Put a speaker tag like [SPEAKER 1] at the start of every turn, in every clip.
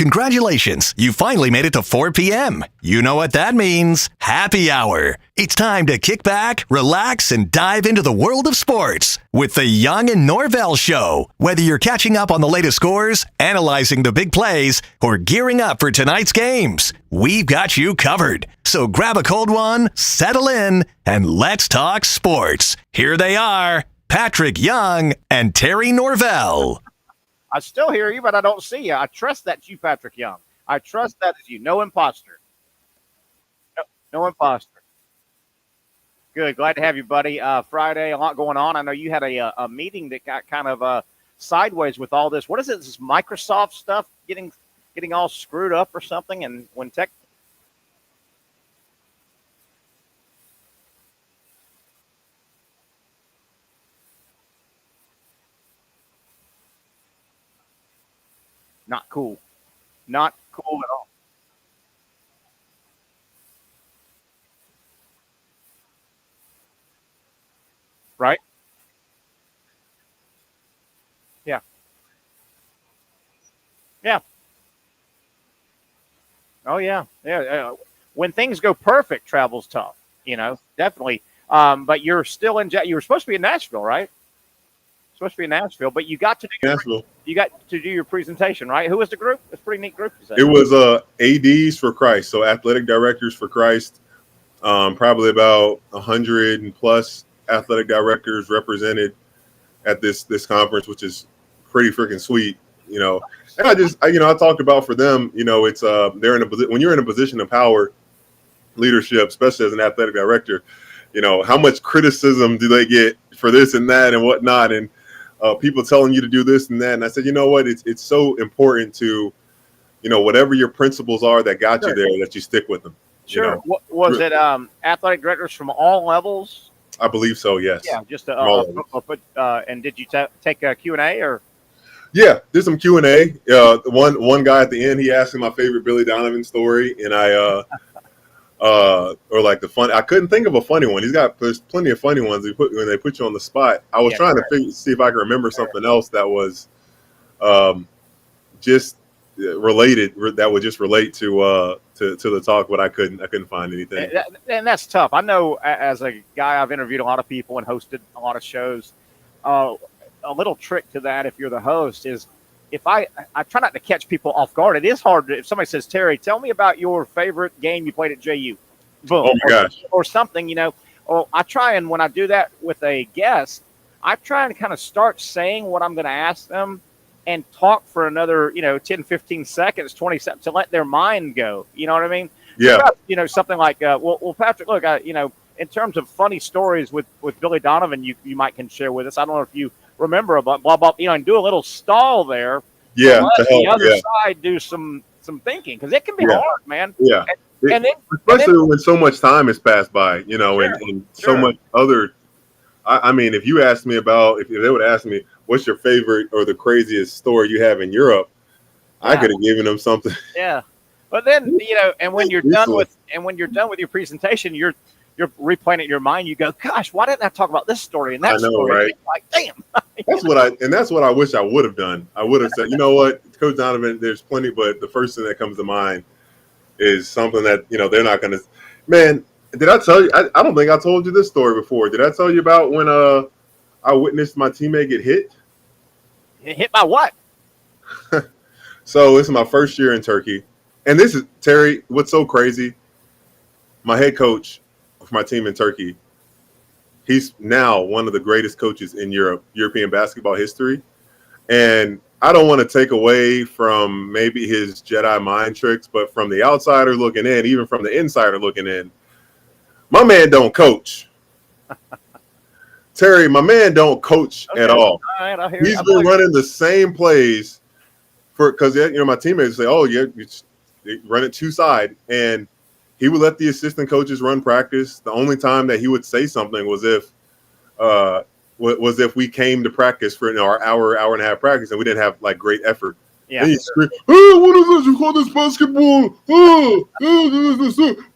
[SPEAKER 1] Congratulations, you finally made it to 4 p.m. You know what that means. Happy hour. It's time to kick back, relax, and dive into the world of sports with the Young Norvelle Show. Whether you're catching up on the latest scores, analyzing the big plays, or gearing up for tonight's games, we've got you covered. So grab a cold one, settle in, and let's talk sports. Here they are, Patric Young and Terry Norvelle.
[SPEAKER 2] I still hear you, but I don't see you. I trust that's you, Patric Young. I trust that is you. No imposter. No imposter. Good. Glad to have you, buddy. Friday, a lot going on. I know you had a meeting that got kind of sideways with all this. What is it? This Microsoft stuff getting all screwed up or something? And when tech. Not cool. Not cool at all. Right? Yeah. Yeah. Oh, yeah. Yeah. When things go perfect, travel's tough, definitely. But you're still you were supposed to be in Nashville, right? Supposed to be in Nashville, but you got to do
[SPEAKER 3] Nashville.
[SPEAKER 2] You got to do your presentation, right? Who was the group? It's a pretty neat group.
[SPEAKER 3] It was ADs for Christ, so athletic directors for Christ. Probably about 100 plus athletic directors represented at this conference, which is pretty freaking sweet, And I talked about for them, it's they're when you're in a position of power, leadership, especially as an athletic director, how much criticism do they get for this and that and whatnot, and people telling you to do this and that. And I said, you know what? It's so important to, whatever your principles are that got you there, that you stick with them.
[SPEAKER 2] Sure. Was it athletic directors from all levels?
[SPEAKER 3] I believe so, yes.
[SPEAKER 2] Yeah, just and did you take a Q&A or?
[SPEAKER 3] Yeah, did some Q&A. One guy at the end, he asked me my favorite Billy Donovan story, and I or like the fun. I couldn't think of a funny one. There's plenty of funny ones when they put you on the spot. I was trying to see if I could remember something else that was just related, that would just relate to the talk, but I couldn't find anything.
[SPEAKER 2] And that's tough. I know as a guy, I've interviewed a lot of people and hosted a lot of shows. A little trick to that, if you're the host, is if I try not to catch people off guard. It is hard if somebody says, Terry, tell me about your favorite game you played at JU. Boom.
[SPEAKER 3] Oh my gosh.
[SPEAKER 2] Or something, Or I try, and when I do that with a guest, I try and kind of start saying what I'm going to ask them and talk for another, 10, 15 seconds, 20 seconds to let their mind go. You know what I mean?
[SPEAKER 3] Yeah.
[SPEAKER 2] Something like, well, Patrick, look, in terms of funny stories with Billy Donovan, you might can share with us. I don't know if you remember about blah, blah, and do a little stall there.
[SPEAKER 3] Yeah.
[SPEAKER 2] Let the other side do some thinking, because it can be hard, man.
[SPEAKER 3] Yeah. Especially when so much time has passed by, and so much other. I mean, if you asked me if they would ask me, what's your favorite or the craziest story you have in Europe, I could have given them something.
[SPEAKER 2] Yeah. But then, and when you're done with your presentation, you're replaying it in your mind. You go, gosh, why didn't I talk about this story and that story?
[SPEAKER 3] Right?
[SPEAKER 2] Like, damn.
[SPEAKER 3] That's what I wish I would have done. I would have said, you know what, Coach Donovan, there's plenty, but the first thing that comes to mind is something that, they're not going to, man, did I tell you? I don't think I told you this story before. Did I tell you about when I witnessed my teammate get hit?
[SPEAKER 2] Hit by what?
[SPEAKER 3] So this is my first year in Turkey. And this is, Terry, what's so crazy, my head coach of my team in Turkey, he's now one of the greatest coaches in European basketball history. And I don't want to take away from maybe his Jedi mind tricks, but from the outsider looking in, even from the insider looking in, my man don't coach. Terry, my man don't coach at all.
[SPEAKER 2] All right, I hear
[SPEAKER 3] He's been running the same plays because my teammates say, "Oh, yeah, you run it two side," and he would let the assistant coaches run practice. The only time that he would say something was if we came to practice for our hour and a half practice, and we didn't have like great effort.
[SPEAKER 2] Yeah.
[SPEAKER 3] And he screamed, "Oh, what is this? You call this basketball?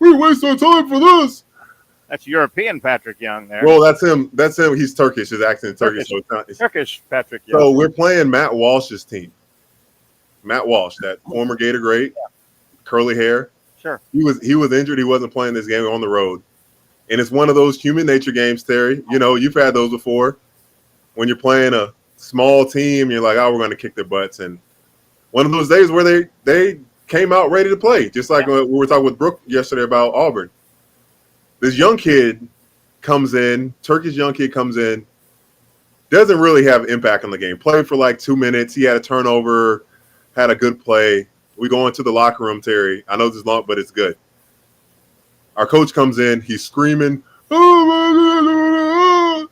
[SPEAKER 3] We waste our time for this."
[SPEAKER 2] That's European Patric Young there.
[SPEAKER 3] Well, that's him. He's Turkish. His accent is Turkish.
[SPEAKER 2] Turkish Patric Young.
[SPEAKER 3] So we're playing Matt Walsh's team. Matt Walsh, that former Gator great, curly hair.
[SPEAKER 2] Sure.
[SPEAKER 3] He was injured. He wasn't playing this game on the road. And it's one of those human nature games, Terry. You know, you've had those before. When you're playing a small team, you're like, oh, we're going to kick their butts. And one of those days where they came out ready to play, just like we were talking with Brooke yesterday about Auburn. This young kid comes in, Turkish young kid comes in, doesn't really have impact on the game. Played for like 2 minutes. He had a turnover, had a good play. We go into the locker room, Terry. I know this is long, but it's good. Our coach comes in. He's screaming, oh,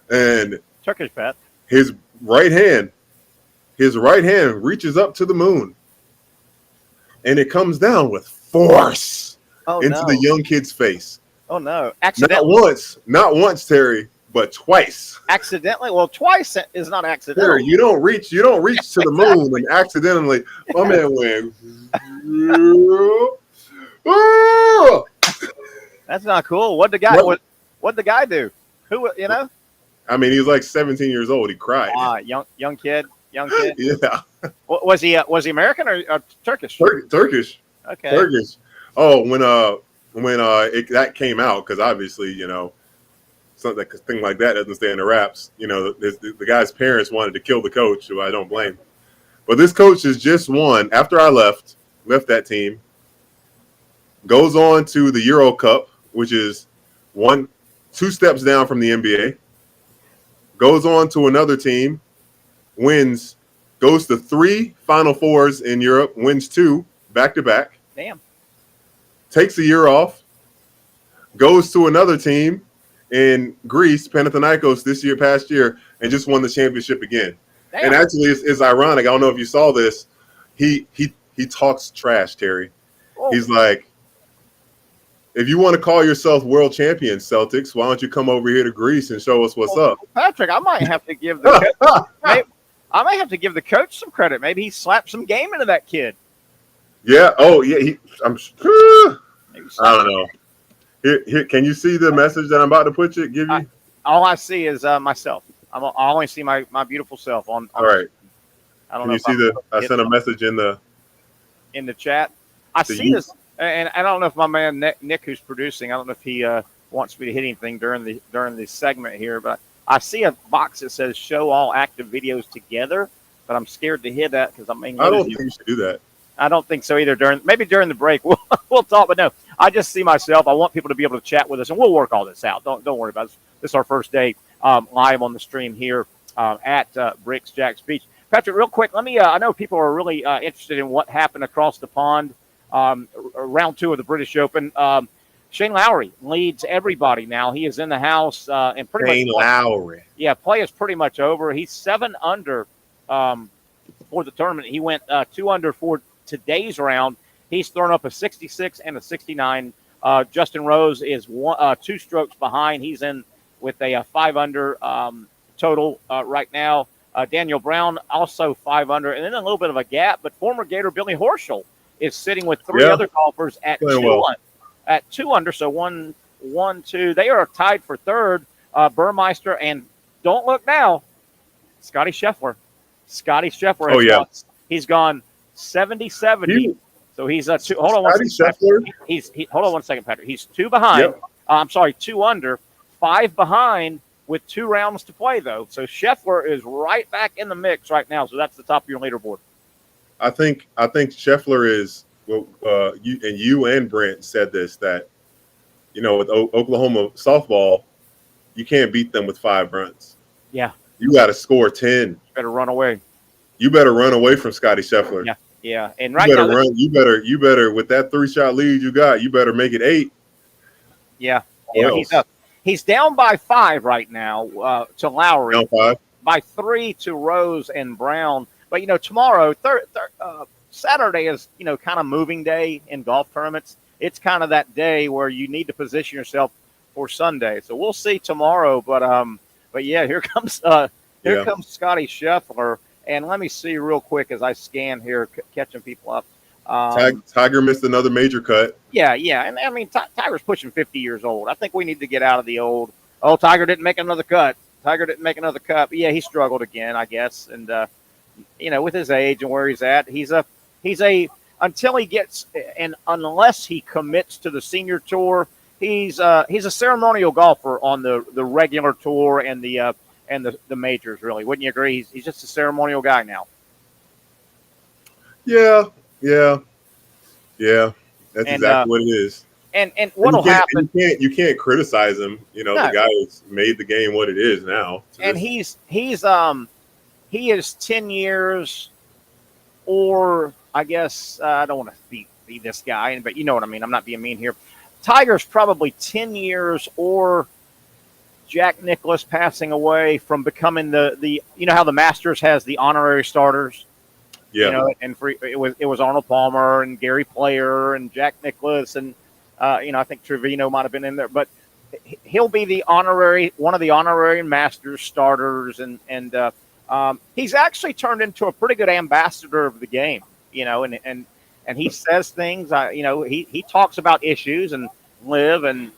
[SPEAKER 3] and
[SPEAKER 2] Turkish Pat.
[SPEAKER 3] His right hand reaches up to the moon, and it comes down with force into the young kid's face.
[SPEAKER 2] Oh no! Accidentally.
[SPEAKER 3] Not once, Terry, but twice.
[SPEAKER 2] Accidentally? Well, twice is not accidental.
[SPEAKER 3] Terry, you don't reach to the moon and accidentally. My man went.
[SPEAKER 2] That's not cool. What'd the guy do? Who, you know?
[SPEAKER 3] I mean, he was like 17 years old. He cried.
[SPEAKER 2] Young kid.
[SPEAKER 3] Yeah.
[SPEAKER 2] Was he American or Turkish?
[SPEAKER 3] Turkish.
[SPEAKER 2] Okay.
[SPEAKER 3] Turkish. Oh, when that came out, because obviously, you know, thing like that doesn't stay in the wraps. You know, the guy's parents wanted to kill the coach, who I don't blame. But this coach has just won after I left that team. Goes on to the Euro Cup, which is 2 steps down from the NBA. Goes on to another team, wins, goes to 3 Final Fours in Europe, wins 2 back-to-back.
[SPEAKER 2] Damn.
[SPEAKER 3] Takes a year off, goes to another team in Greece, Panathinaikos, past year, and just won the championship again. Damn. And actually, it's ironic. I don't know if you saw this. He talks trash, Terry. Oh. He's like, if you want to call yourself world champions, Celtics, why don't you come over here to Greece and show us what's up?
[SPEAKER 2] Patrick, I might have to give the coach some credit. Maybe he slapped some game into that kid.
[SPEAKER 3] Yeah. Oh, yeah. I don't know. Here, can you see the message that I'm about to give you?
[SPEAKER 2] All I see is myself. I only see my beautiful self on.
[SPEAKER 3] All right.
[SPEAKER 2] I don't
[SPEAKER 3] know. Can you see I sent a message in the
[SPEAKER 2] chat. I see this. And I don't know if my man Nick, who's producing, I don't know if he wants me to hit anything during the segment here, but I see a box that says "Show all active videos together," but I'm scared to hit that because I don't
[SPEAKER 3] think you should do that.
[SPEAKER 2] I don't think so either. Maybe during the break we'll talk, but no, I just see myself. I want people to be able to chat with us, and we'll work all this out. Don't worry about it. This is our first day live on the stream here at Bricks Jacks Beach. Patrick, real quick, let me. I know people are really interested in what happened across the pond. Round 2 of the British Open. Shane Lowry leads everybody now. He is in the house and pretty much
[SPEAKER 3] Lowry.
[SPEAKER 2] Yeah, play is pretty much over. He's 7 under for the tournament. He went 2 under for today's round. He's thrown up a 66 and a 69. Justin Rose is 2 strokes behind. He's in with a 5 under total right now. Daniel Brown also 5 under, and then a little bit of a gap. But former Gator Billy Horschel is sitting with 3 other golfers at 2 under. So 1, 2. They are tied for third. Burmeister and don't look now, Scotty Scheffler.
[SPEAKER 3] Oh yeah,
[SPEAKER 2] he's gone 70-70. So he's 2. Hold on one second. Hold on one second, Patrick. He's 2 behind. Yep. I'm sorry, 2 under, 5 behind with 2 rounds to play though. So Scheffler is right back in the mix right now. So that's the top of your leaderboard.
[SPEAKER 3] I think Scheffler is. Well, you and Brent said this, that you know, with Oklahoma softball, you can't beat them with 5 runs.
[SPEAKER 2] Yeah,
[SPEAKER 3] you got to score 10.
[SPEAKER 2] You better run away. You
[SPEAKER 3] better run away from Scotty Scheffler.
[SPEAKER 2] Yeah. And right now,
[SPEAKER 3] you better with that 3-shot lead you got. You better make it 8.
[SPEAKER 2] Yeah. He's up. He's down by 5 right now to Lowry.
[SPEAKER 3] Down 5.
[SPEAKER 2] By 3 to Rose and Brown. But, you know, tomorrow, Saturday is, you know, kind of moving day in golf tournaments. It's kind of that day where you need to position yourself for Sunday. So we'll see tomorrow. But yeah, here comes Scotty Scheffler. And let me see real quick as I scan here, catching people up.
[SPEAKER 3] Tiger missed another major cut.
[SPEAKER 2] Yeah. And I mean, Tiger's pushing 50 years old. I think we need to get out of the old, Tiger didn't make another cut. But yeah, he struggled again, I guess. And with his age and where he's at, he's a until he gets and unless he commits to the senior tour, he's a ceremonial golfer on the regular tour and the majors. Really, wouldn't you agree? He's just a ceremonial guy now.
[SPEAKER 3] Yeah. That's exactly what it is.
[SPEAKER 2] And what'll happen?
[SPEAKER 3] You can't criticize him.
[SPEAKER 2] No.
[SPEAKER 3] The guy has made the game what it is now.
[SPEAKER 2] And he is 10 years, or I guess I don't want to be this guy, but you know what I mean. I'm not being mean here. Tiger's probably 10 years, or Jack Nicklaus passing away from becoming the how the Masters has the honorary starters.
[SPEAKER 3] Yeah.
[SPEAKER 2] And it was Arnold Palmer and Gary Player and Jack Nicklaus and I think Trevino might have been in there, but he'll be one of the honorary Masters starters, and he's actually turned into a pretty good ambassador of the game, and he says things. He talks about issues and live and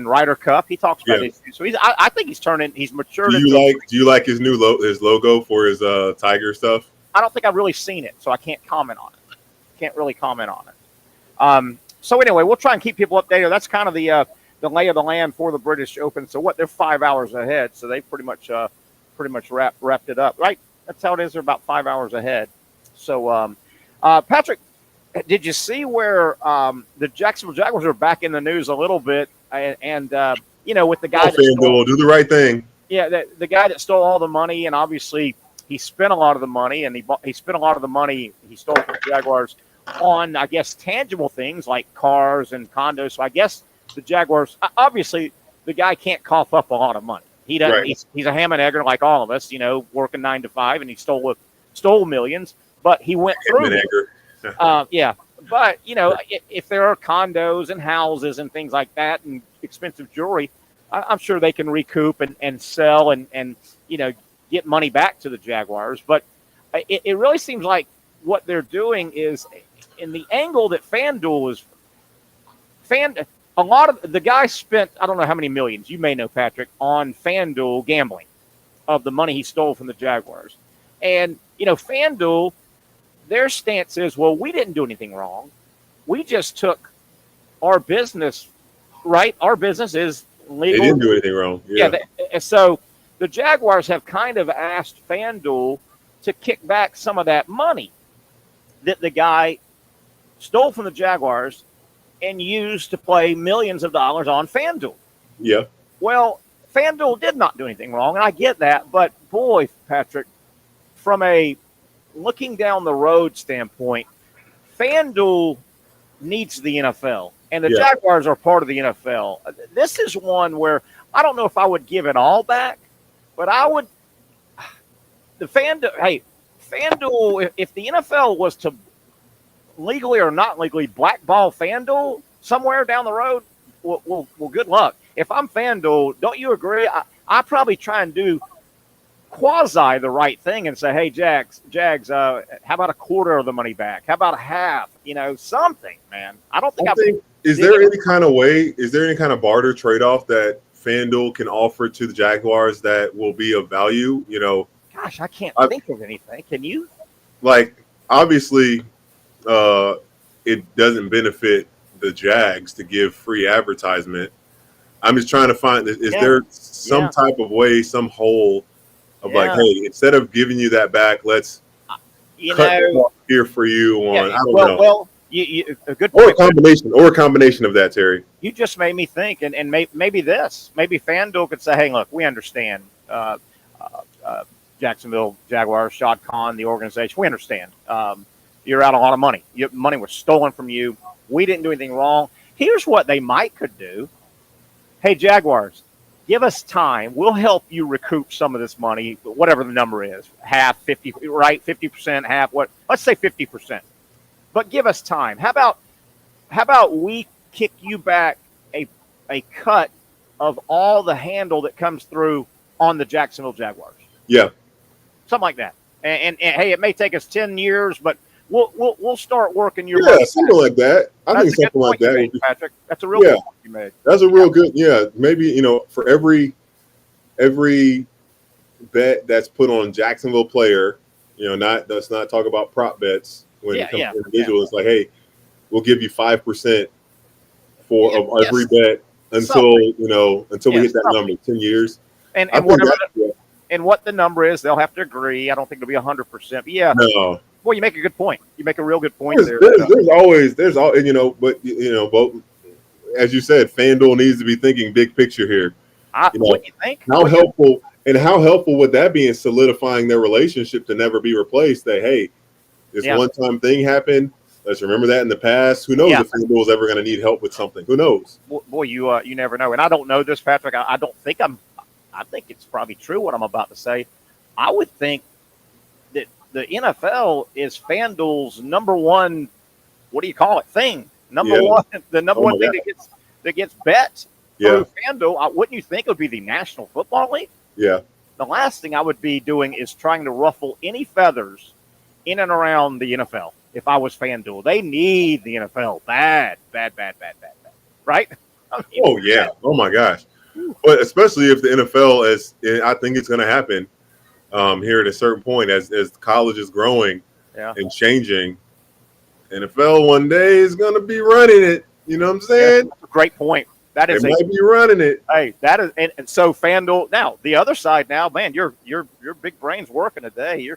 [SPEAKER 2] Ryder Cup. He talks about issues, so I think he's matured.
[SPEAKER 3] Do you like his new his logo for his Tiger stuff?
[SPEAKER 2] I don't think I've really seen it, so I can't comment on it. Can't really comment on it. So anyway, we'll try and keep people updated. That's kind of the lay of the land for the British Open. So they're 5 hours ahead. So they pretty much wrapped it up, right? That's how it is. They're about 5 hours ahead. So Patrick, did you see where the Jacksonville Jaguars are back in the news a little bit? And with the guy
[SPEAKER 3] FanDuel, do the right thing.
[SPEAKER 2] Yeah, the guy that stole all the money, and obviously he spent a lot of the money, and he spent a lot of the money he stole from the Jaguars on, I guess, tangible things like cars and condos. So I guess the Jaguars, obviously, the guy can't cough up a lot of money. He doesn't. Right. He's a ham and egger like all of us, working 9 to 5, and he stole millions. But he went through it. Yeah. But if there are condos and houses and things like that and expensive jewelry, I'm sure they can recoup and sell and get money back to the Jaguars. But it really seems like what they're doing is in the angle that FanDuel is. A lot of the guy spent, I don't know how many millions, you may know, Patrick, on FanDuel gambling of the money he stole from the Jaguars. And, FanDuel, their stance is, well, we didn't do anything wrong. We just took our business, right? Our business is legal.
[SPEAKER 3] They didn't do anything wrong. Yeah.
[SPEAKER 2] So the Jaguars have kind of asked FanDuel to kick back some of that money that the guy stole from the Jaguars and used to play millions of dollars on FanDuel.
[SPEAKER 3] Yeah.
[SPEAKER 2] Well, FanDuel did not do anything wrong, and I get that. But, boy, Patrick, from a looking down the road standpoint, FanDuel needs the NFL, and the Jaguars are part of the NFL. This is one where I don't know if I would give it all back, but I would – FanDuel, if the NFL was to legally or not legally blackball FanDuel somewhere down the road, well, good luck. If I'm FanDuel, don't you agree? I probably try and do quasi the right thing and say, hey, Jags, how about a quarter of the money back? How about a half? Something, man. I don't think
[SPEAKER 3] is there any kind of way? Is there any kind of barter trade-off that FanDuel can offer to the Jaguars that will be of value?
[SPEAKER 2] Gosh, I can't think of anything. Can you?
[SPEAKER 3] Like, obviously, it doesn't benefit the Jags to give free advertisement. I'm just trying to find, is there some type of way, some hole of like, hey, instead of giving you that back, let's cut here for you on, I don't know.
[SPEAKER 2] Well, a good
[SPEAKER 3] point. Or a combination of that, Terry.
[SPEAKER 2] You just made me think, and maybe FanDuel could say, hey, look, we understand Jacksonville Jaguars, Shad Khan, the organization, we understand. You're out a lot of money. Money was stolen from you. We didn't do anything wrong. Here's what they could do. Hey, Jaguars, give us time. We'll help you recoup some of this money, whatever the number is. Half, 50, right? 50%, half, what? Let's say 50%. But give us time. How about we kick you back a cut of all the handle that comes through on the Jacksonville Jaguars?
[SPEAKER 3] Yeah.
[SPEAKER 2] Something like that. And hey, it may take us 10 years, but we'll start working your
[SPEAKER 3] money something back. Like that. I think something like that.
[SPEAKER 2] Made, Patrick. That's a real good point you made.
[SPEAKER 3] That's a real good. Yeah, maybe for every bet that's put on Jacksonville player, Let's not talk about prop bets when it comes to individual.
[SPEAKER 2] Yeah.
[SPEAKER 3] It's like, hey, we'll give you 5% of every bet until we hit that number, 10 years.
[SPEAKER 2] And whatever and what the number is, they'll have to agree. I don't think it'll be 100%. But yeah.
[SPEAKER 3] No.
[SPEAKER 2] Well, you make a good point. You make a real good point there.
[SPEAKER 3] There's always, but as you said, FanDuel needs to be thinking big picture here.
[SPEAKER 2] What do you think?
[SPEAKER 3] How helpful would that be in solidifying their relationship to never be replaced? That, hey, this one-time thing happened. Let's remember that in the past. Who knows if FanDuel is ever going to need help with something? Who knows?
[SPEAKER 2] Boy, you never know. And I don't know this, Patrick. I think it's probably true what I'm about to say. I would think that the NFL is FanDuel's number one, what do you call it, thing? Number one, the number one thing that gets bet for FanDuel. Wouldn't you think it would be the National Football League?
[SPEAKER 3] Yeah.
[SPEAKER 2] The last thing I would be doing is trying to ruffle any feathers in and around the NFL. If I was FanDuel, they need the NFL bad. Right? I mean,
[SPEAKER 3] Oh my gosh. But especially if the NFL, I think it's going to happen here at a certain point as college is growing and changing. NFL one day is going to be running it. You know what I'm saying?
[SPEAKER 2] That's a great point. That is
[SPEAKER 3] might be running it.
[SPEAKER 2] Hey, that is, and so FanDuel. Now the other side. Now, man, your big brain's working today.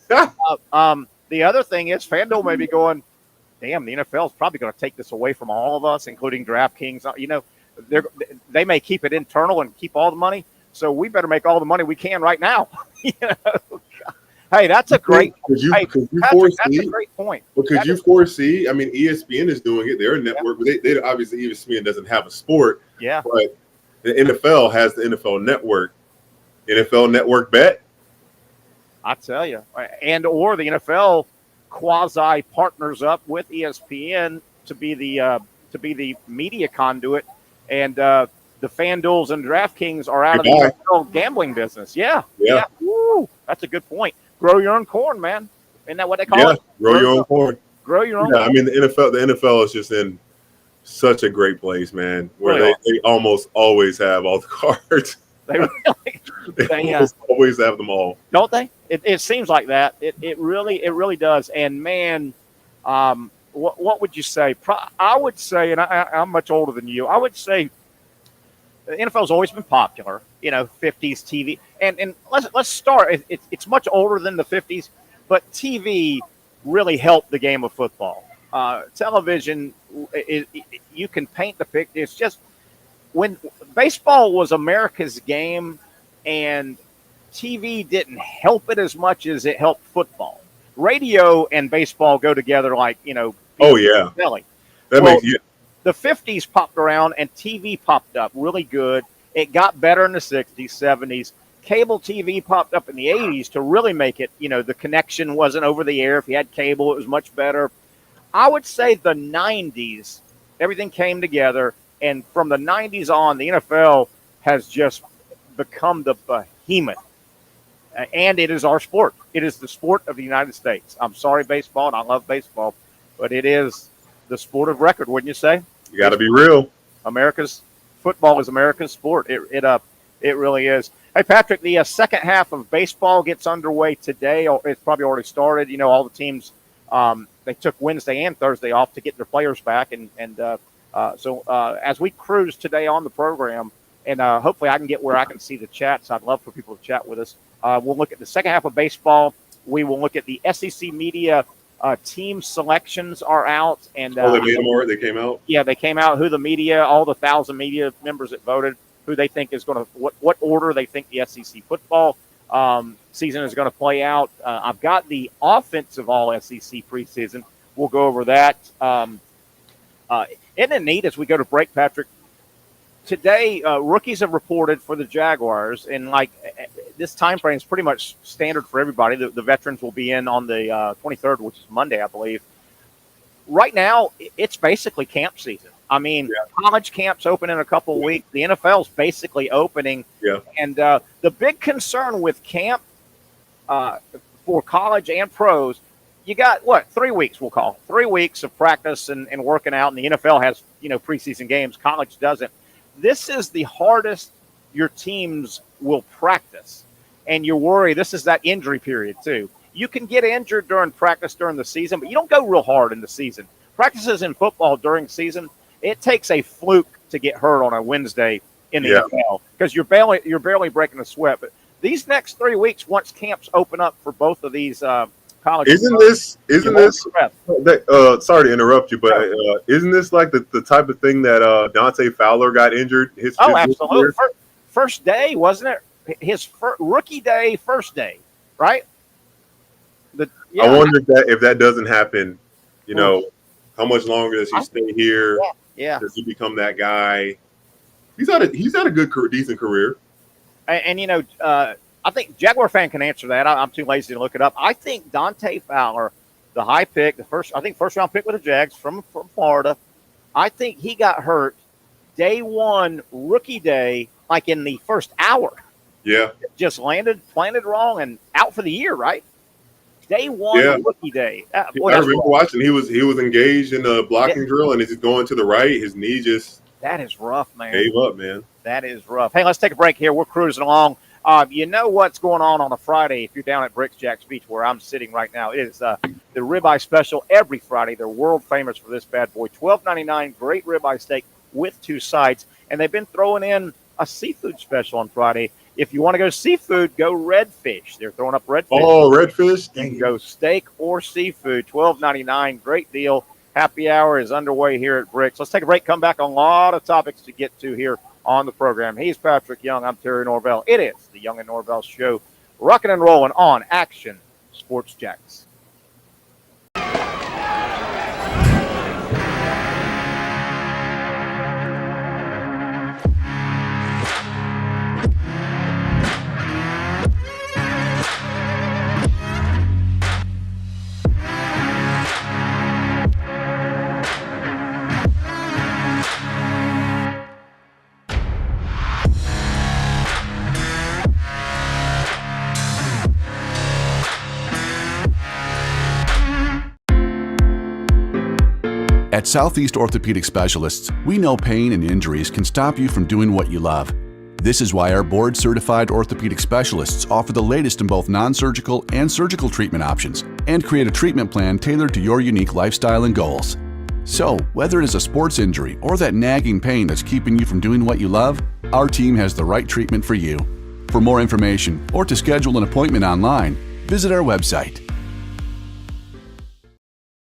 [SPEAKER 2] The other thing is FanDuel may be going, damn, the NFL is probably going to take this away from all of us, including DraftKings. They may keep it internal and keep all the money, so we better make all the money we can right now. Hey, that's a great.
[SPEAKER 3] That's a
[SPEAKER 2] great point.
[SPEAKER 3] But could you foresee? I mean, ESPN is doing it. They're a network, but they obviously ESPN doesn't have a sport.
[SPEAKER 2] Yeah.
[SPEAKER 3] But the NFL has the NFL Network. NFL Network bet.
[SPEAKER 2] I tell you, or the NFL quasi partners up with ESPN to be the media conduit, and the FanDuels and DraftKings are out of the NFL gambling business. Yeah. Woo, that's a good point. Grow your own corn, man. Isn't that what they call it?
[SPEAKER 3] Grow your own corn.
[SPEAKER 2] Grow your own.
[SPEAKER 3] Yeah, I mean the NFL is just in such a great place, man. Where they almost always have all the cards.
[SPEAKER 2] They
[SPEAKER 3] almost always have them all,
[SPEAKER 2] don't they? It seems like that. It really does. And man, what would you say? I would say, and I'm much older than you. I would say the NFL's always been popular. 50s TV, and let's start. It's much older than the 50s, but TV really helped the game of football. Television, you can paint the picture. It's just when baseball was America's game, and TV didn't help it as much as it helped football. Radio and baseball go together like belly. The 50s popped around and TV popped up really good. It got better in the 60s, 70s. Cable TV popped up in the 80s to really make it, the connection wasn't over the air. If you had cable, it was much better. I would say the 90s, everything came together. And from the 90s on, the NFL has just become the behemoth. And it is our sport. It is the sport of the United States. I'm sorry, baseball, and I love baseball, but it is the sport of record, wouldn't you say?
[SPEAKER 3] You got to be real.
[SPEAKER 2] Football is America's sport. It really is. Hey, Patrick, the second half of baseball gets underway today. It's probably already started. All the teams, they took Wednesday and Thursday off to get their players back. So as we cruise today on the program, and hopefully I can get where I can see the chats. I'd love for people to chat with us. We'll look at the second half of baseball. We will look at the SEC media team selections are out. And
[SPEAKER 3] they made them already? They came out?
[SPEAKER 2] Yeah, they came out. Who the media, all the 1,000 media members that voted, who they think is going to, what order they think the SEC football season is going to play out. I've got the offensive all SEC preseason. We'll go over that. Isn't it neat as we go to break, Patrick? Today, rookies have reported for the Jaguars, and this time frame is pretty much standard for everybody. The veterans will be in on the 23rd, which is Monday, I believe. Right now, it's basically camp season. I mean, college camps open in a couple of weeks. The NFL's basically opening.
[SPEAKER 3] Yeah.
[SPEAKER 2] And the big concern with camp for college and pros, you got 3 weeks, we'll call it. 3 weeks of practice and working out, and the NFL has, preseason games. College doesn't. This is the hardest your teams will practice. And you worry, this is that injury period too. You can get injured during practice during the season, but you don't go real hard in the season. Practices in football during season, it takes a fluke to get hurt on a Wednesday in the NFL because you're barely breaking a sweat. But these next 3 weeks, once camps open up for both of these colleges,
[SPEAKER 3] sorry to interrupt you, but isn't this like the type of thing that Dante Fowler got injured?
[SPEAKER 2] Absolutely. First day, wasn't it? His rookie day, first day, right?
[SPEAKER 3] I wonder if that doesn't happen, how much longer does he stay here?
[SPEAKER 2] Yeah.
[SPEAKER 3] Does he become that guy? He's had a good, decent career.
[SPEAKER 2] And I think Jaguar fan can answer that. I'm too lazy to look it up. I think Dante Fowler, the high pick, first round pick with the Jags from Florida, I think he got hurt day one, rookie day, like in the first hour.
[SPEAKER 3] Yeah.
[SPEAKER 2] Just planted wrong and out for the year, right? Day one, rookie day.
[SPEAKER 3] I remember watching. He was engaged in a blocking drill, and as he's going to the right, his knee just.
[SPEAKER 2] That is rough, man.
[SPEAKER 3] Gave up, man.
[SPEAKER 2] That is rough. Hey, let's take a break here. We're cruising along. You know what's going on a Friday if you're down at Bricks Jack's Beach where I'm sitting right now. It is the ribeye special every Friday. They're world famous for this bad boy. $12.99, great ribeye steak with 2 sides. And they've been throwing in a seafood special on Friday. If you want to go seafood, go redfish. They're throwing up redfish.
[SPEAKER 3] Oh, redfish.
[SPEAKER 2] You can go steak or seafood. $12.99, great deal. Happy hour is underway here at Bricks. Let's take a break, come back on a lot of topics to get to here on the program. He's Patrick Young. I'm Terry Norvelle. It is the Young and Norvelle Show, rocking and rolling on Action Sports Jacks.
[SPEAKER 4] At Southeast Orthopedic Specialists, we know pain and injuries can stop you from doing what you love. This is why our board-certified orthopedic specialists offer the latest in both non-surgical and surgical treatment options and create a treatment plan tailored to your unique lifestyle and goals. So, whether it is a sports injury or that nagging pain that's keeping you from doing what you love, our team has the right treatment for you. For more information or to schedule an appointment online, visit our website.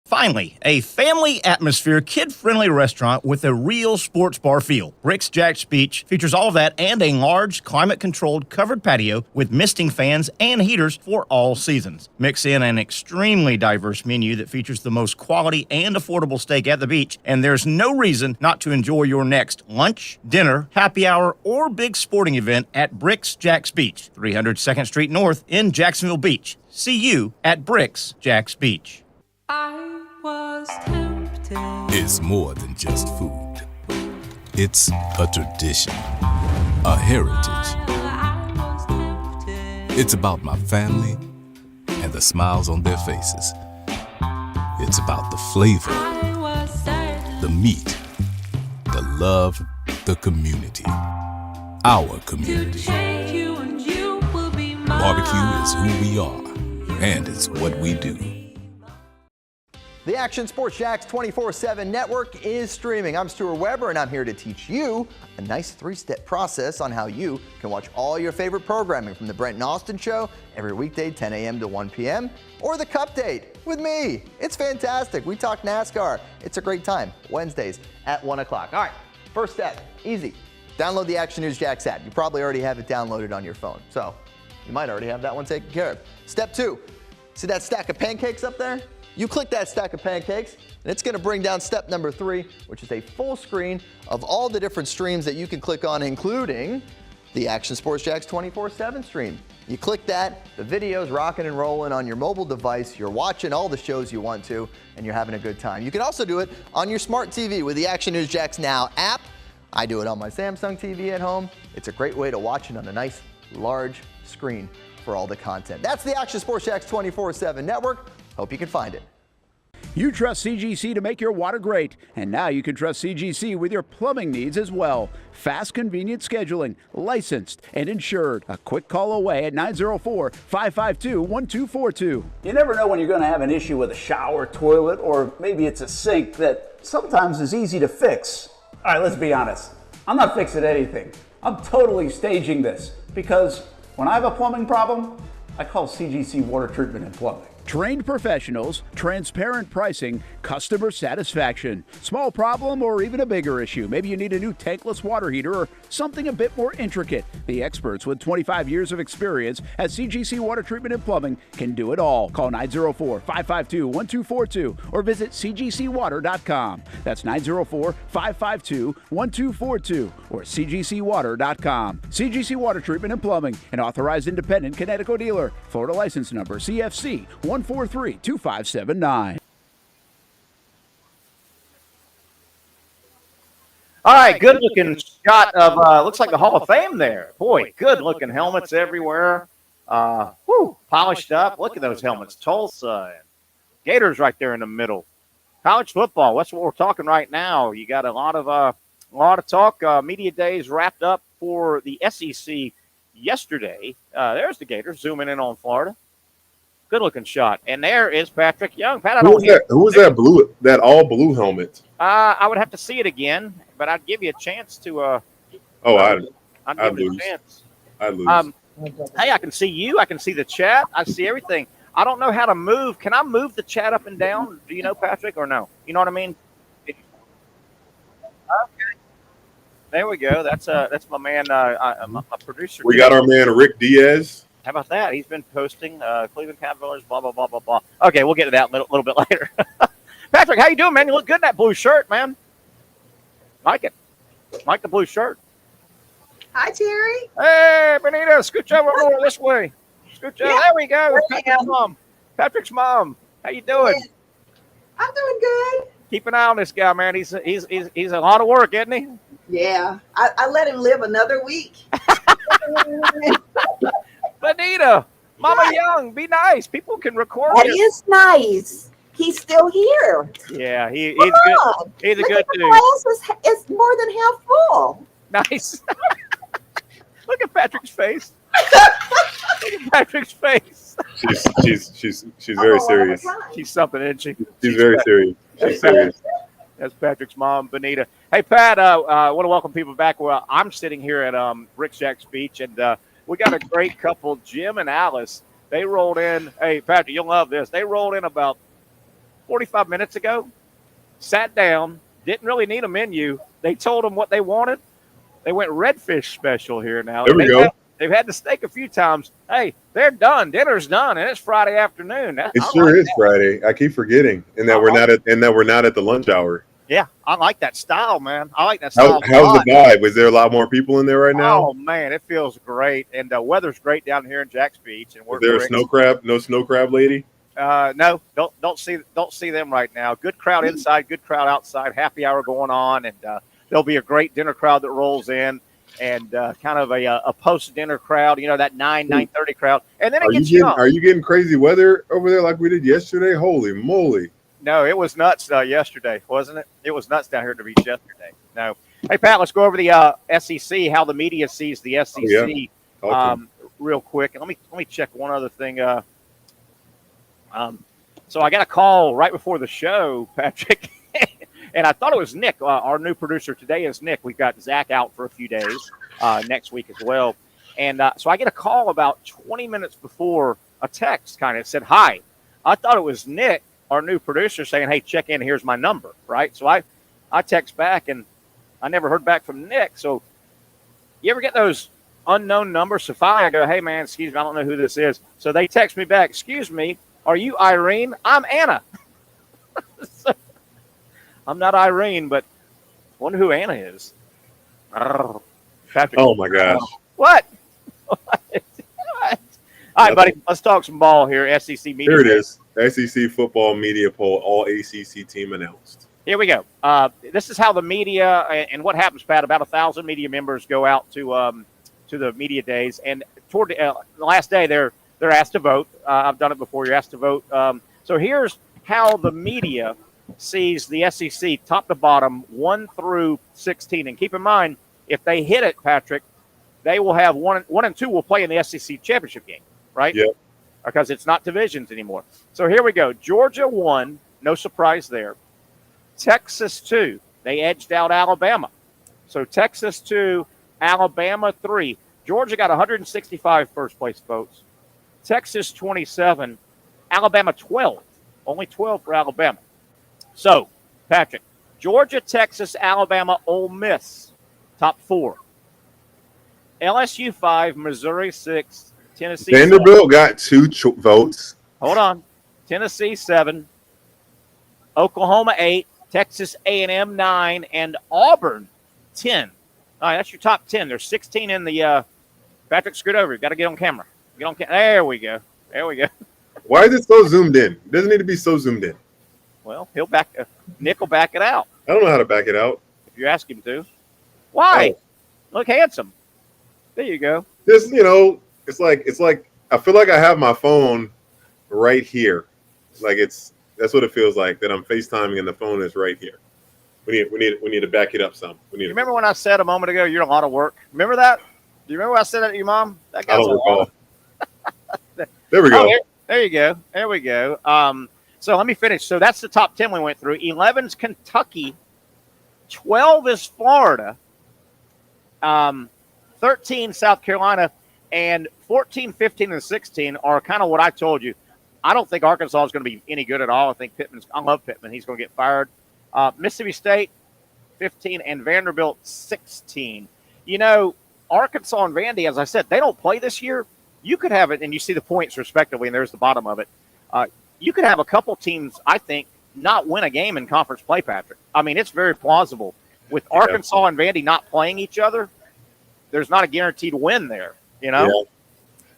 [SPEAKER 5] Finally, a family atmosphere, kid-friendly restaurant with a real sports bar feel. Bricks Jack's Beach features all of that and a large, climate-controlled covered patio with misting fans and heaters for all seasons. Mix in an extremely diverse menu that features the most quality and affordable steak at the beach, and there's no reason not to enjoy your next lunch, dinner, happy hour, or big sporting event at Bricks Jack's Beach, 300 2nd Street North in Jacksonville Beach. See you at Bricks Jack's Beach.
[SPEAKER 6] I was tempted.
[SPEAKER 7] It's more than just food. It's a tradition, a heritage.
[SPEAKER 6] I was tempted.
[SPEAKER 7] It's about my family and the smiles on their faces. It's about the flavor,
[SPEAKER 6] I was certain.
[SPEAKER 7] the meat, the love, the community. Our community.
[SPEAKER 6] Take you and you will be mine.
[SPEAKER 7] Barbecue is who we are, and it's what we do.
[SPEAKER 8] The Action Sports Jacks 24/7 network is streaming. I'm Stuart Weber, and I'm here to teach you a nice 3-step process on how you can watch all your favorite programming from the Brent and Austin Show every weekday 10 a.m. to 1 p.m. or the Cup Date with me. It's fantastic. We talk NASCAR. It's a great time. Wednesdays at 1 o'clock. All right, first step, easy. Download the Action News Jacks app. You probably already have it downloaded on your phone, so you might already have that one taken care of. Step 2, see that stack of pancakes up there? You click that stack of pancakes, and it's going to bring down step number 3, which is a full screen of all the different streams that you can click on, including the Action Sports Jacks 24/7 stream. You click that, the video's rocking and rolling on your mobile device. You're watching all the shows you want to, and you're having a good time. You can also do it on your smart TV with the Action News Jacks Now app. I do it on my Samsung TV at home. It's a great way to watch it on a nice, large screen for all the content. That's the Action Sports Jacks 24/7 network. Hope you can find it.
[SPEAKER 9] You trust CGC to make your water great, and now you can trust CGC with your plumbing needs as well. Fast, convenient scheduling, licensed and insured. A quick call away at 904-552-1242.
[SPEAKER 10] You never know when you're going to have an issue with a shower, toilet, or maybe it's a sink that sometimes is easy to fix. All right, let's be honest. I'm not fixing anything. I'm totally staging this because when I have a plumbing problem, I call CGC Water Treatment and Plumbing.
[SPEAKER 9] Trained professionals, transparent pricing, customer satisfaction. Small problem or even a bigger issue. Maybe you need a new tankless water heater or something a bit more intricate. The experts with 25 years of experience at CGC Water Treatment and Plumbing can do it all. Call 904-552-1242 or visit cgcwater.com. That's 904-552-1242 or cgcwater.com. CGC Water Treatment and Plumbing, an authorized independent Connecticut dealer. Florida license number CFC 143-2579.
[SPEAKER 2] All right, good looking shot of looks like the Hall of Fame there. Boy, good looking helmets everywhere. Polished up. Look at those helmets. Tulsa and Gators right there in the middle. College football. That's what we're talking right now. You got a lot of talk. Media days wrapped up for the SEC yesterday. There's the Gators zooming in on Florida. Good looking shot. And there is Patric Young. Pat,
[SPEAKER 3] Who was that blue? That all blue helmet?
[SPEAKER 2] I would have to see it again, but I'd give you a chance to. I'd
[SPEAKER 3] lose.
[SPEAKER 2] give you a chance.
[SPEAKER 3] I'd lose.
[SPEAKER 2] Hey, I can see you. I can see the chat. I see everything. I don't know how to move. Can I move the chat up and down? Do you know, Patrick, or no? You know what I mean? Okay. There we go. That's my man, my producer.
[SPEAKER 3] We got our man Rick Diaz.
[SPEAKER 2] How about that? He's been posting Cleveland Cavaliers, blah, blah, blah, blah, blah. Okay, we'll get to that a little bit later. Patrick, how you doing, man? You look good in that blue shirt, man. Like it. Like the blue shirt.
[SPEAKER 11] Hi, Terry.
[SPEAKER 2] Hey, Benita, scooch over this way. Scooch over. There we go. Patrick's mom. How you doing?
[SPEAKER 11] I'm doing good.
[SPEAKER 2] Keep an eye on this guy, man. He's a lot of work, isn't he?
[SPEAKER 11] Yeah. I let him live another week.
[SPEAKER 2] Benita, Mama Young, be nice. People can record.
[SPEAKER 11] That is nice. He's still here.
[SPEAKER 2] Yeah, he's good. He's a good dude.
[SPEAKER 11] The glass is more than half full.
[SPEAKER 2] Nice. Look at Patrick's face. Look at Patrick's face.
[SPEAKER 3] She's very serious.
[SPEAKER 2] She's something, isn't she?
[SPEAKER 3] She's very serious. She's serious.
[SPEAKER 2] That's Patrick's mom, Benita. Hey, Pat, I want to welcome people back. Well, I'm sitting here at Rick Jack's Beach, and we got a great couple, Jim and Alice. They rolled in. Hey, Patrick, you'll love this. They rolled in about 45 minutes ago, sat down, didn't really need a menu. They told them what they wanted. They went redfish special here now.
[SPEAKER 3] There we go.
[SPEAKER 2] They've had the steak a few times. Hey, they're done. Dinner's done, and it's Friday afternoon.
[SPEAKER 3] It sure is Friday. I keep forgetting, and that we're not at the lunch hour.
[SPEAKER 2] Yeah, I like that style, man. I like that style.
[SPEAKER 3] How's the vibe? Was there a lot more people in there right now?
[SPEAKER 2] Oh man, it feels great, and the weather's great down here in Jack's Beach. And
[SPEAKER 3] is there a snow crab? No snow crab lady?
[SPEAKER 2] No, don't see them right now. Good crowd inside, good crowd outside. Happy hour going on, and there'll be a great dinner crowd that rolls in, and kind of a post dinner crowd. You know, that 9:30 crowd, and then
[SPEAKER 3] Are you getting crazy weather over there like we did yesterday? Holy moly!
[SPEAKER 2] No, it was nuts yesterday, wasn't it? It was nuts down here at the beach yesterday. No. Hey, Pat, let's go over the SEC, how the media sees the SEC real quick. And let me check one other thing. So I got a call right before the show, Patrick, and I thought it was Nick. Our new producer today is Nick. We've got Zach out for a few days next week as well. And so I get a call about 20 minutes before a text kind of said, hi. I thought it was Nick, our new producer, saying, hey, check in, here's my number, right? So I text back, and I never heard back from Nick. So you ever get those unknown numbers? So finally I go, hey, man, excuse me, I don't know who this is. So they text me back, excuse me, are you Irene? I'm Anna. So, I'm not Irene, but I wonder who Anna is. Patrick.
[SPEAKER 3] Oh, my gosh.
[SPEAKER 2] What? All right, buddy, let's talk some ball here, SEC media.
[SPEAKER 3] Here it is. SEC football media poll, all ACC team announced.
[SPEAKER 2] Here we go. This is how the media and what happens, Pat. About 1,000 media members go out to the media days, and toward the last day, they're asked to vote. I've done it before. You're asked to vote. So here's how the media sees the SEC top to bottom 1 through 16. And keep in mind, if they hit it, Patrick, they will have 1 and 2 will play in the SEC championship game, right?
[SPEAKER 3] Yeah.
[SPEAKER 2] Because it's not divisions anymore. So here we go. Georgia 1, no surprise there. Texas 2, they edged out Alabama. So Texas 2, Alabama 3. Georgia got 165 first place votes. Texas 27, Alabama 12. Only 12 for Alabama. So, Patrick, Georgia, Texas, Alabama, Ole Miss, top 4. LSU 5, Missouri 6, Tennessee
[SPEAKER 3] Vanderbilt got 2 votes.
[SPEAKER 2] Hold on. Tennessee 7, Oklahoma 8, Texas A&M 9, and Auburn 10. All right, that's your top 10. There's 16 in the Patrick screwed over. You've got to get on camera. Get on There we go. There we go.
[SPEAKER 3] Why is it so zoomed in? It doesn't need to be so zoomed in.
[SPEAKER 2] Well, Nick will back it out.
[SPEAKER 3] I don't know how to back it out.
[SPEAKER 2] If you ask him to. Why?
[SPEAKER 3] Oh.
[SPEAKER 2] Look handsome. There you go.
[SPEAKER 3] Just, it's like I feel like I have my phone right here. Like that's what it feels like, that I'm FaceTiming and the phone is right here. We need to back it up some.
[SPEAKER 2] You remember when I said a moment ago you're a lot of work? Remember that? Do you remember when I said that to your mom? That
[SPEAKER 3] I
[SPEAKER 2] guy's
[SPEAKER 3] don't recall.
[SPEAKER 2] There
[SPEAKER 3] we go.
[SPEAKER 2] There you go. There we go. So let me finish. So that's the top 10 we went through. 11's Kentucky. 12 is Florida. 13 South Carolina. And 14, 15, and 16 are kind of what I told you. I don't think Arkansas is going to be any good at all. I love Pittman. He's going to get fired. Mississippi State, 15, and Vanderbilt, 16. Arkansas and Vandy, as I said, they don't play this year. You could have it, and you see the points respectively, and there's the bottom of it. You could have a couple teams, I think, not win a game in conference play, Patrick. I mean, it's very plausible. With Arkansas and Vandy not playing each other, there's not a guaranteed win there,
[SPEAKER 3] Yeah.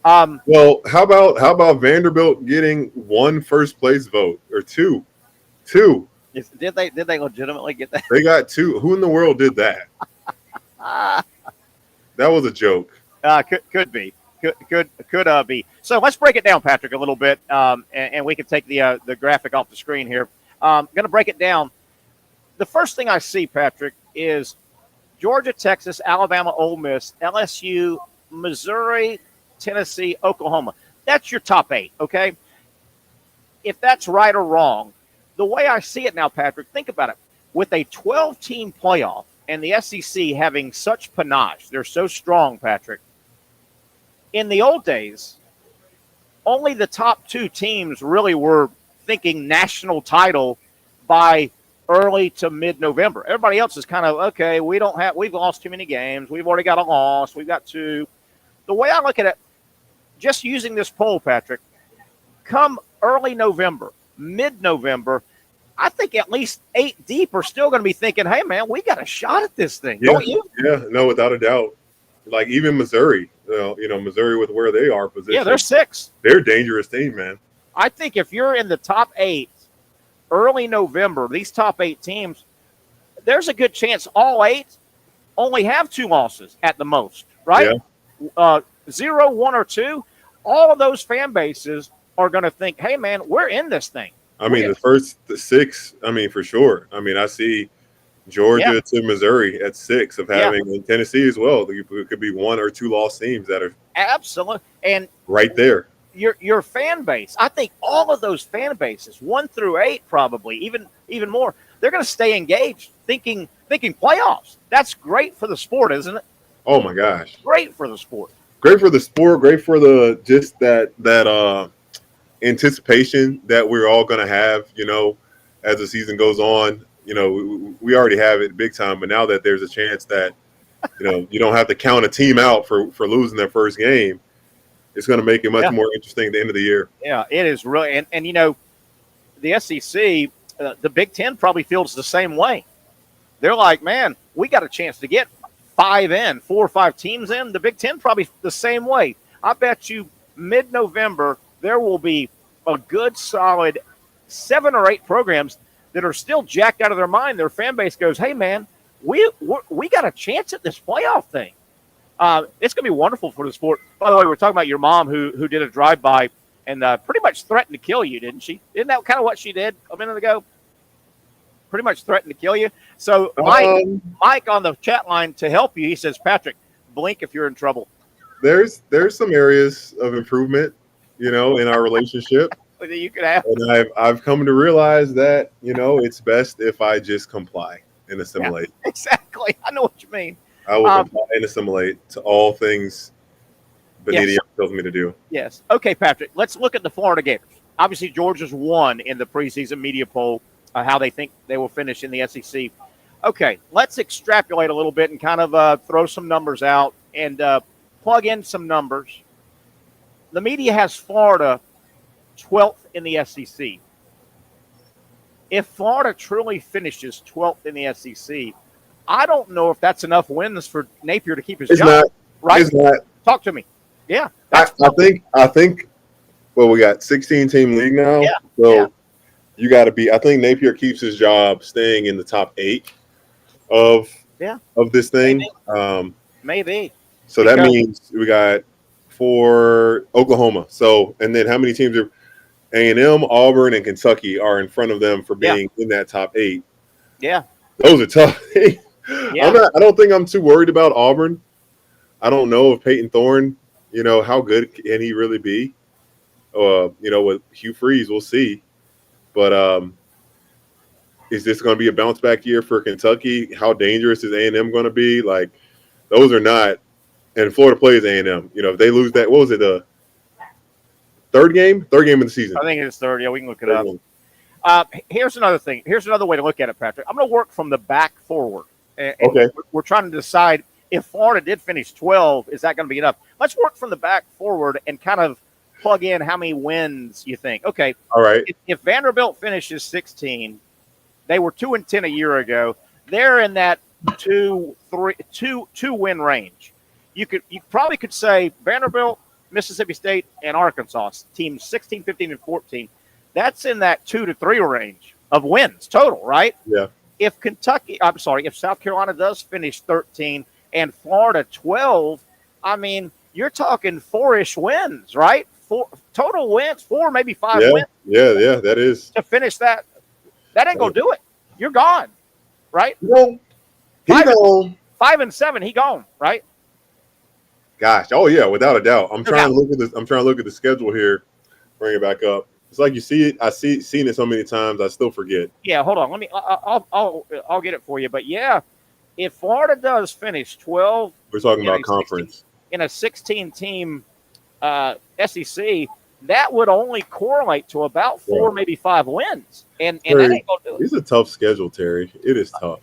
[SPEAKER 3] Well, how about Vanderbilt getting 1 first place vote or 2? 2.
[SPEAKER 2] Did they legitimately get that?
[SPEAKER 3] They got 2. Who in the world did that? That was a joke.
[SPEAKER 2] Could be. Could be. So let's break it down, Patrick, a little bit, and we can take the graphic off the screen here. Going to break it down. The first thing I see, Patrick, is Georgia, Texas, Alabama, Ole Miss, LSU, Missouri, Tennessee, Oklahoma. That's your top 8, okay? If that's right or wrong, the way I see it now, Patrick, think about it. With a 12-team playoff and the SEC having such panache, they're so strong, Patrick. In the old days, only the top 2 teams really were thinking national title by early to mid-November. Everybody else is kind of, okay, we've lost too many games. We've already got a loss. We've got 2. The way I look at it, just using this poll, Patrick, come early November, mid-November, I think at least 8 deep are still going to be thinking, hey, man, we got a shot at this thing, don't you?
[SPEAKER 3] Yeah, no, without a doubt. Like even Missouri, Missouri with where they are positioned.
[SPEAKER 2] Yeah, they're 6.
[SPEAKER 3] They're a dangerous team, man.
[SPEAKER 2] I think if you're in the top 8 early November, these top 8 teams, there's a good chance all 8 only have 2 losses at the most, right? Yeah. 0, 1, or 2, all of those fan bases are going to think, hey, man, we're in this thing.
[SPEAKER 3] I mean, the 6, I mean, for sure. I mean, I see Georgia to Missouri at 6 of having in Tennessee as well. It could be 1 or 2 lost teams that are
[SPEAKER 2] absolutely and
[SPEAKER 3] right there.
[SPEAKER 2] Your fan base, I think all of those fan bases, 1 through 8, probably even more, they're going to stay engaged, thinking playoffs. That's great for the sport, isn't it?
[SPEAKER 3] Oh my gosh,
[SPEAKER 2] great for the sport.
[SPEAKER 3] Great for the sport. Great for the just that anticipation that we're all going to have. As the season goes on. We already have it big time, but now that there's a chance that, you don't have to count a team out for losing their first game, it's going to make it much more interesting at the end of the year.
[SPEAKER 2] Yeah, it is really. And the SEC, the Big Ten probably feels the same way. They're like, man, we got a chance to get 4 or 5 teams in. The Big Ten probably the same way. I bet you mid-November there will be a good solid 7 or 8 programs that are still jacked out of their mind. Their fan base goes, hey, man, we got a chance at this playoff thing. It's going to be wonderful for the sport. By the way, we're talking about your mom who did a drive-by and pretty much threatened to kill you, didn't she? Isn't that kind of what she did a minute ago? Pretty much threatened to kill you. So Mike on the chat line to help you, he says, Patrick, blink if you're in trouble.
[SPEAKER 3] There's some areas of improvement, in our relationship.
[SPEAKER 2] That you could have.
[SPEAKER 3] And I've come to realize that, it's best if I just comply and assimilate.
[SPEAKER 2] Yeah, exactly. I know what you mean.
[SPEAKER 3] I will comply and assimilate to all things Benedict tells me to do.
[SPEAKER 2] Yes. Okay, Patrick, let's look at the Florida Gators. Obviously, Georgia's won in the preseason media poll, how they think they will finish in the SEC. Okay, let's extrapolate a little bit and kind of throw some numbers out and plug in some numbers. The media has Florida 12th in the SEC. If Florida truly finishes 12th in the SEC, I don't know if that's enough wins for Napier to keep his job.
[SPEAKER 3] Not.
[SPEAKER 2] Right?
[SPEAKER 3] It's not.
[SPEAKER 2] Talk to me. Yeah.
[SPEAKER 3] I think. Well, we got 16-team league now, so you got to be. I think Napier keeps his job staying in the top 8 of this thing.
[SPEAKER 2] Maybe.
[SPEAKER 3] So that means we got 4 Oklahoma. So and then how many teams are A&M, Auburn, and Kentucky are in front of them for being in that top 8?
[SPEAKER 2] Yeah,
[SPEAKER 3] those are tough. I don't think I'm too worried about Auburn. I don't know if Peyton Thorne, how good can he really be? With Hugh Freeze, we'll see. But is this going to be a bounce back year for Kentucky? How dangerous is A&M going to be? Like, those are not. And Florida plays A&M. If they lose that, what was it? The third game of the season.
[SPEAKER 2] I think it's third. Yeah, we can look it up. Here's another thing. Here's another way to look at it, Patrick. I'm going to work from the back forward. And we're trying to decide if Florida did finish 12, is that going to be enough? Let's work from the back forward and kind of plug in how many wins you think. Okay.
[SPEAKER 3] All right.
[SPEAKER 2] If Vanderbilt finishes 16, they were 2-10 a year ago. They're in that 2 win range. You probably could say Vanderbilt, Mississippi State, and Arkansas, teams 16, 15, and 14. That's in that 2 to 3 range of wins total, right?
[SPEAKER 3] Yeah.
[SPEAKER 2] If South Carolina does finish 13 and Florida 12, I mean, you're talking 4-ish wins, right? 4 total wins, 4, maybe 5 wins.
[SPEAKER 3] Yeah, that is.
[SPEAKER 2] To finish that ain't going to do it. You're gone, right?
[SPEAKER 3] No. He gone.
[SPEAKER 2] 5 and 7, he gone, right?
[SPEAKER 3] Gosh, oh yeah, without a doubt. I'm trying to look at this. I'm trying to look at the schedule here. Bring it back up. It's like you see it. Seen it so many times. I still forget.
[SPEAKER 2] Yeah, hold on. I'll get it for you. But yeah, if Florida does finish 12,
[SPEAKER 3] we're talking about conference
[SPEAKER 2] in a 16-team SEC. That would only correlate to about 4, maybe 5 wins, and
[SPEAKER 3] Terry,
[SPEAKER 2] that ain't gonna do it.
[SPEAKER 3] It's a tough schedule, Terry. It is tough.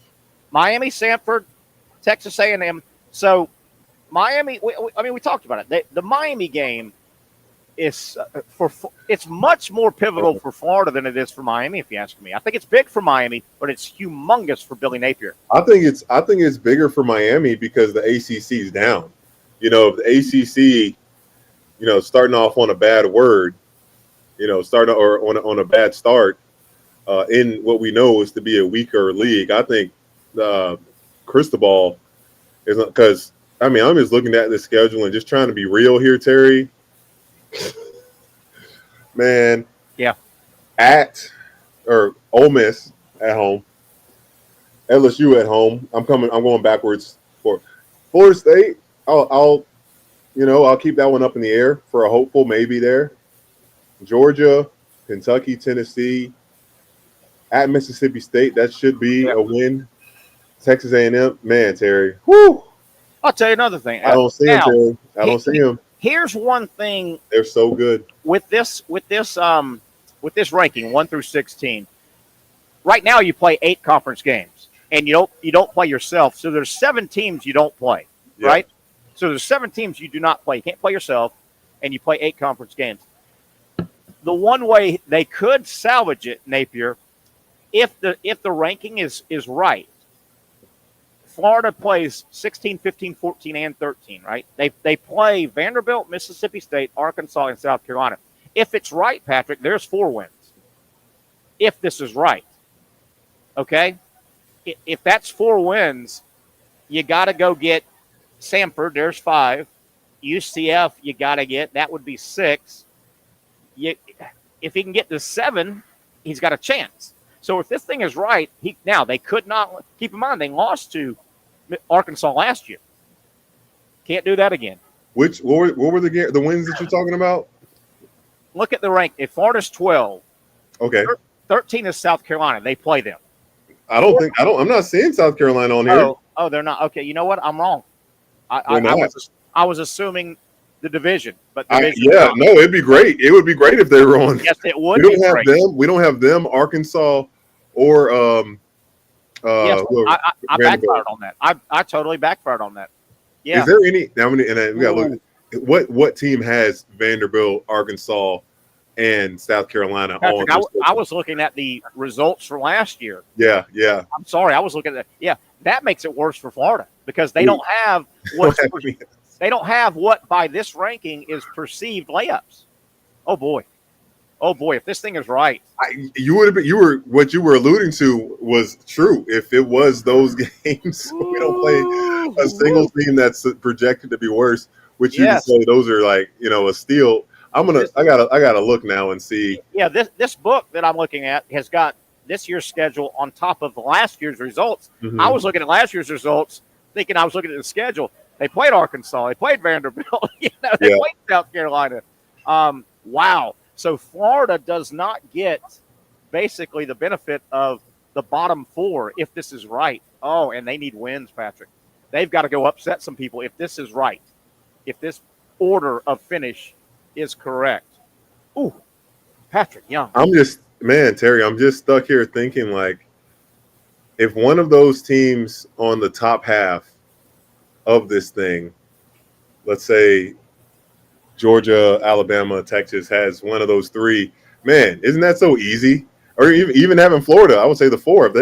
[SPEAKER 2] Miami, Samford, Texas A&M. So Miami. We talked about it. The Miami game is it's much more pivotal for Florida than it is for Miami, if you ask me. I think it's big for Miami, but it's humongous for Billy Napier.
[SPEAKER 3] I think it's bigger for Miami because the ACC is down. The ACC, starting off on a bad word, starting or on a bad start, in what we know is to be a weaker league. I think Cristobal is because I'm just looking at the schedule and just trying to be real here, Terry. Man,
[SPEAKER 2] yeah.
[SPEAKER 3] Ole Miss at home, LSU at home. I'm going backwards for Florida State. I'll keep that one up in the air for a hopeful maybe there. Georgia, Kentucky, Tennessee, at Mississippi State. That should be a win. Texas A&M, man, Terry. Whoo!
[SPEAKER 2] I'll tell you another thing.
[SPEAKER 3] I don't see him, Terry. I don't see him.
[SPEAKER 2] Here's one thing.
[SPEAKER 3] They're so good
[SPEAKER 2] with this ranking 1 through 16. Right now, you play 8 conference games, and you don't play yourself. So there's 7 teams you don't play, right? So there's 7 teams you do not play. You can't play yourself, and you play 8 conference games. The one way they could salvage it, Napier, if the ranking is right. Florida plays 16, 15, 14, and 13, right? They play Vanderbilt, Mississippi State, Arkansas, and South Carolina. If it's right, Patrick, there's 4 wins. If this is right, okay? If that's 4 wins, you got to go get Samford. There's 5. UCF, you got to get. That would be 6. if he can get to 7, he's got a chance. So if this thing is right, now they could not keep in mind they lost to Arkansas last year. Can't do that again.
[SPEAKER 3] What were the wins that you're talking about?
[SPEAKER 2] Look at the rank. If Florida's 12,
[SPEAKER 3] okay,
[SPEAKER 2] 13 is South Carolina. They play them.
[SPEAKER 3] I'm not seeing South Carolina on here.
[SPEAKER 2] Oh, they're not. Okay, you know what? I'm wrong. I was assuming the division, but
[SPEAKER 3] it'd be great. It would be great if they were on.
[SPEAKER 2] Yes, it would.
[SPEAKER 3] We don't have them. Arkansas or
[SPEAKER 2] I backfired on that. I totally backfired on that. Yeah.
[SPEAKER 3] Is there any? Now we got to look. What team has Vanderbilt, Arkansas, and South Carolina
[SPEAKER 2] Patric, I was looking at the results for last year.
[SPEAKER 3] Yeah.
[SPEAKER 2] I'm sorry, I was looking at that. Yeah, that makes it worse for Florida because they don't have what by this ranking is perceived layups. Oh boy, if this thing is right,
[SPEAKER 3] what you were alluding to was true. If it was those games, we don't play a single team that's projected to be worse. Which you can say those are like a steal. I gotta look now and see.
[SPEAKER 2] Yeah, this book that I'm looking at has got this year's schedule on top of last year's results.
[SPEAKER 3] Mm-hmm.
[SPEAKER 2] I was looking at last year's results, thinking I was looking at the schedule. They played Arkansas, they played Vanderbilt, they played South Carolina. Wow. So Florida does not get basically the benefit of the bottom 4 if this is right. Oh, and they need wins, Patrick. They've got to go upset some people if this is right. If this order of finish is correct. Ooh, Patric Young.
[SPEAKER 3] Terry, I'm just stuck here thinking, like, if one of those teams on the top half of this thing, let's say Georgia, Alabama, Texas, has one of those 3, man, isn't that so easy? Or even having Florida, I would say the 4. If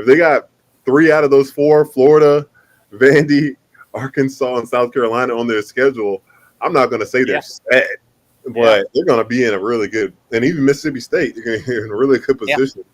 [SPEAKER 3] they got 3 out of those 4, Florida, Vandy, Arkansas, and South Carolina on their schedule, I'm not going to say they're set, but they're going to be in a really good, and even Mississippi State, they're going to be in a really good position.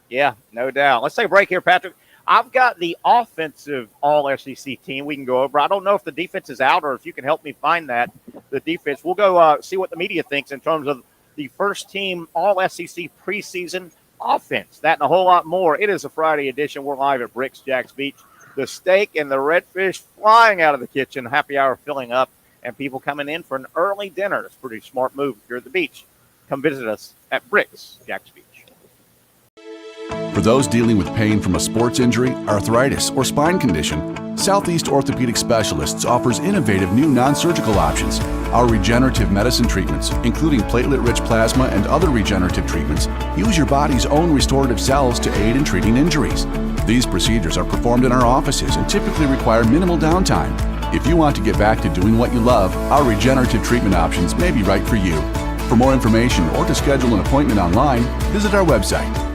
[SPEAKER 2] Yeah, no doubt. Let's take a break here, Patrick. I've got the offensive all-SEC team we can go over. I don't know if the defense is out or if you can help me find that, the defense. We'll go see what the media thinks in terms of the first team all-SEC preseason offense. That and a whole lot more. It is a Friday edition. We're live at Bricks Jacks Beach. The steak and the redfish flying out of the kitchen, happy hour filling up, and people coming in for an early dinner. It's a pretty smart move if you're at the beach. Come visit us at Bricks Jacks Beach.
[SPEAKER 4] For those dealing with pain from a sports injury, arthritis, or spine condition, Southeast Orthopedic Specialists offers innovative new non-surgical options. Our regenerative medicine treatments, including platelet-rich plasma and other regenerative treatments, use your body's own restorative cells to aid in treating injuries. These procedures are performed in our offices and typically require minimal downtime. If you want to get back to doing what you love, our regenerative treatment options may be right for you. For more information or to schedule an appointment online, visit our website.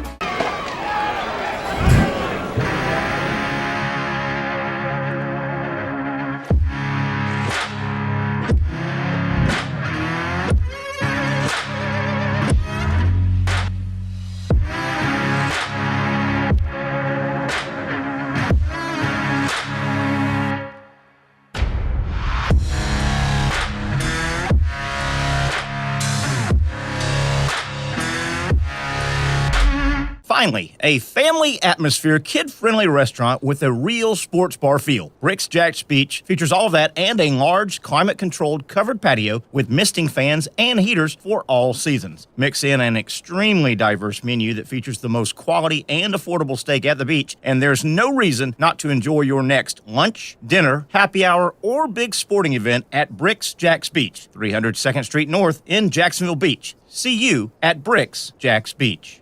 [SPEAKER 5] Finally, a family atmosphere, kid-friendly restaurant with a real sports bar feel. Bricks Jacks Beach features all of that and a large, climate-controlled covered patio with misting fans and heaters for all seasons. Mix in an extremely diverse menu that features the most quality and affordable steak at the beach, and there's no reason not to enjoy your next lunch, dinner, happy hour, or big sporting event at Bricks Jacks Beach, 300 2nd Street North in Jacksonville Beach. See you at Bricks Jacks Beach.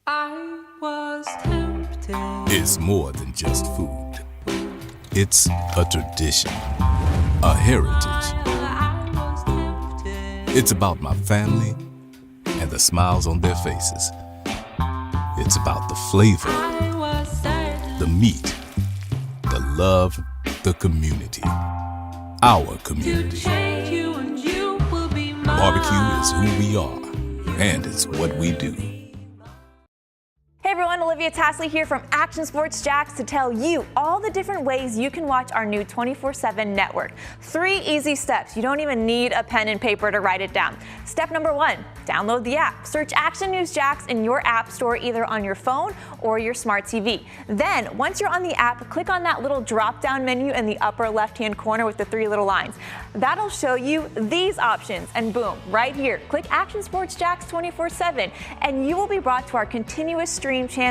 [SPEAKER 6] I was tempted.
[SPEAKER 7] It's more than just food. It's a tradition, a heritage.
[SPEAKER 6] I was tempted.
[SPEAKER 7] It's about my family and the smiles on their faces. It's about the flavor,
[SPEAKER 6] I was sad.
[SPEAKER 7] the meat, the love, the community. Our
[SPEAKER 6] To
[SPEAKER 7] community.
[SPEAKER 6] change you and you will be mine.
[SPEAKER 7] Barbecue is who we are, and it's what we do.
[SPEAKER 12] Hey everyone, everyone, Olivia Tasley here from Action Sports Jacks to tell you all the different ways you can watch our new 24/7 network. 3 easy steps. You don't even need a pen and paper to write it down. Step number 1, download the app. Search Action News Jacks in your app store either on your phone or your smart TV. Then, once you're on the app, click on that little drop-down menu in the upper left-hand corner with the 3 little lines. That'll show you these options, and boom, right here, click Action Sports Jacks 24/7, and you will be brought to our continuous stream channel.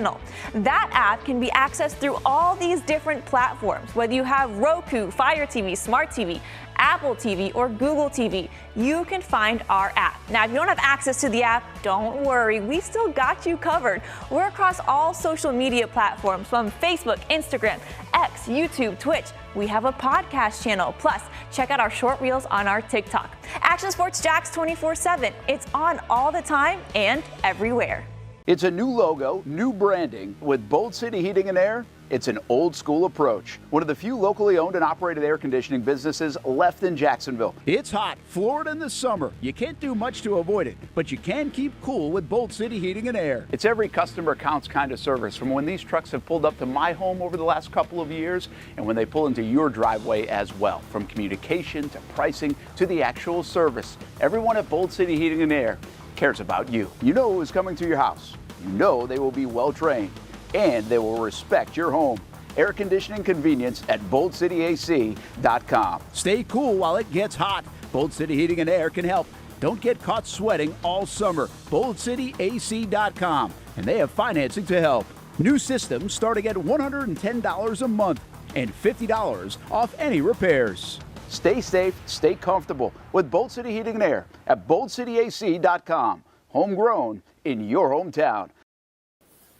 [SPEAKER 12] That app can be accessed through all these different platforms, whether you have Roku, Fire TV, Smart TV, Apple TV, or Google TV. You can find our app. Now, if you don't have access to the app, don't worry, we still got you covered. We're across all social media platforms from Facebook, Instagram, X, YouTube, Twitch. We have a podcast channel. Plus, check out our short reels on our TikTok. Action Sports Jacks 24/7. It's on all the time and everywhere.
[SPEAKER 9] It's a new logo, new branding. With Bold City Heating and Air, it's an old school approach. One of the few locally owned and operated air conditioning businesses left in Jacksonville. It's hot, Florida in the summer. You can't do much to avoid it, but you can keep cool with Bold City Heating and Air. It's every customer counts kind of service, from when these trucks have pulled up to my home over the last couple of years and when they pull into your driveway as well. From communication to pricing to the actual service, everyone at Bold City Heating and Air cares about you. You know who's coming to your house. You know they will be well trained, and they will respect your home. Air conditioning convenience at boldcityac.com. Stay cool while it gets hot. Bold City Heating and Air can help. Don't get caught sweating all summer. boldcityac.com, and they have financing to help. New systems starting at $110 a month and $50 off any repairs. Stay safe, stay comfortable with Bold City Heating and Air at boldcityac.com. Homegrown in your hometown.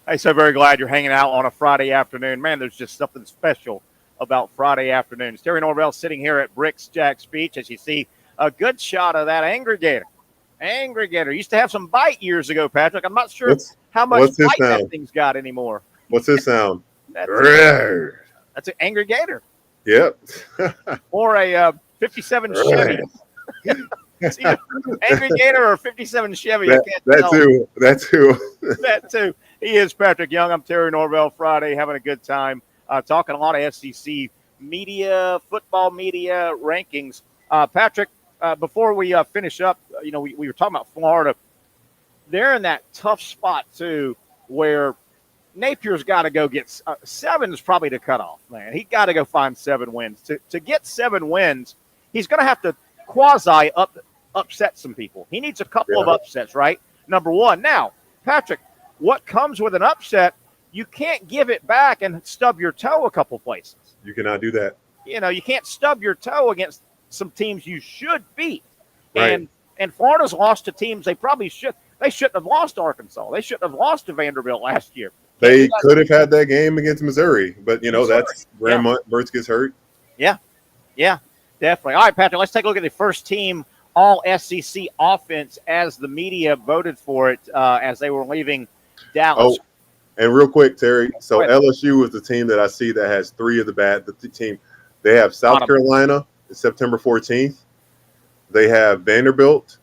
[SPEAKER 2] Hey, so very glad you're hanging out on a Friday afternoon. Man, there's just something special about Friday afternoons. Terry Norvelle sitting here at Bricks Jack's Beach. As you see, a good shot of that Angry Gator. Angry Gator. Used to have some bite years ago, Patrick. I'm not sure how much bite that thing's got anymore.
[SPEAKER 3] What's his sound?
[SPEAKER 2] That's an Angry Gator.
[SPEAKER 3] Yep.
[SPEAKER 2] Or a 57 Chevy. It's either Angry Gator or 57 Chevy.
[SPEAKER 3] That too.
[SPEAKER 2] That too. He is Patrick Young. I'm Terry Norvelle. Friday, having a good time, talking a lot of SEC media, football media rankings. Patrick, before we finish up, we were talking about Florida. They're in that tough spot too, where Napier's got to go get 7 is probably the cutoff, man. He got to go find 7 wins. To get 7 wins, he's going to have to quasi upset some people. He needs a couple of upsets, right? Number 1. Now, Patrick, what comes with an upset, you can't give it back and stub your toe a couple places.
[SPEAKER 3] You cannot do that.
[SPEAKER 2] You can't stub your toe against some teams you should beat.
[SPEAKER 3] Right.
[SPEAKER 2] And Florida's lost to teams they probably should. They shouldn't have lost to Arkansas. They shouldn't have lost to Vanderbilt last year.
[SPEAKER 3] They could have had that game against Missouri, but, that's where Mertz gets hurt.
[SPEAKER 2] Yeah, definitely. All right, Patrick, let's take a look at the first team all-SEC offense as the media voted for it as they were leaving Dallas.
[SPEAKER 3] Oh, and real quick, Terry, so LSU is the team that I see that has 3 of the team. They have South Carolina September 14th. They have Vanderbilt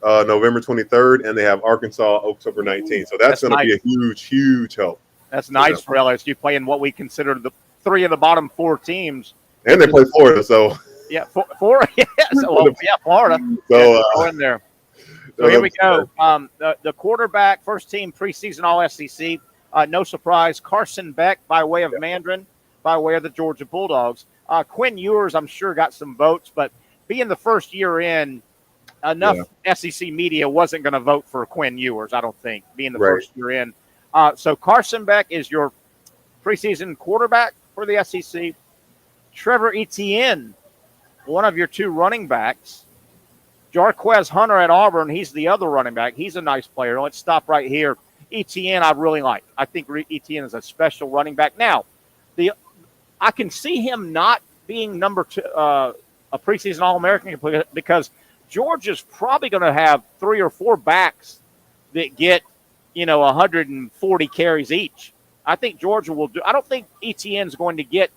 [SPEAKER 3] November 23rd, and they have Arkansas October 19th. So that's going to be a huge, huge help.
[SPEAKER 2] That's nice for LSU playing what we consider the 3 of the bottom 4 teams.
[SPEAKER 3] And they play Florida, so.
[SPEAKER 2] Yeah, 4. Yeah, Florida.
[SPEAKER 3] So
[SPEAKER 2] in there. So here we go. The quarterback, first team preseason All-SEC. No surprise, Carson Beck by way of Mandarin, by way of the Georgia Bulldogs. Quinn Ewers, I'm sure, got some votes, but being the first year in, enough SEC media wasn't going to vote for Quinn Ewers, I don't think, being the first year in. So Carson Beck is your preseason quarterback for the SEC. Trevor Etienne, one of your 2 running backs. Jarquez Hunter at Auburn, he's the other running back. He's a nice player. Let's stop right here. Etienne, I really like. I think Etienne is a special running back. Now, I can see him not being number 2, a preseason All-American, because Georgia's probably going to have 3 or 4 backs that get, 140 carries each. I think Georgia will do. I don't think Etienne's going to get,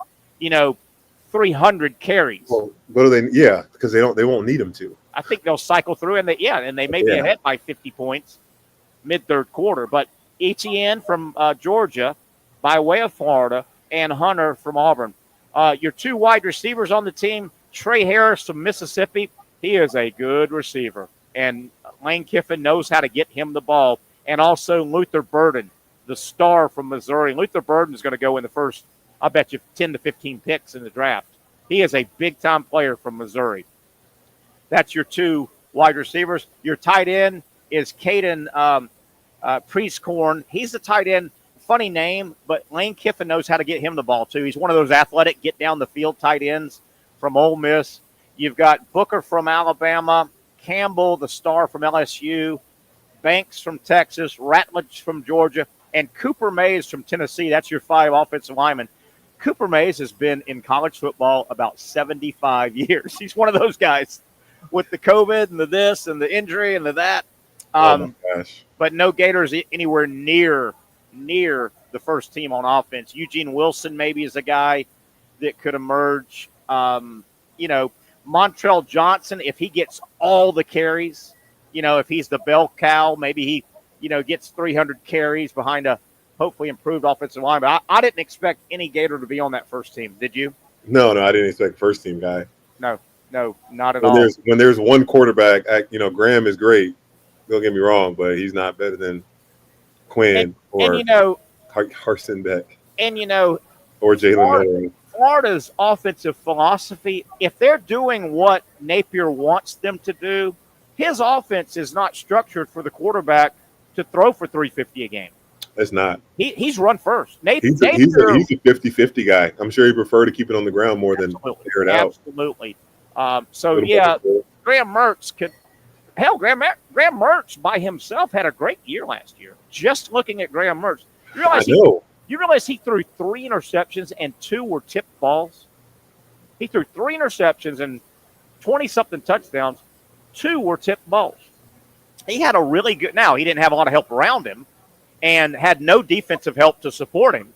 [SPEAKER 2] 300 carries.
[SPEAKER 3] Well, what do they? Yeah, because they won't need them to.
[SPEAKER 2] I think they'll cycle through, and they may be ahead by 50 points mid-third quarter. But Etienne from Georgia by way of Florida, and Hunter from Auburn. Your 2 wide receivers on the team, Trey Harris from Mississippi. He is a good receiver, and Lane Kiffin knows how to get him the ball. And also Luther Burden, the star from Missouri. Luther Burden is going to go in the first, I bet you, 10 to 15 picks in the draft. He is a big-time player from Missouri. That's your 2 wide receivers. Your tight end is Caden Priestcorn. He's the tight end. Funny name, but Lane Kiffin knows how to get him the ball, too. He's one of those athletic, get-down-the-field tight ends from Ole Miss. You've got Booker from Alabama, Campbell, the star from LSU, Banks from Texas, Ratledge from Georgia, and Cooper Mays from Tennessee. That's your 5 offensive linemen. Cooper Mays has been in college football about 75 years. He's one of those guys with the COVID and the this and the injury and the that.
[SPEAKER 3] Oh, my gosh.
[SPEAKER 2] But no Gators anywhere near the first team on offense. Eugene Wilson maybe is a guy that could emerge. Montrell Johnson, if he gets all the carries, if he's the bell cow, maybe he, gets 300 carries behind a hopefully improved offensive line. But I didn't expect any Gator to be on that first team. Did you?
[SPEAKER 3] No, I didn't expect first team guy.
[SPEAKER 2] No, not at all.
[SPEAKER 3] When there's one quarterback, Graham is great. Don't get me wrong, but he's not better than Quinn or Harson Beck.
[SPEAKER 2] And
[SPEAKER 3] or Jalen Miller.
[SPEAKER 2] Florida's offensive philosophy, if they're doing what Napier wants them to do, his offense is not structured for the quarterback to throw for 350 a game.
[SPEAKER 3] It's not.
[SPEAKER 2] He's run first.
[SPEAKER 3] He's a 50-50 guy. I'm sure he'd prefer to keep it on the ground more than air it out.
[SPEAKER 2] Absolutely. Graham Mertz could. Hell, Graham Mertz by himself had a great year last year. Just looking at Graham Mertz, you realize he threw 3 interceptions and 2 were tipped balls. He threw 3 interceptions and 20-something touchdowns. 2 were tipped balls. He had a really good. Now he didn't have a lot of help around him, and had no defensive help to support him.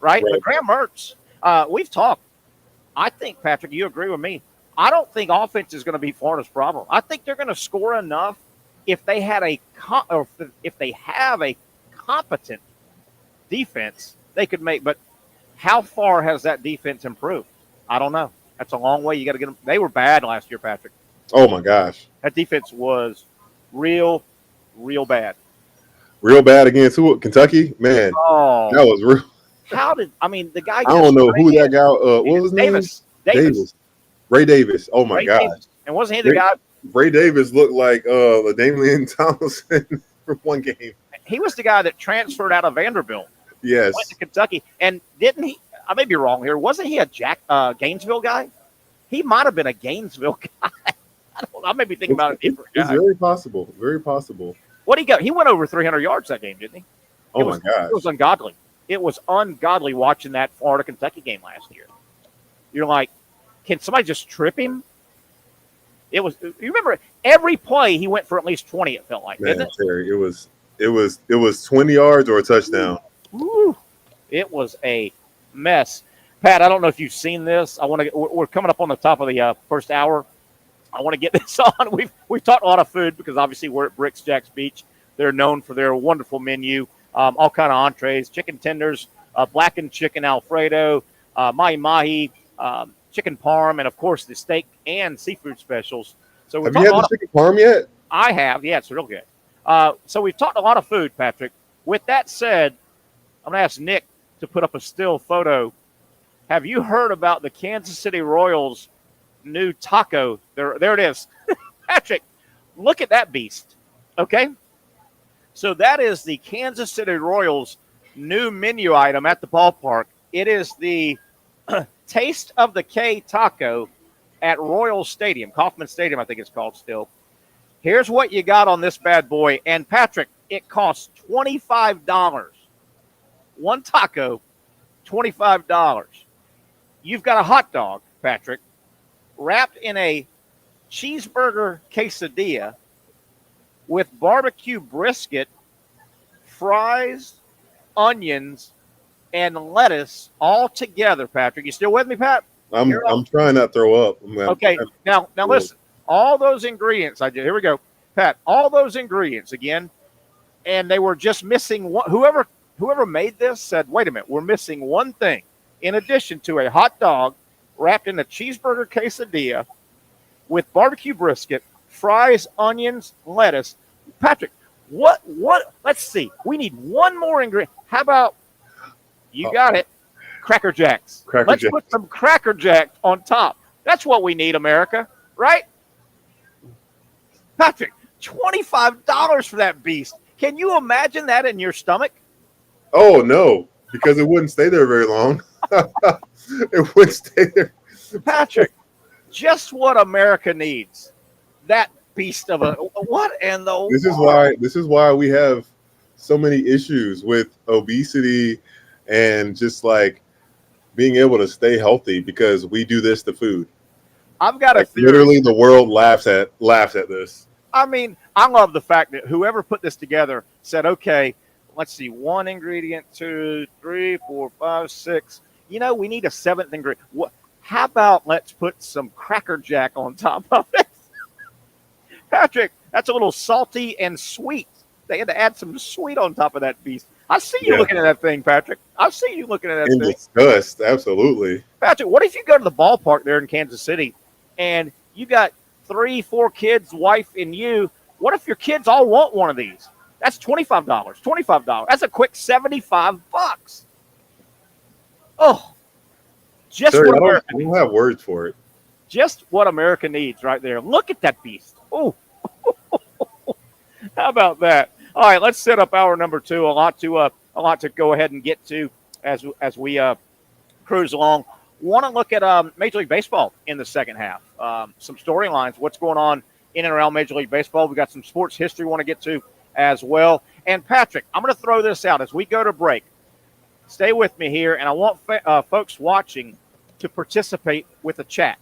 [SPEAKER 2] Right? But Graham Mertz, we've talked. I think, Patrick, you agree with me. I don't think offense is going to be Florida's problem. I think they're going to score enough if they have a competent defense. They could make, but how far has that defense improved? I don't know. That's a long way. You got to get them. They were bad last year, Patrick.
[SPEAKER 3] Oh my gosh,
[SPEAKER 2] that defense was real bad.
[SPEAKER 3] Real bad against who? Kentucky, man.
[SPEAKER 2] Oh,
[SPEAKER 3] that was real.
[SPEAKER 2] The guy?
[SPEAKER 3] I don't know who that guy. What was his name?
[SPEAKER 2] Davis.
[SPEAKER 3] Ray Davis. Oh my God.
[SPEAKER 2] And wasn't he the guy?
[SPEAKER 3] Ray Davis looked like LaDainian Tomlinson for one game.
[SPEAKER 2] He was the guy that transferred out of Vanderbilt.
[SPEAKER 3] Yes.
[SPEAKER 2] Went to Kentucky. And didn't he? I may be wrong here. Wasn't he a Gainesville guy? He might have been a Gainesville guy. I may be thinking about a different guy.
[SPEAKER 3] It's very possible. Very possible.
[SPEAKER 2] What he got? He went over 300 yards that game, didn't he?
[SPEAKER 3] Oh my God.
[SPEAKER 2] It was ungodly. It was ungodly watching that Florida-Kentucky game last year. You're like, can somebody just trip him? It was. You remember every play he went for at least 20. It felt like,
[SPEAKER 3] man,
[SPEAKER 2] didn't it?
[SPEAKER 3] Terry, it was 20 yards or a touchdown.
[SPEAKER 2] Ooh, it was a mess. Pat, I don't know if you've seen this. We're coming up on the top of the first hour. I want to get this on. We've talked a lot of food because obviously we're at Bricks Jack's Beach. They're known for their wonderful menu, all kind of entrees, chicken tenders, blackened chicken Alfredo, mahi-mahi, chicken parm, and of course the steak and seafood specials. So
[SPEAKER 3] have you had the chicken parm yet?
[SPEAKER 2] I have. Yeah, it's real good. So we've talked a lot of food, Patrick. With that said, I'm going to ask Nick to put up a still photo. Have you heard about the Kansas City Royals' new taco? There it is. Patrick, look at that beast. Okay? So that is the Kansas City Royals' new menu item at the ballpark. It is the Taste of the K taco at Royal Stadium, Kauffman Stadium, I think it's called still. Here's what you got on this bad boy. And, Patrick, it costs $25. One taco, $25. You've got a hot dog, Patrick, wrapped in a cheeseburger quesadilla with barbecue brisket, fries, onions, and lettuce all together, Patrick. You still with me, Pat?
[SPEAKER 3] I'm trying not to throw up.
[SPEAKER 2] Okay, now listen. All those ingredients here we go, Pat. All those ingredients again: and they were just missing one. Whoever made this said, wait a minute, we're missing one thing. In addition to a hot dog wrapped in a cheeseburger quesadilla with barbecue brisket, fries, onions, lettuce. Patrick, what, let's see. We need one more ingredient. How about, you got it, Cracker Jacks. Let's put some Cracker Jacks on top. That's what we need, America, right? Patrick, $25 for that beast. Can you imagine that in your stomach?
[SPEAKER 3] Oh, no, because it wouldn't stay there very long. It wouldn't stay there.
[SPEAKER 2] Patrick, just what America needs. That beast of a what in the
[SPEAKER 3] This is why we have so many issues with obesity and just like being able to stay healthy, because we do this to food.
[SPEAKER 2] I've got a theory.
[SPEAKER 3] Literally the world laughs at this.
[SPEAKER 2] I mean, I love the fact that whoever put this together said, okay, let's see, 1 ingredient, 2, 3, 4, 5, 6. You know, we need a 7th ingredient. How about let's put some Cracker Jack on top of it? Patrick, that's a little salty and sweet. They had to add some sweet on top of that beast. I see you looking at that thing, Patrick. I see you looking at that thing.
[SPEAKER 3] In disgust, absolutely.
[SPEAKER 2] Patrick, what if you go to the ballpark there in Kansas City and you got 3, 4 kids, wife, and you? What if your kids all want one of these? That's $25. $25. That's a quick $75. Oh, just
[SPEAKER 3] Sir,
[SPEAKER 2] what
[SPEAKER 3] I don't have words for it.
[SPEAKER 2] Just what America needs right there. Look at that beast. Oh, how about that? All right, let's set up hour number 2. A lot to go ahead and get to as we cruise along. Want to look at Major League Baseball in the second half. Some storylines. What's going on in and around Major League Baseball? We got some sports history we want to get to as well. And Patrick, I'm going to throw this out as we go to break. Stay with me here, and I want folks watching to participate with a chat.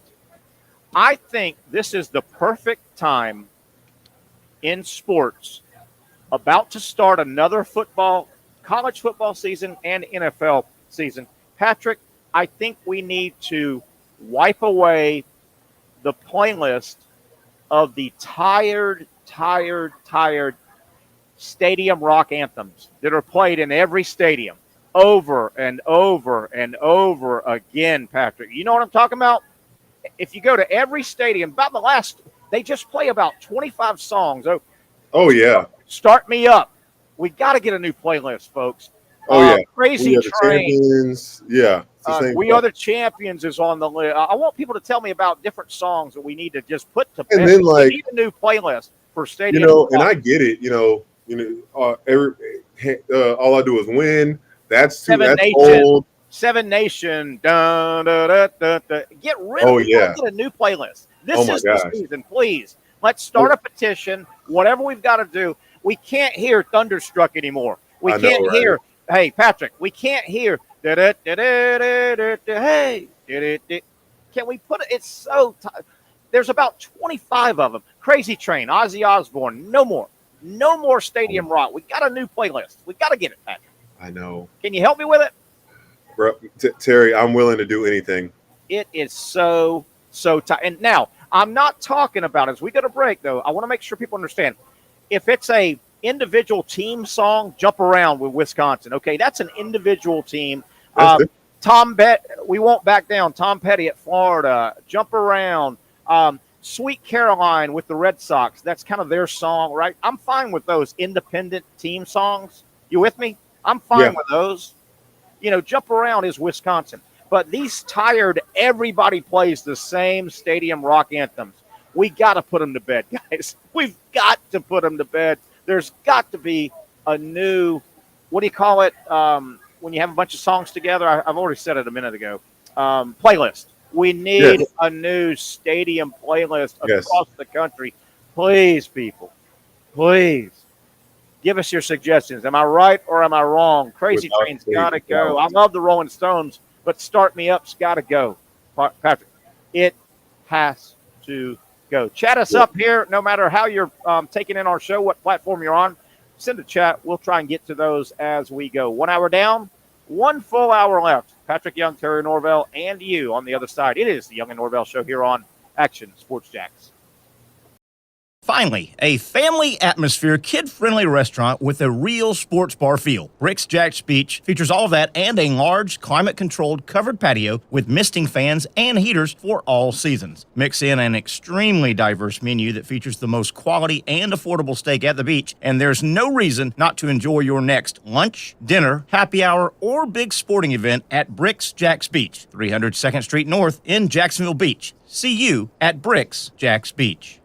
[SPEAKER 2] I think this is the perfect time in sports, about to start another college football season and NFL season. Patrick, I think we need to wipe away the playlist of the tired stadium rock anthems that are played in every stadium over and over and over again, Patrick. You know what I'm talking about? If you go to every stadium, they just play about 25 songs.
[SPEAKER 3] Oh yeah.
[SPEAKER 2] Start Me Up. We got to get a new playlist, folks.
[SPEAKER 3] Oh yeah.
[SPEAKER 2] Crazy Train.
[SPEAKER 3] Yeah.
[SPEAKER 2] We Are the Champions is on the list. I want people to tell me about different songs that we need to just put to bed.
[SPEAKER 3] And then,
[SPEAKER 2] we need a new playlist for stadium.
[SPEAKER 3] You know, and I get it. All I Do Is Win. That's old.
[SPEAKER 2] Seven Nation. Dun, dun, dun, dun, dun. Get rid of it.
[SPEAKER 3] Yeah.
[SPEAKER 2] Get a new playlist. This is the season, please. Let's start a petition. Whatever we've got to do. We can't hear Thunderstruck anymore. We can't hear. Hey, Patrick, we can't hear. Hey, can we put it? It's so. There's about 25 of them. Crazy Train, Ozzy Osbourne. No more stadium rock. We got a new playlist. We got to get it, Patrick.
[SPEAKER 3] I know.
[SPEAKER 2] Can you help me with it?
[SPEAKER 3] Bro, Terry, I'm willing to do anything.
[SPEAKER 2] It is so tight. And now, I'm not talking about, as we go to break, though, I want to make sure people understand. If it's a individual team song, Jump Around with Wisconsin, okay, that's an individual team. We Won't Back Down, Tom Petty at Florida, Jump Around, Sweet Caroline with the Red Sox, that's kind of their song, right? I'm fine with those independent team songs. You with me? I'm fine with those. Jump Around is Wisconsin. But these tired, everybody plays the same stadium rock anthems. We got to put them to bed, guys. We've got to put them to bed. There's got to be a new, what do you call it, when you have a bunch of songs together? I've already said it a minute ago. Playlist. We need a new stadium playlist across the country. Please, people, please. Give us your suggestions. Am I right or am I wrong? Crazy Train's got to go. I love the Rolling Stones, but Start Me Up's got to go. Patrick, it has to go. Chat us up here, no matter how you're taking in our show, what platform you're on. Send a chat. We'll try and get to those as we go. 1 hour down, 1 full hour left. Patrick Young, Terry Norvelle, and you on the other side. It is the Young and Norvelle Show here on Action Sports Jacks.
[SPEAKER 5] Finally, a family atmosphere, kid-friendly restaurant with a real sports bar feel. Bricks Jack's Beach features all of that and a large, climate-controlled covered patio with misting fans and heaters for all seasons. Mix in an extremely diverse menu that features the most quality and affordable steak at the beach, and there's no reason not to enjoy your next lunch, dinner, happy hour, or big sporting event at Bricks Jack's Beach, 300 2nd Street North in Jacksonville Beach. See you at Bricks Jack's Beach.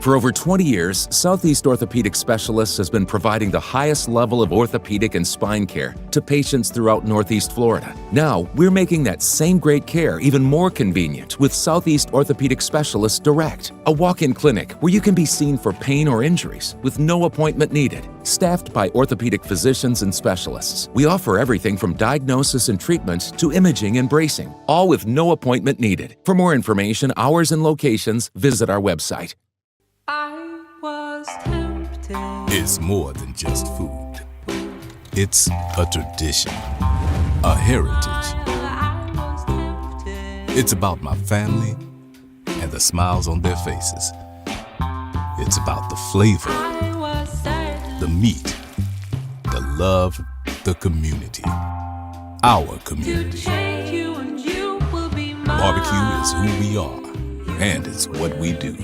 [SPEAKER 7] For over 20 years, Southeast Orthopedic Specialists has been providing the highest level of orthopedic and spine care to patients throughout Northeast Florida. Now, we're making that same great care even more convenient with Southeast Orthopedic Specialists Direct, a walk-in clinic where you can be seen for pain or injuries with no appointment needed. Staffed by orthopedic physicians and specialists, we offer everything from diagnosis and treatment to imaging and bracing, all with no appointment needed. For more information, hours, and locations, visit our website.
[SPEAKER 6] I was tempted.
[SPEAKER 7] It's more than just food. It's a tradition, a heritage.
[SPEAKER 6] I was tempted.
[SPEAKER 7] It's about my family and the smiles on their faces. It's about the flavor,
[SPEAKER 6] I was sad.
[SPEAKER 7] the meat, the love, the community. Our
[SPEAKER 6] To
[SPEAKER 7] community.
[SPEAKER 6] change you and you will be mine.
[SPEAKER 7] Barbecue is who we are, and it's what we do.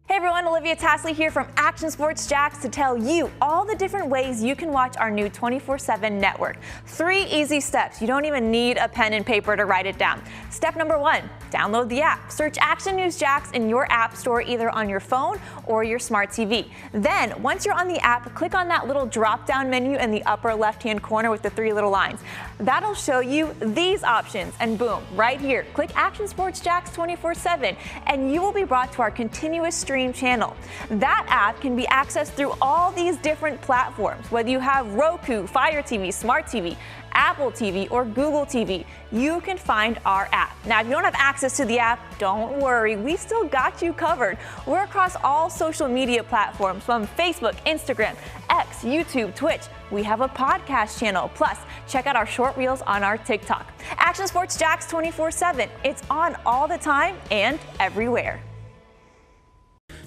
[SPEAKER 12] Hey everyone, Olivia Tasley here from Action Sports Jacks to tell you all the different ways you can watch our new 24/7 network. 3 easy steps. You don't even need a pen and paper to write it down. Step number 1, download the app. Search Action News Jacks in your app store either on your phone or your smart TV. Then, once you're on the app, click on that little drop-down menu in the upper left-hand corner with the 3 little lines. That'll show you these options, and boom, right here, click Action Sports Jacks 24/7, and you will be brought to our continuous stream channel. That app can be accessed through all these different platforms, whether you have Roku, Fire TV, Smart TV, Apple TV, or Google TV. You can find our app. Now, if you don't have access to the app, don't worry, we still got you covered. We're across all social media platforms from Facebook, Instagram, X, YouTube, Twitch. We have a podcast channel. Plus, check out our short reels on our TikTok. Action Sports Jacks 24/7. It's on all the time and everywhere.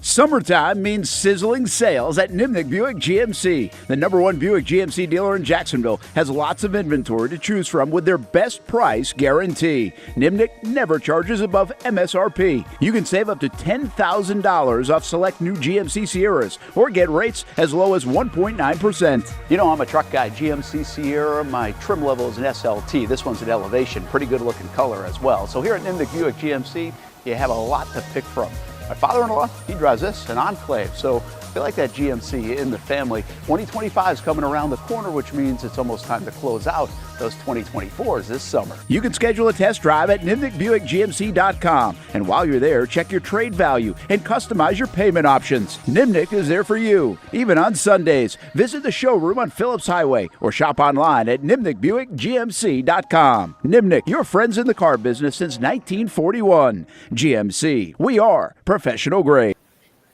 [SPEAKER 9] Summertime means sizzling sales at Nimnik Buick GMC. The #1 Buick GMC dealer in Jacksonville has lots of inventory to choose from with their best price guarantee. Nimnik never charges above MSRP. You can save up to $10,000 off select new GMC Sierras or get rates as low as 1.9%.
[SPEAKER 10] You know, I'm a truck guy. GMC Sierra, my trim level is an SLT. This one's an Elevation, pretty good looking color as well. So here at Nimnik Buick GMC, you have a lot to pick from. My father-in-law, he drives this, an Enclave, so we like that GMC in the family. 2025 is coming around the corner, which means it's almost time to close out those 2024s this summer.
[SPEAKER 9] You can schedule a test drive at NimnikBuickGMC.com. And while you're there, check your trade value and customize your payment options. Nimnik is there for you, even on Sundays. Visit the showroom on Phillips Highway or shop online at NimnikBuickGMC.com. Nimnik, your friends in the car business since 1941. GMC, we are professional grade.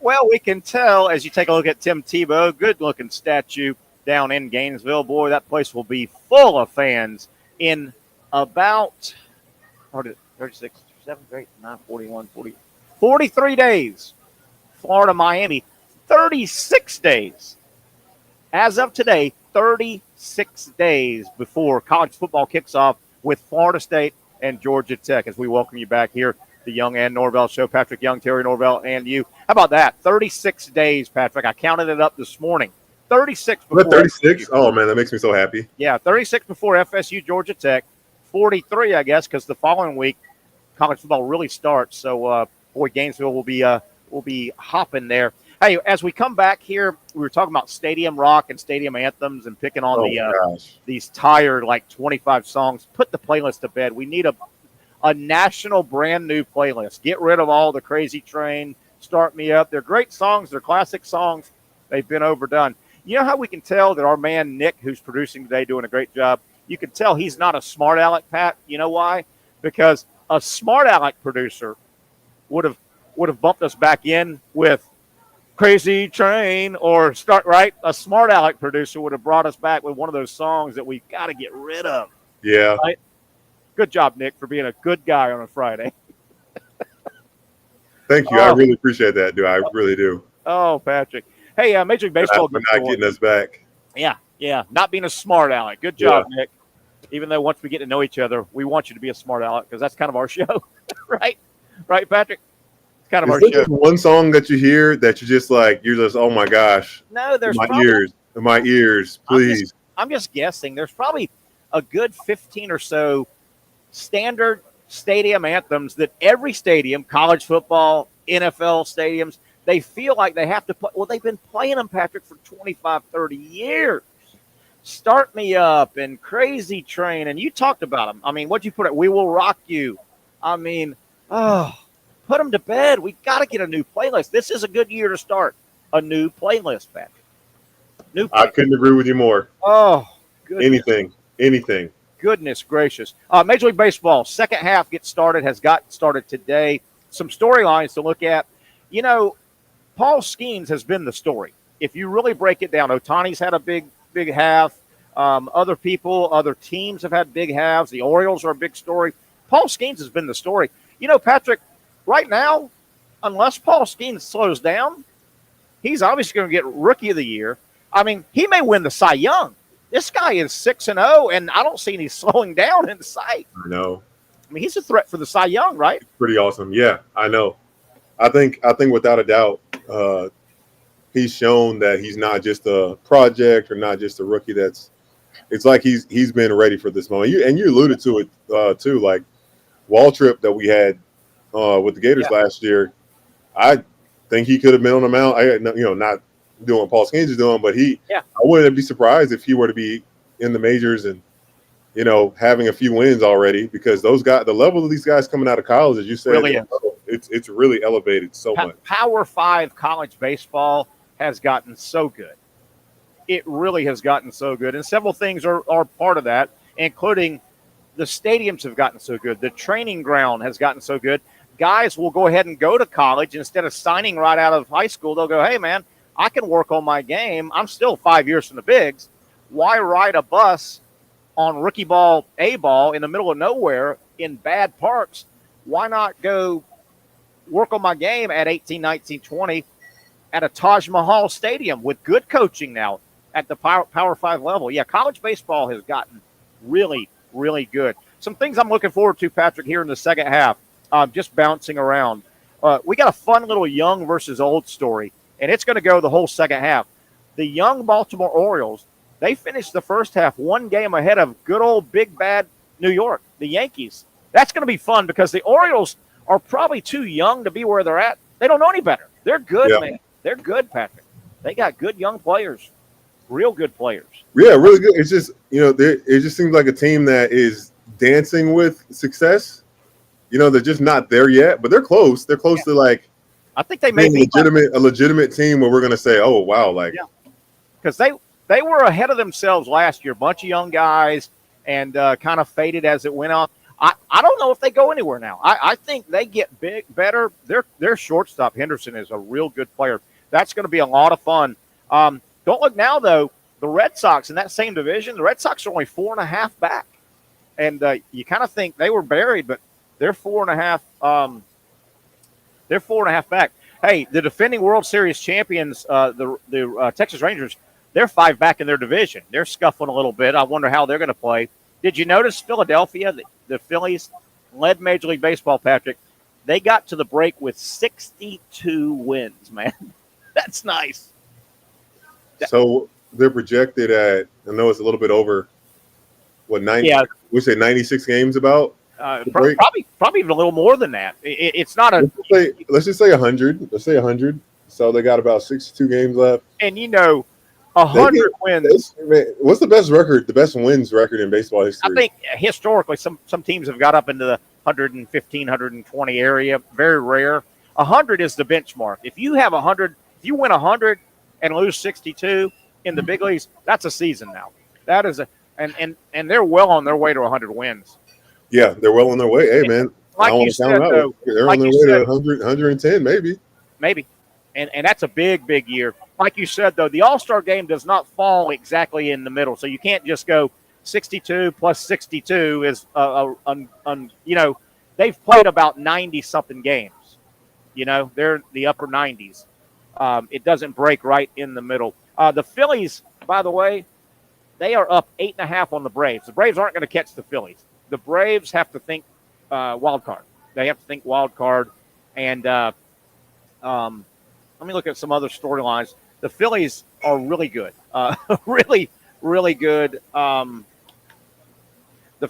[SPEAKER 2] Well, we can tell as you take a look at Tim Tebow, good-looking statue down in Gainesville. Boy, that place will be full of fans in about 36, 7, 8, 9, 41, 40, 43 days. Florida, Miami, 36 days. As of today, 36 days before college football kicks off with Florida State and Georgia Tech as we welcome you back here. The Young and Norvelle Show. Patrick Young, Terry Norvelle, and you. How about that? 36 days, Patrick. I counted it up this morning. 36 before.
[SPEAKER 3] 36? Oh, man, that makes me so happy.
[SPEAKER 2] Yeah, 36 before FSU, Georgia Tech. 43, I guess, because the following week, college football really starts. So, boy, Gainesville will be hopping there. Hey, as we come back here, we were talking about stadium rock and stadium anthems and picking on these tired, 25 songs. Put the playlist to bed. We need a national brand new playlist. Get rid of all the Crazy Train, Start Me Up. They're great songs. They're classic songs. They've been overdone. You know how we can tell that our man Nick, who's producing today, doing a great job? You can tell he's not a smart aleck, Pat. You know why? Because a smart aleck producer would have bumped us back in with Crazy Train or Start Right. A smart aleck producer would have brought us back with one of those songs that we got to get rid of.
[SPEAKER 3] Yeah.
[SPEAKER 2] Right? Good job, Nick, for being a good guy on a Friday.
[SPEAKER 3] Thank you. I really appreciate that, dude. I really do.
[SPEAKER 2] Oh, Patrick. Hey, Major League Baseball.
[SPEAKER 3] For not getting us back.
[SPEAKER 2] Yeah. Not being a smart aleck. Good job, Nick. Even though once we get to know each other, we want you to be a smart aleck because that's kind of our show, right? Right, Patrick? It's kind of our show.
[SPEAKER 3] One song that you hear that you're just oh my gosh.
[SPEAKER 2] No, there's
[SPEAKER 3] my ears, please.
[SPEAKER 2] I'm just guessing. There's probably a good 15 or so standard stadium anthems that every stadium, college football, NFL stadiums, they feel like they have to play. Well, they've been playing them, Patrick, for 25, 30 years. Start Me Up and Crazy Train. And you talked about them. I mean, what'd you put it? We Will Rock You. I mean, put them to bed. We got to get a new playlist. This is a good year to start a new playlist, Patrick.
[SPEAKER 3] I couldn't agree with you more.
[SPEAKER 2] Oh, goodness.
[SPEAKER 3] Anything.
[SPEAKER 2] Goodness gracious. Major League Baseball, second half has got started today. Some storylines to look at. You know, Paul Skeens has been the story. If you really break it down, Ohtani's had a big half. Other teams have had big halves. The Orioles are a big story. Paul Skeens has been the story. You know, Patrick, right now, unless Paul Skeens slows down, he's obviously going to get Rookie of the Year. I mean, he may win the Cy Young. This guy is 6-0, and I don't see any slowing down in sight.
[SPEAKER 3] No.
[SPEAKER 2] I mean, he's a threat for the Cy Young, right?
[SPEAKER 3] Pretty awesome. Yeah, I know. I think without a doubt, he's shown that he's not just a project or not just a rookie. It's like he's been ready for this moment. You alluded to it too, like Waltrip that we had with the Gators last year. I think he could have been on the mound. Not doing what Paul Skeens is doing, but I wouldn't be surprised if he were to be in the majors and having a few wins already, because those guys, the level of these guys coming out of college, as you said,
[SPEAKER 2] really
[SPEAKER 3] it's really elevated so much.
[SPEAKER 2] Power 5 college baseball has gotten so good. It really has gotten so good. And several things are part of that, including the stadiums have gotten so good. The training ground has gotten so good. Guys will go ahead and go to college instead of signing right out of high school. They'll go, hey, man, I can work on my game. I'm still 5 years from the bigs. Why ride a bus on rookie ball, A-ball in the middle of nowhere in bad parks? Why not go work on my game at 18, 19, 20 at a Taj Mahal stadium with good coaching now at the Power 5 level? Yeah, college baseball has gotten really, really good. Some things I'm looking forward to, Patrick, here in the second half, just bouncing around. We got a fun little young versus old story, and it's going to go the whole second half. The young Baltimore Orioles, they finished the first half one game ahead of good old big bad New York, the Yankees. That's going to be fun because the Orioles are probably too young to be where they're at. They don't know any better. They're good, man. They're good, Patrick. They got good young players, real good players.
[SPEAKER 3] Yeah, really good. It's just, it just seems like a team that is dancing with success. They're just not there yet, but they're close. They're close to
[SPEAKER 2] I think they may be
[SPEAKER 3] a legitimate team where we're going to say, oh, wow.
[SPEAKER 2] Because they were ahead of themselves last year, bunch of young guys, and kind of faded as it went on. I don't know if they go anywhere now. I think they get better. Their shortstop, Henderson, is a real good player. That's going to be a lot of fun. Don't look now, though. The Red Sox in that same division, the Red Sox are only 4.5 back. And you kind of think they were buried, but they're 4.5. They're 4.5 back. Hey, the defending World Series champions, the Texas Rangers, they're 5 back in their division. They're scuffling a little bit. I wonder how they're going to play. Did you notice Philadelphia, the Phillies, led Major League Baseball, Patrick? They got to the break with 62 wins, man. That's nice.
[SPEAKER 3] So they're projected at, I know it's a little bit over, 90? Yeah. We say 96 games about?
[SPEAKER 2] Probably even a little more than that. It's not a.
[SPEAKER 3] Let's just say 100. Let's say 100. So they got about 62 games left.
[SPEAKER 2] And 100 wins.
[SPEAKER 3] What's the best record? The best wins record in baseball history?
[SPEAKER 2] I think historically, some teams have got up into the 115, 120 area. Very rare. 100 is the benchmark. If you have 100, if you win 100 and lose 62 in the big leagues, that's a season now. That is and they're well on their way to 100 wins.
[SPEAKER 3] Yeah, they're well on their way. Hey, man,
[SPEAKER 2] Like
[SPEAKER 3] I don't
[SPEAKER 2] you
[SPEAKER 3] want to count
[SPEAKER 2] said,
[SPEAKER 3] them out.
[SPEAKER 2] though,
[SPEAKER 3] They're
[SPEAKER 2] like
[SPEAKER 3] on their
[SPEAKER 2] you
[SPEAKER 3] way
[SPEAKER 2] said-
[SPEAKER 3] to 100, 110, maybe.
[SPEAKER 2] Maybe. And that's a big, big year. Like you said, though, the All-Star game does not fall exactly in the middle. So you can't just go 62 plus 62 is, they've played about 90-something games. They're in the upper 90s. It doesn't break right in the middle. The Phillies, by the way, they are up 8.5 on the Braves. The Braves aren't going to catch the Phillies. The Braves have to think wild card. They have to think wild card. And let me look at some other storylines. The Phillies are really good. Really, really good. The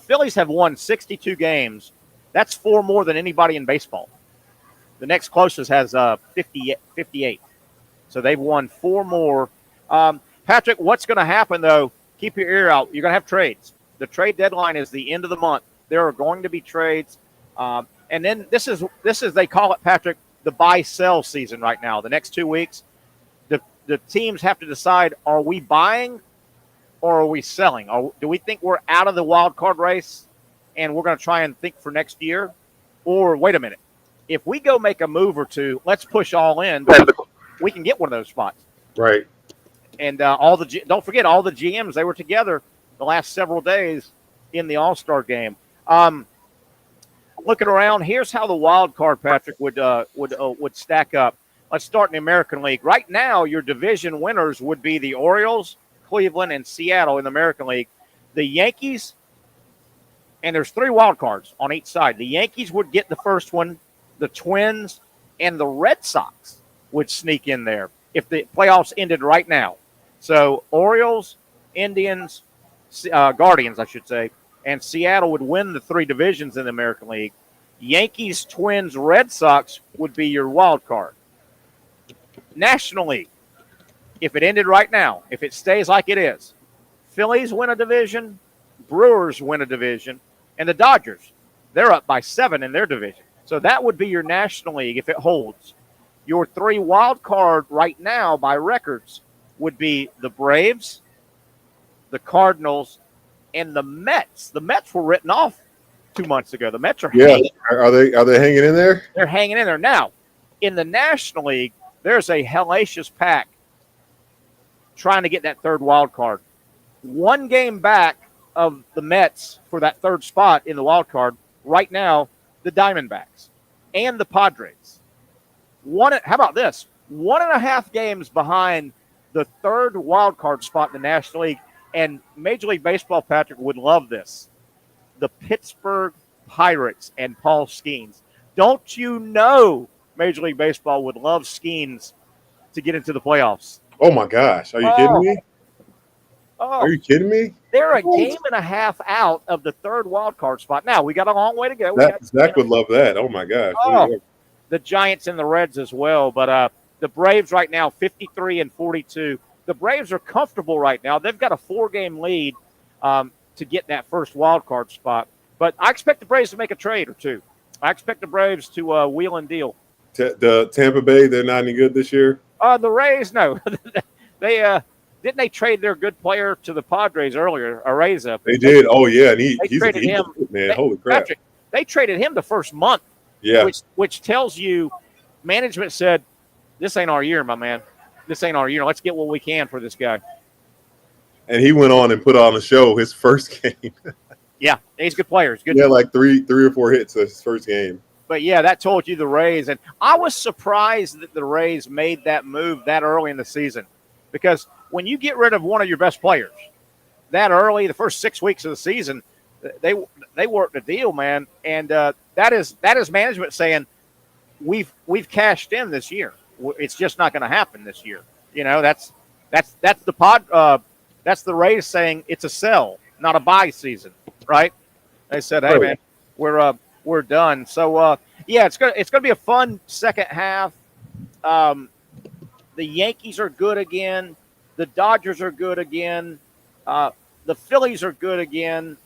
[SPEAKER 2] Phillies have won 62 games. That's 4 more than anybody in baseball. The next closest has 58. So they've won 4 more. Patrick, what's going to happen, though? Keep your ear out. You're going to have trades. The trade deadline is the end of the month. There are going to be trades. And then this is they call it, Patrick, the buy-sell season right now. The next 2 weeks, the teams have to decide, are we buying or are we selling? Do we think we're out of the wild card race and we're going to try and think for next year? Or wait a minute, if we go make a move or two, let's push all in. We can get one of those spots.
[SPEAKER 3] Right.
[SPEAKER 2] And don't forget, all the GMs, they were together the last several days in the All-Star game. Looking around, here's how the wild card, Patrick, would stack up. Let's start in the American League. Right now, your division winners would be the Orioles, Cleveland, and Seattle in the American League. The Yankees, and there's 3 wild cards on each side. The Yankees would get the first one. The Twins and the Red Sox would sneak in there if the playoffs ended right now. So Orioles, Indians, Guardians, I should say, and Seattle would win the 3 divisions in the American League. Yankees, Twins, Red Sox would be your wild card. National League, if it ended right now, if it stays like it is, Phillies win a division, Brewers win a division, and the Dodgers, they're up by 7 in their division. So that would be your National League if it holds. Your 3 wild card right now by records would be the Braves, the Cardinals, and the Mets. The Mets were written off 2 months ago. The Mets are hanging.
[SPEAKER 3] Are they hanging in there?
[SPEAKER 2] They're hanging in there. Now, in the National League, there's a hellacious pack trying to get that 3rd wild card. 1 game back of the Mets for that 3rd spot in the wild card right now, the Diamondbacks and the Padres. How about this? 1.5 games behind the 3rd wild card spot in the National League. And Major League Baseball, Patrick, would love this. The Pittsburgh Pirates and Paul Skeens. Don't you know Major League Baseball would love Skeens to get into the playoffs?
[SPEAKER 3] Oh, my gosh. Are you kidding me? Are you kidding me?
[SPEAKER 2] They're a game and a half out of the 3rd wild card spot. Now, we got a long way to go.
[SPEAKER 3] Zach would love that. Oh, my gosh.
[SPEAKER 2] The Giants and the Reds as well. But the Braves right now, 53 and 42. The Braves are comfortable right now. They've got a 4-game lead to get that first wild card spot. But I expect the Braves to make a trade or 2. I expect the Braves to wheel and deal.
[SPEAKER 3] The Tampa Bay, they're not any good this year?
[SPEAKER 2] The Rays, no. Didn't they trade their good player to the Padres earlier, Areza?
[SPEAKER 3] They did. Oh, yeah. And he's
[SPEAKER 2] traded him.
[SPEAKER 3] Man, holy crap.
[SPEAKER 2] Patrick, they traded him the first month.
[SPEAKER 3] Yeah.
[SPEAKER 2] Which tells you management said, this ain't our year, my man. This ain't our year. Let's get what we can for this guy.
[SPEAKER 3] And he went on and put on a show his first game.
[SPEAKER 2] Yeah, he's a good player. He's good.
[SPEAKER 3] He had like three or 4 hits his first game.
[SPEAKER 2] But, yeah, that told you the Rays. And I was surprised that the Rays made that move that early in the season. Because when you get rid of one of your best players that early, the first 6 weeks of the season, they worked a deal, man. And that is management saying, we've cashed in this year. It's just not going to happen this year. That's the Rays saying it's a sell, not a buy season, right? They said, hey, man, we're done. So, it's gonna be a fun second half. The Yankees are good again. The Dodgers are good again. The Phillies are good again.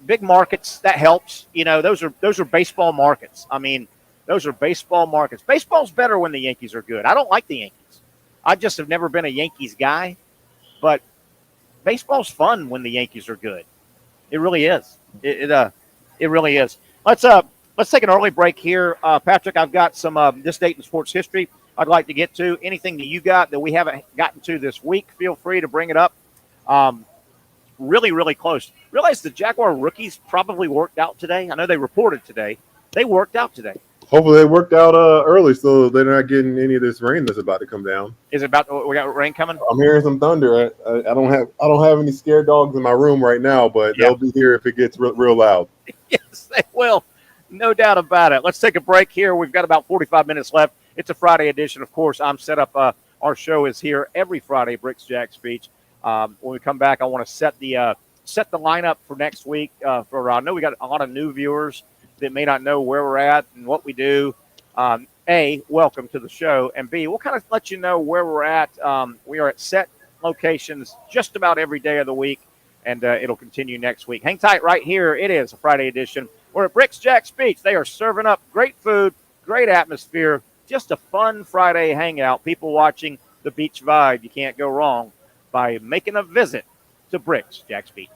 [SPEAKER 2] Big markets, that helps. Those are baseball markets. I mean, Those are baseball markets. Baseball's better when the Yankees are good. I don't like the Yankees. I just have never been a Yankees guy, but baseball's fun when the Yankees are good. It really is. It really is. Let's take an early break here. Patrick, I've got some this date in sports history I'd like to get to. Anything that you got that we haven't gotten to this week, feel free to bring it up. Really, really close. Realize the Jaguar rookies probably worked out today. I know they reported today. They worked out today.
[SPEAKER 3] Hopefully they worked out early so they're not getting any of this rain that's about to come down.
[SPEAKER 2] Is it about we got rain coming?
[SPEAKER 3] I'm hearing some thunder. I don't have any scared dogs in my room right now, but they'll be here if it gets real loud.
[SPEAKER 2] Yes, they will. No doubt about it. Let's take a break here. We've got about 45 minutes left. It's a Friday edition. Of course, I'm set up. Our show is here every Friday, Bricks, Jacks, Beach. When we come back, I want to set the lineup for next week. I know we got a lot of new viewers that may not know where we're at and what we do. A, welcome to the show, and B, we'll kind of let you know where we're at. We are at set locations just about every day of the week, and it'll continue next week. Hang tight right here. It is a Friday edition. We're at Bricks, Jacks, Beach. They are serving up great food, great atmosphere, just a fun Friday hangout. People watching the beach vibe. You can't go wrong by making a visit to Bricks, Jacks, Beach.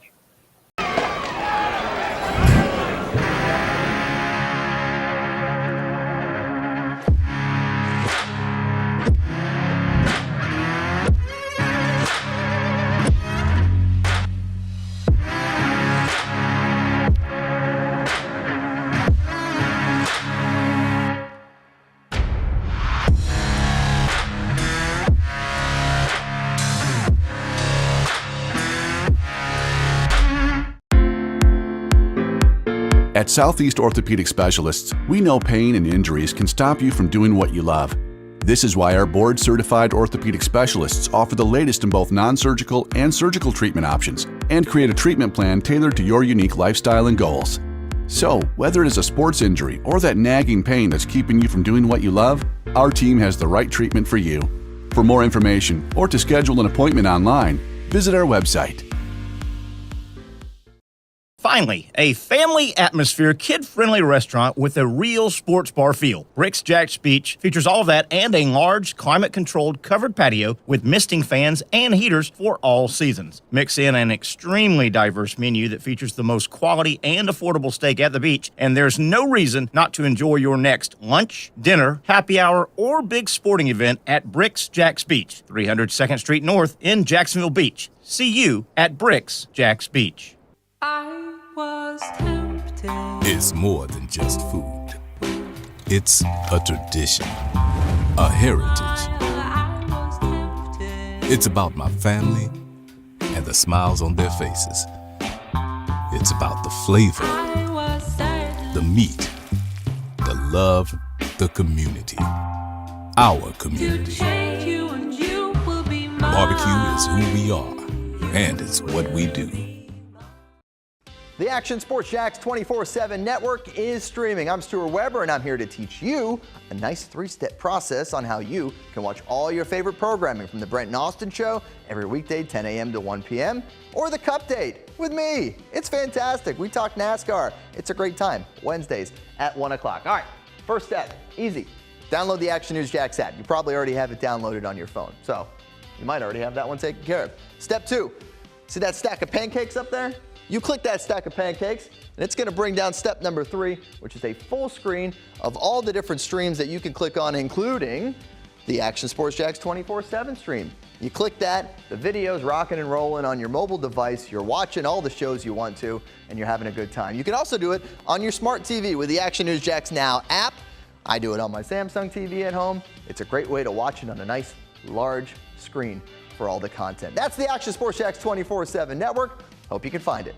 [SPEAKER 4] At Southeast Orthopedic Specialists, we know pain and injuries can stop you from doing what you love. This is why our board-certified orthopedic specialists offer the latest in both non-surgical and surgical treatment options and create a treatment plan tailored to your unique lifestyle and goals. So, whether it is a sports injury or that nagging pain that's keeping you from doing what you love, our team has the right treatment for you. For more information or to schedule an appointment online, visit our website.
[SPEAKER 5] Finally, a family atmosphere, kid-friendly restaurant with a real sports bar feel. Bricks, Jacks, Beach features all of that and a large, climate-controlled covered patio with misting fans and heaters for all seasons. Mix in an extremely diverse menu that features the most quality and affordable steak at the beach, and there's no reason not to enjoy your next lunch, dinner, happy hour, or big sporting event at Bricks, Jacks, Beach, 300 2nd Street North in Jacksonville Beach. See you at Bricks, Jacks, Beach.
[SPEAKER 6] I was tempted.
[SPEAKER 13] It's more than just food. It's a tradition, a heritage.
[SPEAKER 6] I was tempted.
[SPEAKER 13] It's about my family and the smiles on their faces. It's about the flavor,
[SPEAKER 6] I was certain.
[SPEAKER 13] the meat, the love, the community. Our community.
[SPEAKER 6] Take you and you will be mine.
[SPEAKER 13] Barbecue is who we are, and it's what we do.
[SPEAKER 8] The Action Sports Jacks 24/7 network is streaming. I'm Stuart Weber, and I'm here to teach you a nice three-step process on how you can watch all your favorite programming from the Brent and Austin Show every weekday 10 a.m. to 1 p.m. or the Cup Date with me. It's fantastic. We talk NASCAR. It's a great time. Wednesdays at 1 o'clock. All right, first step, easy. Download the Action News Jacks app. You probably already have it downloaded on your phone, so you might already have that one taken care of. Step 2, see that stack of pancakes up there? You click that stack of pancakes, and it's going to bring down step number 3, which is a full screen of all the different streams that you can click on, including the Action Sports Jacks 24/7 stream. You click that, the video's rocking and rolling on your mobile device, you're watching all the shows you want to, and you're having a good time. You can also do it on your smart TV with the Action News Jacks Now app. I do it on my Samsung TV at home. It's a great way to watch it on a nice, large screen for all the content. That's the Action Sports Jacks 24/7 network. Hope you can find it.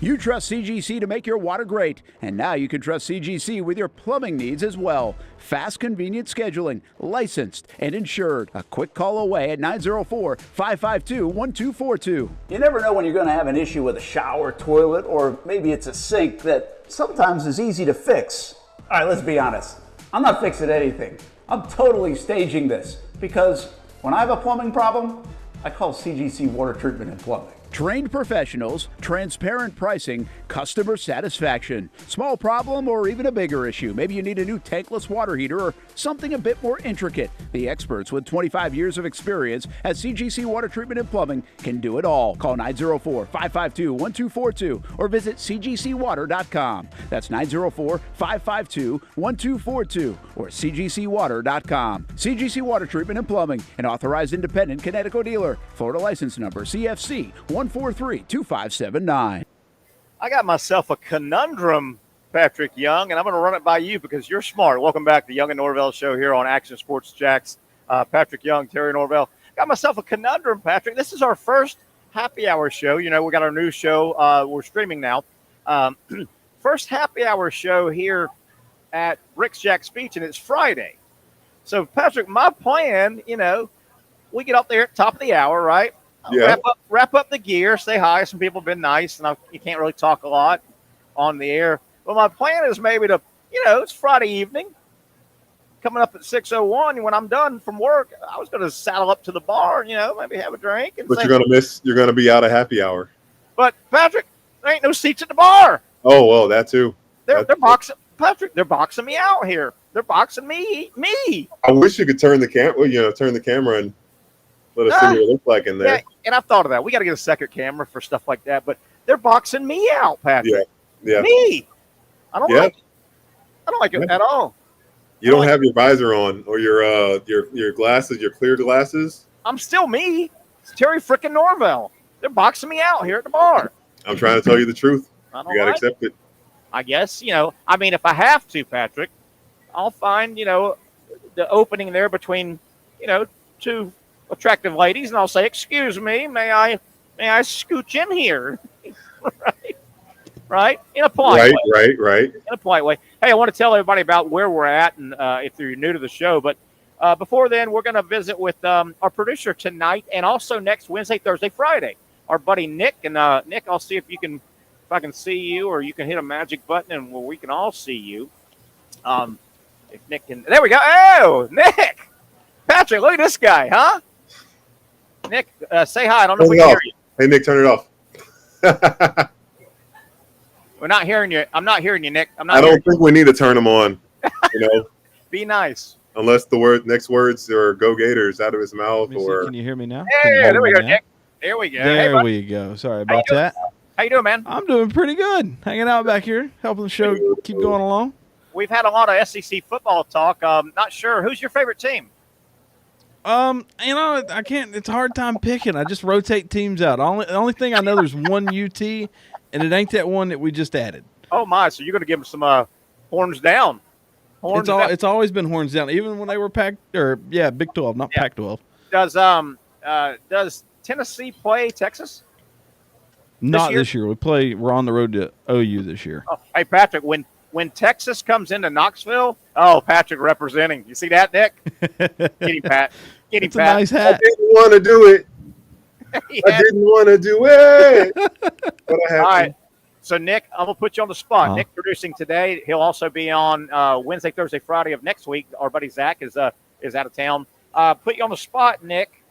[SPEAKER 9] You trust CGC to make your water great, and now you can trust CGC with your plumbing needs as well. Fast, convenient scheduling, licensed and insured. A quick call away at 904-552-1242.
[SPEAKER 10] You never know when you're going to have an issue with a shower, toilet, or maybe it's a sink that sometimes is easy to fix. All right, let's be honest. I'm not fixing anything. I'm totally staging this because when I have a plumbing problem, I call CGC Water Treatment and Plumbing.
[SPEAKER 9] Trained professionals, transparent pricing, customer satisfaction. Small problem or even a bigger issue. Maybe you need a new tankless water heater or something a bit more intricate. The experts with 25 years of experience at CGC Water Treatment and Plumbing can do it all. Call 904-552-1242 or visit cgcwater.com. That's 904-552-1242 or cgcwater.com. CGC Water Treatment and Plumbing, an authorized independent Connecticut dealer. Florida license number CFC 1432579.
[SPEAKER 2] I got myself a conundrum, Patric Young, and I'm going to run it by you because you're smart. Welcome back to the Young and Norvelle Show here on Action Sports Jacks. Patric Young, Terry Norvelle. Got myself a conundrum, Patrick. This is our first happy hour show. You know, we got our new show. We're streaming now. First happy hour show here at Rick's Jack's Beach, and it's Friday. So, Patrick, my plan, you know, we get up there at the top of the hour, right?
[SPEAKER 3] Yeah.
[SPEAKER 2] Wrap up the gear, say hi. Some people have been nice, and you can't really talk a lot on the air. But my plan is maybe to, you know, it's Friday evening, coming up at 6:01. When I'm done from work, I was going to saddle up to the bar, you know, maybe have a drink. And
[SPEAKER 3] But you're going to be out of happy hour.
[SPEAKER 2] But, Patrick, there ain't no seats at the bar.
[SPEAKER 3] Oh, well, that too.
[SPEAKER 2] They're boxing, Patrick, they're boxing me out here. They're boxing me.
[SPEAKER 3] I wish you could turn the camera and let us see what it looks like in there.
[SPEAKER 2] Yeah, and I've thought of that. We got to get a second camera for stuff like that. But they're boxing me out, Patrick.
[SPEAKER 3] Yeah.
[SPEAKER 2] Me. I don't like it. I don't like it at all.
[SPEAKER 3] You don't have your visor on or your glasses, your clear glasses.
[SPEAKER 2] I'm still me. It's Terry frickin' Norvelle. They're boxing me out here at the bar.
[SPEAKER 3] I'm trying to tell you the truth.
[SPEAKER 2] You
[SPEAKER 3] got to accept it.
[SPEAKER 2] I guess, you know, I mean, if I have to, Patrick, I'll find, you know, the opening there between, you know, two attractive ladies, and I'll say, "Excuse me, may I scooch in here?" right? In a polite way.
[SPEAKER 3] Right.
[SPEAKER 2] In a polite way. Hey, I want to tell everybody about where we're at, and if you're new to the show. But before then, we're going to visit with our producer tonight, and also next Wednesday, Thursday, Friday. Our buddy Nick, and Nick, I'll see if I can see you, or you can hit a magic button, and we can all see you. If Nick can, there we go. Oh, Nick, Patrick, look at this guy, huh? Nick, say hi. I don't know if we can hear you.
[SPEAKER 3] Hey, Nick, turn it off.
[SPEAKER 2] We're not hearing you. I'm not hearing you, Nick.
[SPEAKER 3] I don't think we need to turn them on. You know,
[SPEAKER 2] be nice.
[SPEAKER 3] Unless the next words are "Go Gators" out of his mouth, or
[SPEAKER 14] can you hear me now?
[SPEAKER 2] Hey, there we go, Nick. There we go.
[SPEAKER 14] There we go. Sorry about that.
[SPEAKER 2] How you doing, man?
[SPEAKER 14] I'm doing pretty good. Hanging out back here, helping the show keep going along.
[SPEAKER 2] We've had a lot of SEC football talk. Not sure who's your favorite team.
[SPEAKER 14] You know, I can't. It's a hard time picking. I just rotate teams out. The only thing I know, there's one UT, and it ain't that one that we just added.
[SPEAKER 2] Oh my! So you're going to give them some horns down.
[SPEAKER 14] It's always been horns down, even when they were Big 12, not Pac-12.
[SPEAKER 2] Does Tennessee play Texas?
[SPEAKER 14] Not this year. We're on the road to OU this year.
[SPEAKER 2] Oh, hey, Patrick, when Texas comes into Knoxville, Patrick representing. You see that, Nick? Get him, Pat. Get him,
[SPEAKER 14] it's
[SPEAKER 2] Pat.
[SPEAKER 14] A nice hat.
[SPEAKER 3] I didn't want to do it. I didn't want to do it. But I have
[SPEAKER 2] All right.
[SPEAKER 3] to.
[SPEAKER 2] So, Nick, I'm going to put you on the spot.
[SPEAKER 14] Uh-huh.
[SPEAKER 2] Nick producing today. He'll also be on Wednesday, Thursday, Friday of next week. Our buddy Zach is out of town. Put you on the spot, Nick.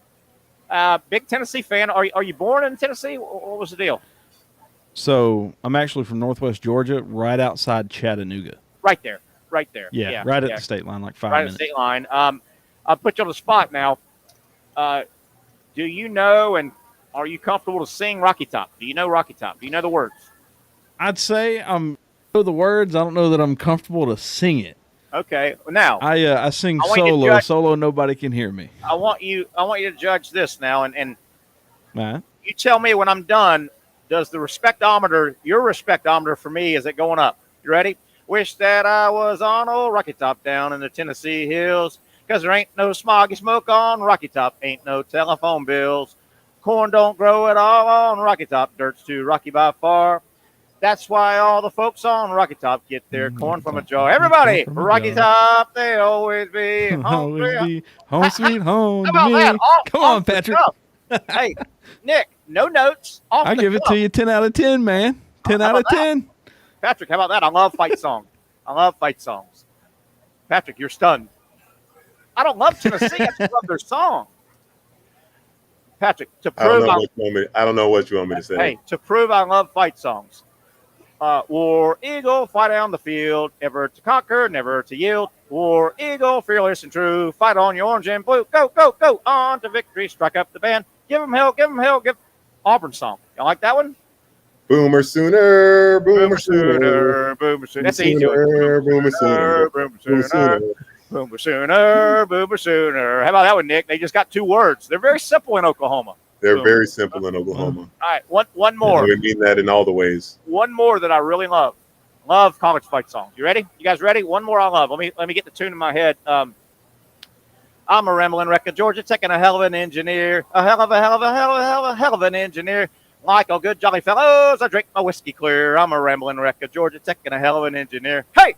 [SPEAKER 2] Big Tennessee fan. Are you born in Tennessee? What was the deal?
[SPEAKER 14] So I'm actually from Northwest Georgia, right outside Chattanooga.
[SPEAKER 2] Right there.
[SPEAKER 14] Yeah, right at the state line, like 5 minutes.
[SPEAKER 2] Right at the state line. I'll put you on the spot now. Do you know and are you comfortable to sing Rocky Top? Do you know Rocky Top? Do you know the words?
[SPEAKER 14] I'd say I know the words. I don't know that I'm comfortable to sing it.
[SPEAKER 2] Okay. Now
[SPEAKER 14] I sing solo. Solo, nobody can hear me.
[SPEAKER 2] I want you to judge this now, and
[SPEAKER 14] Right.
[SPEAKER 2] you tell me when I'm done. Does the your respectometer for me, is it going up? You ready? Wish that I was on old Rocky Top down in the Tennessee hills, 'cause there ain't no smoggy smoke on Rocky Top, ain't no telephone bills. Corn don't grow at all on Rocky Top, dirt's too rocky by far. That's why all the folks on Rocky Top get their corn from a jar. Everybody, Rocky Top, they always be home
[SPEAKER 14] sweet home
[SPEAKER 2] How about
[SPEAKER 14] to me.
[SPEAKER 2] that?
[SPEAKER 14] Come on, Patrick.
[SPEAKER 2] Hey, Nick, no notes.
[SPEAKER 14] I give it to you 10 out of 10, man. 10 out of 10.
[SPEAKER 2] Patrick, how about that? I love fight songs. Patrick, you're stunned. I don't love Tennessee. I just love their song. Patrick, to
[SPEAKER 3] I don't
[SPEAKER 2] prove
[SPEAKER 3] know what you want me to say.
[SPEAKER 2] hey, to prove I love fight songs. War Eagle, fight on the field, ever to conquer, never to yield. War Eagle, fearless and true, fight on your orange and blue. Go, go, go, on to victory, strike up the band. Give 'em hell, give 'em hell, give Auburn song. Y'all like that one?
[SPEAKER 3] Boomer Sooner, Boomer Sooner,
[SPEAKER 2] Boomer Sooner. That's easy.
[SPEAKER 3] Boomer Sooner,
[SPEAKER 2] Boomer Sooner, Boomer Sooner, Boomer Sooner. How about that one, Nick? They just got 2 words. They're very simple in Oklahoma.
[SPEAKER 3] They're very simple in Oklahoma.
[SPEAKER 2] All right, one more.
[SPEAKER 3] We mean that in all the ways.
[SPEAKER 2] One more that I really love. Love college fight songs. You ready? You guys ready? One more I love. Let me get the tune in my head. I'm a rambling wreck of Georgia, taking a hell of an engineer, a hell of an engineer. Like all good jolly fellows, I drink my whiskey clear. I'm a rambling wreck of Georgia, taking a hell of an engineer. Hey!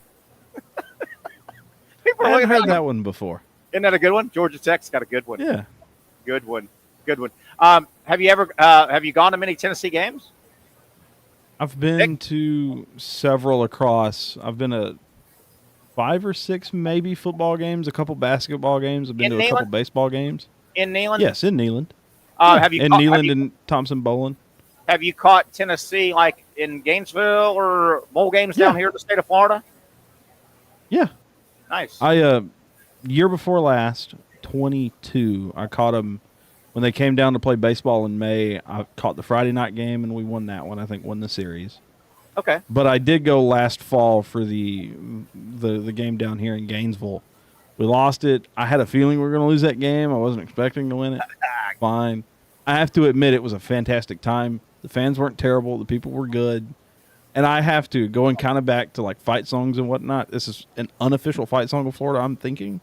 [SPEAKER 14] I haven't heard that one before.
[SPEAKER 2] Isn't that a good one? Georgia Tech's got a good one.
[SPEAKER 14] Yeah.
[SPEAKER 2] Good one. Good one. Have you gone to many Tennessee games?
[SPEAKER 14] I've been to several across. I've been to 5 or 6 maybe football games, a couple basketball games. I've been to a couple baseball games.
[SPEAKER 2] In Neyland?
[SPEAKER 14] Yes, in Neyland.
[SPEAKER 2] Neyland
[SPEAKER 14] and Thompson Bowling.
[SPEAKER 2] Have you caught Tennessee like in Gainesville or bowl games down here in the state of Florida?
[SPEAKER 14] Yeah.
[SPEAKER 2] Nice.
[SPEAKER 14] I year before last, 22, I caught them when they came down to play baseball in May. I caught the Friday night game, and we won that one. I think won the series.
[SPEAKER 2] Okay.
[SPEAKER 14] But I did go last fall for the game down here in Gainesville. We lost it. I had a feeling we were going to lose that game. I wasn't expecting to win it. Fine. I have to admit it was a fantastic time. The fans weren't terrible. The people were good. And I have to, going kind of back to like fight songs and whatnot, this is an unofficial fight song of Florida, I'm thinking,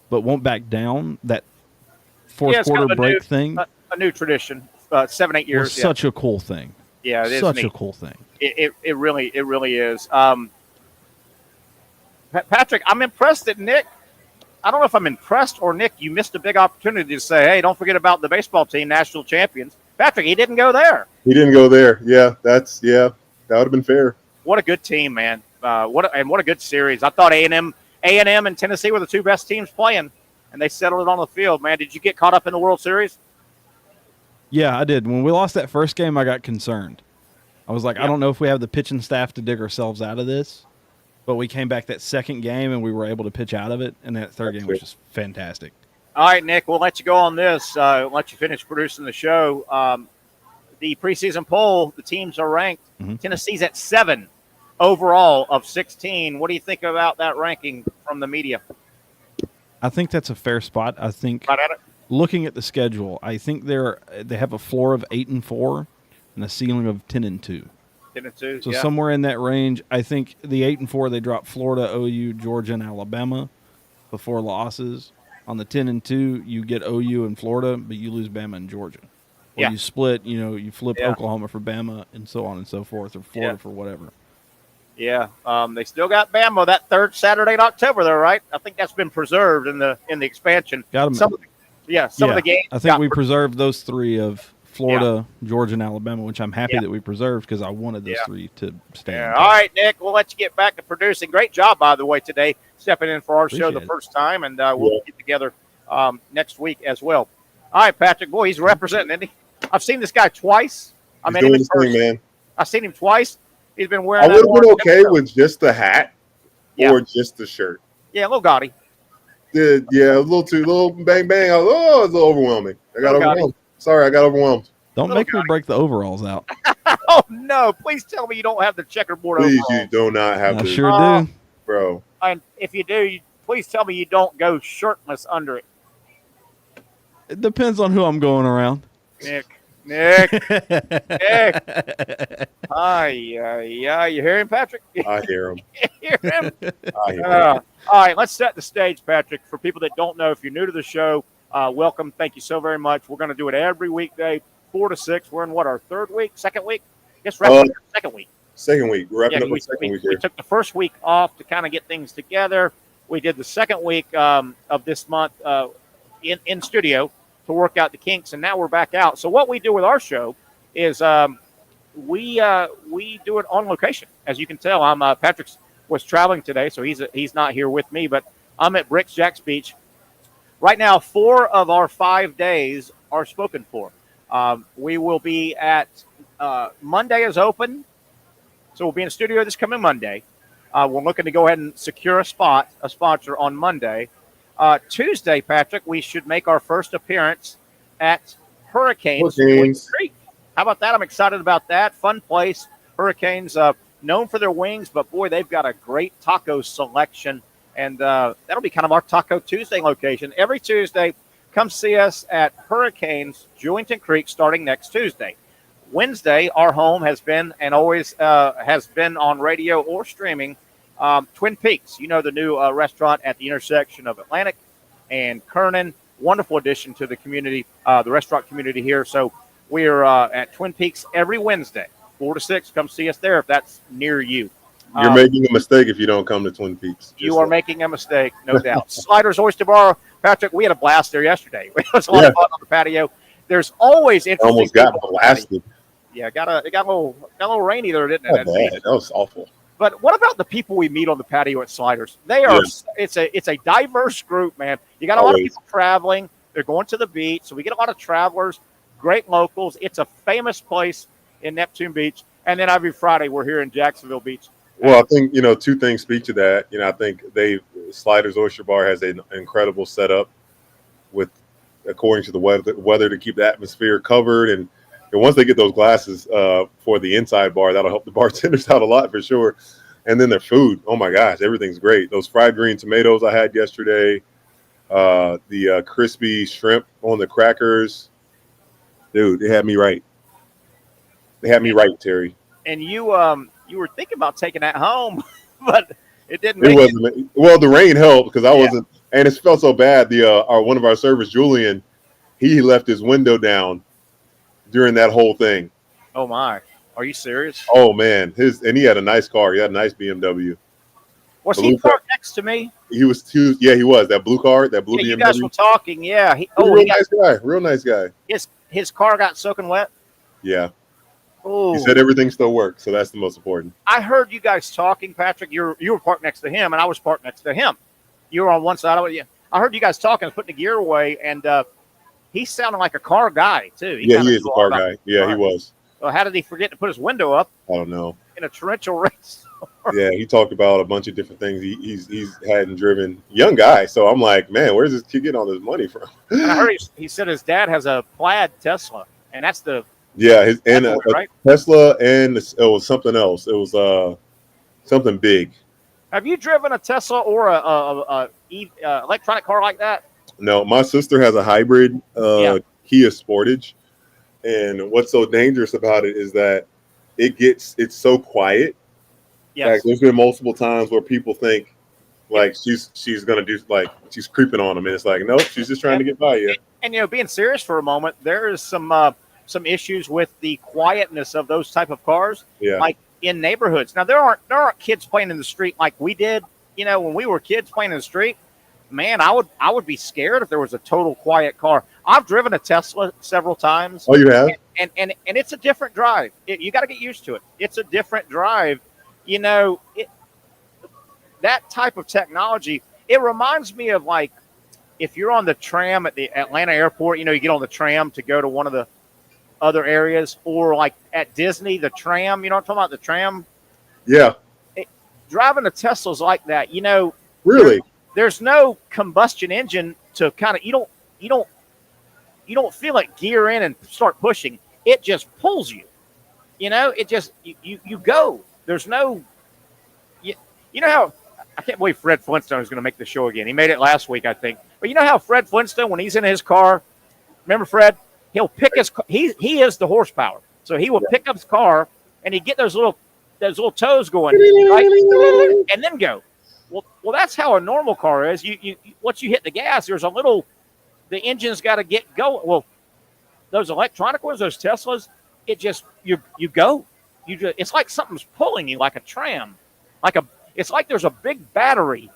[SPEAKER 14] but won't back down. That fourth quarter break thing.
[SPEAKER 2] A new tradition, 7-8 years.
[SPEAKER 14] Was such a cool thing.
[SPEAKER 2] Yeah, it is
[SPEAKER 14] such
[SPEAKER 2] neat.
[SPEAKER 14] a cool thing.
[SPEAKER 2] It really is. Patrick, I'm impressed that Nick. I don't know if I'm impressed or Nick, you missed a big opportunity to say, hey, don't forget about the baseball team, national champions. Patrick, he didn't go there.
[SPEAKER 3] He didn't go there. Yeah, that would have been fair.
[SPEAKER 2] What a good team, man. What a good series. I thought A&M and Tennessee were the 2 best teams playing, and they settled it on the field, man. Did you get caught up in the World Series?
[SPEAKER 14] Yeah, I did. When we lost that first game, I got concerned. I was like, I don't know if we have the pitching staff to dig ourselves out of this. But we came back that second game, and we were able to pitch out of it, and that third game was just fantastic.
[SPEAKER 2] All right, Nick, we'll let you go on this. Let you finish producing the show. The preseason poll, the teams are ranked.
[SPEAKER 14] Mm-hmm.
[SPEAKER 2] Tennessee's at 7 overall of 16. What do you think about that ranking from the media?
[SPEAKER 14] I think that's a fair spot. I think
[SPEAKER 2] right at it.
[SPEAKER 14] Looking at the schedule, I think they have a floor of 8-4 and a ceiling of 10-2.
[SPEAKER 2] 10-2.
[SPEAKER 14] So somewhere in that range. I think the 8-4 they dropped Florida, OU, Georgia, and Alabama before losses. On the 10-2, you get OU and Florida, but you lose Bama and Georgia. Or you split, you flip Oklahoma for Bama and so on and so forth, or Florida for whatever.
[SPEAKER 2] Yeah, they still got Bama that third Saturday in October, though, right? I think that's been preserved in the expansion.
[SPEAKER 14] Got them.
[SPEAKER 2] Some of the games.
[SPEAKER 14] I think we preserved those 3 of Florida, Georgia, and Alabama, which I'm happy that we preserved because I wanted those 3 to stand.
[SPEAKER 2] Yeah. All right, Nick, we'll let you get back to producing. Great job, by the way, today, stepping in for our show the first time, and we'll get together next week as well. All right, Patrick, boy, he's representing, isn't he? I've seen this guy twice.
[SPEAKER 3] He's doing his thing, man.
[SPEAKER 2] I've seen him twice. He's been wearing.
[SPEAKER 3] I would have been okay with just the hat or just the shirt.
[SPEAKER 2] Yeah, a little gaudy.
[SPEAKER 3] Yeah, a little bang bang. It's a little overwhelming. I got overwhelmed. Sorry, I got overwhelmed.
[SPEAKER 14] Don't make me break the overalls out.
[SPEAKER 2] Oh no! Please tell me you don't have the checkerboard overalls.
[SPEAKER 3] Please, you do not have.
[SPEAKER 14] I sure do,
[SPEAKER 3] bro.
[SPEAKER 2] And if you do, please tell me you don't go shirtless under it.
[SPEAKER 14] It depends on who I'm going around.
[SPEAKER 2] Nick. Hi, you hear him, Patrick?
[SPEAKER 3] I hear him.
[SPEAKER 2] You hear him?
[SPEAKER 3] I hear him.
[SPEAKER 2] All right, let's set the stage, Patrick. For people that don't know, if you're new to the show, welcome. Thank you so very much. We're going to do it every weekday, 4 to 6. We're in our second week? Yes, second week.
[SPEAKER 3] Second week. We're wrapping up the second week here.
[SPEAKER 2] We took the first week off to kind of get things together. We did the second week of this month in studio to work out the kinks, and now we're back out. So what we do with our show is we do it on location. As you can tell, Patrick was traveling today, so he's not here with me, but I'm at Bricks Jack's Beach. Right now, 4 of our 5 days are spoken for. We will be at Monday is open, so we'll be in the studio this coming Monday. We're looking to go ahead and secure a sponsor on Monday. Tuesday, Patrick, we should make our first appearance at Hurricanes Creek. How about that? I'm excited about that. Fun place. Hurricanes, known for their wings, but boy, they've got a great taco selection. And that'll be kind of our Taco Tuesday location. Every Tuesday, come see us at Hurricanes Jewington Creek starting next Tuesday. Wednesday, our home has been and always has been on radio or streaming, Twin Peaks. You know, the new restaurant at the intersection of Atlantic and Kernan. Wonderful addition to the community, the restaurant community here. So we're at Twin Peaks every Wednesday, 4 to 6. Come see us there if that's near you.
[SPEAKER 3] You're making a mistake if you don't come to Twin Peaks.
[SPEAKER 2] You are making a mistake, no doubt. Sliders Oyster Bar, Patrick, we had a blast there yesterday. It was a lot of fun on the patio. There's always interesting.
[SPEAKER 3] Almost got blasted.
[SPEAKER 2] Yeah, it got a little rainy there, didn't it?
[SPEAKER 3] That was awful.
[SPEAKER 2] But what about the people we meet on the patio at Sliders? They are it's a diverse group, man. You got a lot of people traveling. They're going to the beach, so we get a lot of travelers, great locals. It's a famous place in Neptune Beach. And then every Friday we're here in Jacksonville Beach.
[SPEAKER 3] Well, I think, two things speak to that. I think Sliders Oyster Bar has an incredible setup with, according to the weather to keep the atmosphere covered. And once they get those glasses for the inside bar, that'll help the bartenders out a lot for sure. And then their food, oh my gosh, everything's great. Those fried green tomatoes I had yesterday, the crispy shrimp on the crackers, dude, they had me right. They had me right, Terry.
[SPEAKER 2] And you were thinking about taking that home, but it didn't.
[SPEAKER 3] Well, the rain helped because I wasn't, and it felt so bad. One of our servers, Julian, he left his window down during that whole thing.
[SPEAKER 2] Oh my, are you serious?
[SPEAKER 3] Oh man, and he had a nice car. He had a nice BMW.
[SPEAKER 2] Was he parked next to me?
[SPEAKER 3] He was that blue car, that blue BMW.
[SPEAKER 2] You guys were talking, yeah.
[SPEAKER 3] Real nice guy.
[SPEAKER 2] His car got soaking wet.
[SPEAKER 3] Yeah.
[SPEAKER 2] Oh.
[SPEAKER 3] He said everything still works, so that's the most important.
[SPEAKER 2] I heard you guys talking, Patrick. You were parked next to him, and I was parked next to him. You were on one side of it. Yeah. I heard you guys talking, putting the gear away, and he sounded like a car guy too. He
[SPEAKER 3] is a car guy. Yeah, he was.
[SPEAKER 2] Well, how did he forget to put his window up?
[SPEAKER 3] I don't know.
[SPEAKER 2] In a torrential race.
[SPEAKER 3] Yeah, he talked about a bunch of different things. He's hadn't driven. Young guy, so I'm like, man, where's this kid getting all this money from?
[SPEAKER 2] And I heard he said his dad has a plaid Tesla, and that's the.
[SPEAKER 3] Yeah, a Tesla, and it was something else. It was something big.
[SPEAKER 2] Have you driven a Tesla or a electronic car like that?
[SPEAKER 3] No, my sister has a hybrid Kia Sportage, and what's so dangerous about it is that it's so quiet.
[SPEAKER 2] Yes.
[SPEAKER 3] Like, there's been multiple times where people think like she's gonna do, like, she's creeping on them, and it's like, nope, she's just trying to get by you.
[SPEAKER 2] And being serious for a moment, there is some issues with the quietness of those type of cars, like in neighborhoods. Now there aren't kids playing in the street like we did, when we were kids playing in the street. Man, I would be scared if there was a total quiet car. I've driven a Tesla several times.
[SPEAKER 3] Oh, you have?
[SPEAKER 2] And it's a different drive. You got to get used to it. It's a different drive. That type of technology, it reminds me of, like, if you're on the tram at the Atlanta airport, you get on the tram to go to one of the other areas, or like at Disney, the tram, I'm talking about, the tram.
[SPEAKER 3] Yeah.
[SPEAKER 2] Driving a Tesla's like that,
[SPEAKER 3] Really?
[SPEAKER 2] There's no combustion engine to kind of, you don't feel like gear in and start pushing. It just pulls you. It just, you go. There's no, you know how, I can't believe Fred Flintstone is going to make the show again. He made it last week, I think. But you know how Fred Flintstone, when he's in his car, remember Fred? He'll pick his car. He is the horsepower. So he will pick up his car and he'd get those little toes going, right? And then go. Well, that's how a normal car is. You once you hit the gas, there's the engine's got to get going. Well, those electronic ones, those Teslas, it just you go. It's like something's pulling you, like a tram, it's like there's a big battery,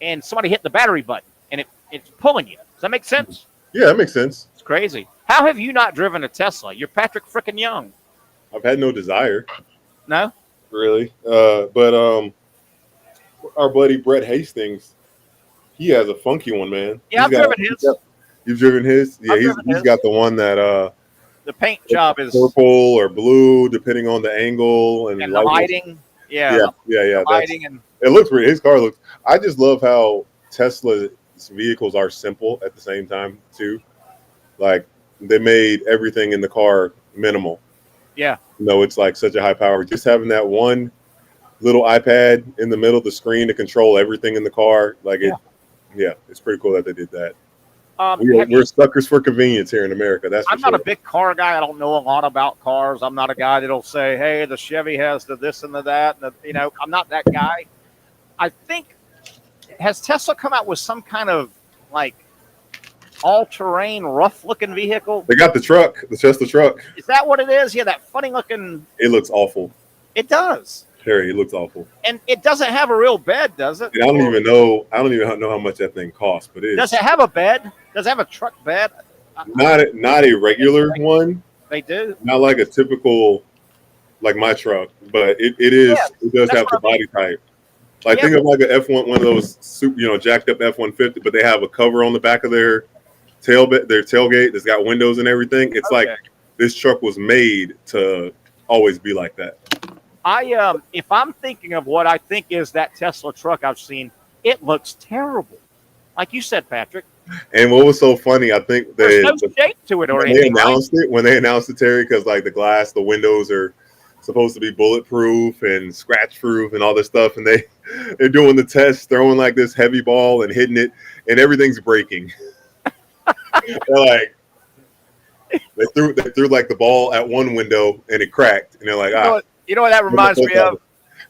[SPEAKER 2] and somebody hit the battery button, and it's pulling you. Does that make sense?
[SPEAKER 3] Yeah, that makes sense.
[SPEAKER 2] It's crazy. How have you not driven a Tesla? You're Patrick frickin' Young.
[SPEAKER 3] I've had no desire.
[SPEAKER 2] No?
[SPEAKER 3] Really? But our buddy Brett Hastings, he has a funky one, man.
[SPEAKER 2] Yeah, I've driven his.
[SPEAKER 3] You've driven his? Yeah,
[SPEAKER 2] I've
[SPEAKER 3] he's
[SPEAKER 2] driven his.
[SPEAKER 3] got the one that
[SPEAKER 2] The paint job is
[SPEAKER 3] purple or blue, depending on the angle and
[SPEAKER 2] the lighting. Yeah,
[SPEAKER 3] yeah.
[SPEAKER 2] lighting and
[SPEAKER 3] It looks great. His car looks. I just love how Tesla's vehicles are simple at the same time too. Like they made everything in the car minimal.
[SPEAKER 2] yeah.
[SPEAKER 3] No, it's like such a high power. Just having that one little iPad in the middle of the screen to control everything in the car, like it's pretty cool that they did that. We're suckers for convenience here in America. That's
[SPEAKER 2] I'm not a big car guy. I don't know a lot about cars. I'm not a guy that'll say, "Hey, the Chevy has the this and the that." And I'm not that guy. I think has Tesla come out with some kind of like all-terrain, rough-looking vehicle?
[SPEAKER 3] They got the truck, the Tesla truck.
[SPEAKER 2] Is that what it is? Yeah, that funny-looking.
[SPEAKER 3] It looks awful.
[SPEAKER 2] It does.
[SPEAKER 3] Terry, it looks awful.
[SPEAKER 2] And it doesn't have a real bed, does it?
[SPEAKER 3] I don't even know how much that thing costs, but
[SPEAKER 2] Does it have a bed? Does it have a truck bed?
[SPEAKER 3] Not a regular one.
[SPEAKER 2] They do.
[SPEAKER 3] Not like a typical, like my truck, but it is.
[SPEAKER 2] Yeah,
[SPEAKER 3] it does have the body type. Like think of like a F1, one of those super, jacked up F-150, but they have a cover on the back of their tailgate that's got windows and everything. It's like this truck was made to always be like that.
[SPEAKER 2] If I'm thinking of what I think is that Tesla truck I've seen, it looks terrible. Like you said, Patrick.
[SPEAKER 3] And what was so funny, I think
[SPEAKER 2] there's no shape to it or
[SPEAKER 3] when
[SPEAKER 2] anything.
[SPEAKER 3] When they announced it, Terry, because like the glass, the windows are supposed to be bulletproof and scratch proof and all this stuff, and they're doing the test, throwing like this heavy ball and hitting it, and everything's breaking. They're like, they threw like the ball at one window and it cracked, and they're like,
[SPEAKER 2] you know what that reminds me of?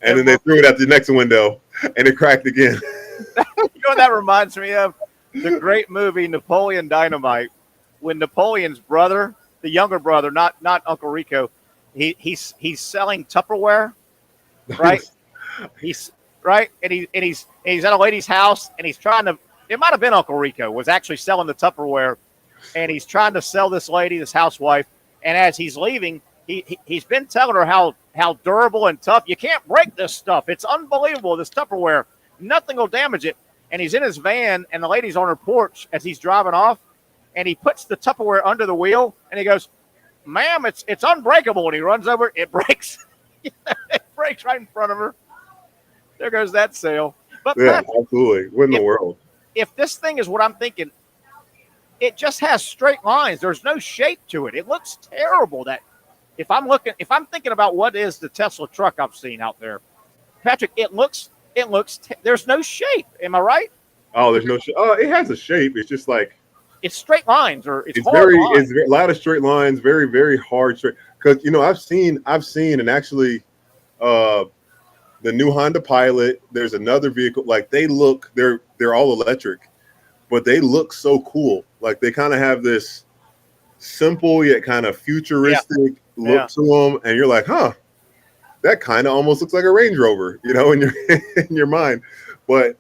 [SPEAKER 3] And then they threw it at the next window and it cracked again.
[SPEAKER 2] You know what that reminds me of? The great movie Napoleon Dynamite, when Napoleon's brother, the younger brother, not Uncle Rico, he's selling Tupperware, right? he's right, and he's at a lady's house, and he's trying to. It might have been Uncle Rico was actually selling the Tupperware, and he's trying to sell this lady, this housewife, and as he's leaving, he's been telling her how durable and tough. You can't break this stuff. It's unbelievable. This Tupperware, nothing will damage it. And he's in his van, and the lady's on her porch as he's driving off, and he puts the Tupperware under the wheel, and he goes, "Ma'am, it's unbreakable." And he runs over, it breaks. It breaks right in front of her. There goes that sale. But
[SPEAKER 3] yeah, absolutely. What in the world?
[SPEAKER 2] If this thing is what I'm thinking, it just has straight lines. There's no shape to it. It looks terrible. That if I'm thinking about what is the Tesla truck I've seen out there, Patrick, it looks. There's no shape. Am I right?
[SPEAKER 3] Oh, there's no shape. Oh, it has a shape. It's just like
[SPEAKER 2] it's straight lines, or it's
[SPEAKER 3] a lot of straight lines. Very, very hard straight. Because I've seen, and actually, the new Honda Pilot. There's another vehicle. Like they're all electric, but they look so cool. Like they kind of have this simple yet kind of futuristic look to them, and you're like, huh. That kind of almost looks like a Range Rover, in your mind. But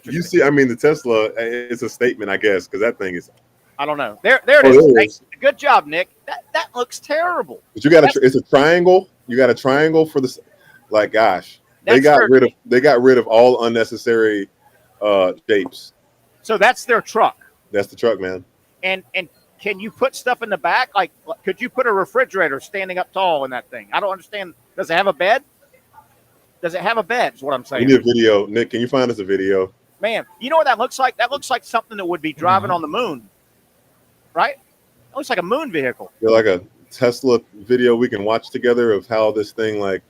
[SPEAKER 3] you see, the Tesla, it's a statement, I guess, because that thing is.
[SPEAKER 2] I don't know. There it is. Good job, Nick. That looks terrible.
[SPEAKER 3] But it's a triangle. You got a triangle for the, like, gosh, they got rid of all unnecessary shapes.
[SPEAKER 2] So that's their truck.
[SPEAKER 3] That's the truck, man.
[SPEAKER 2] And can you put stuff in the back? Like, could you put a refrigerator standing up tall in that thing? I don't understand. Does it have a bed? Does it have a bed is what I'm saying.
[SPEAKER 3] We need a video. Nick, can you find us a video?
[SPEAKER 2] Man, you know what that looks like? That looks like something that would be driving on the moon, right? It looks like a moon vehicle.
[SPEAKER 3] They're like a Tesla video we can watch together of how this thing, like,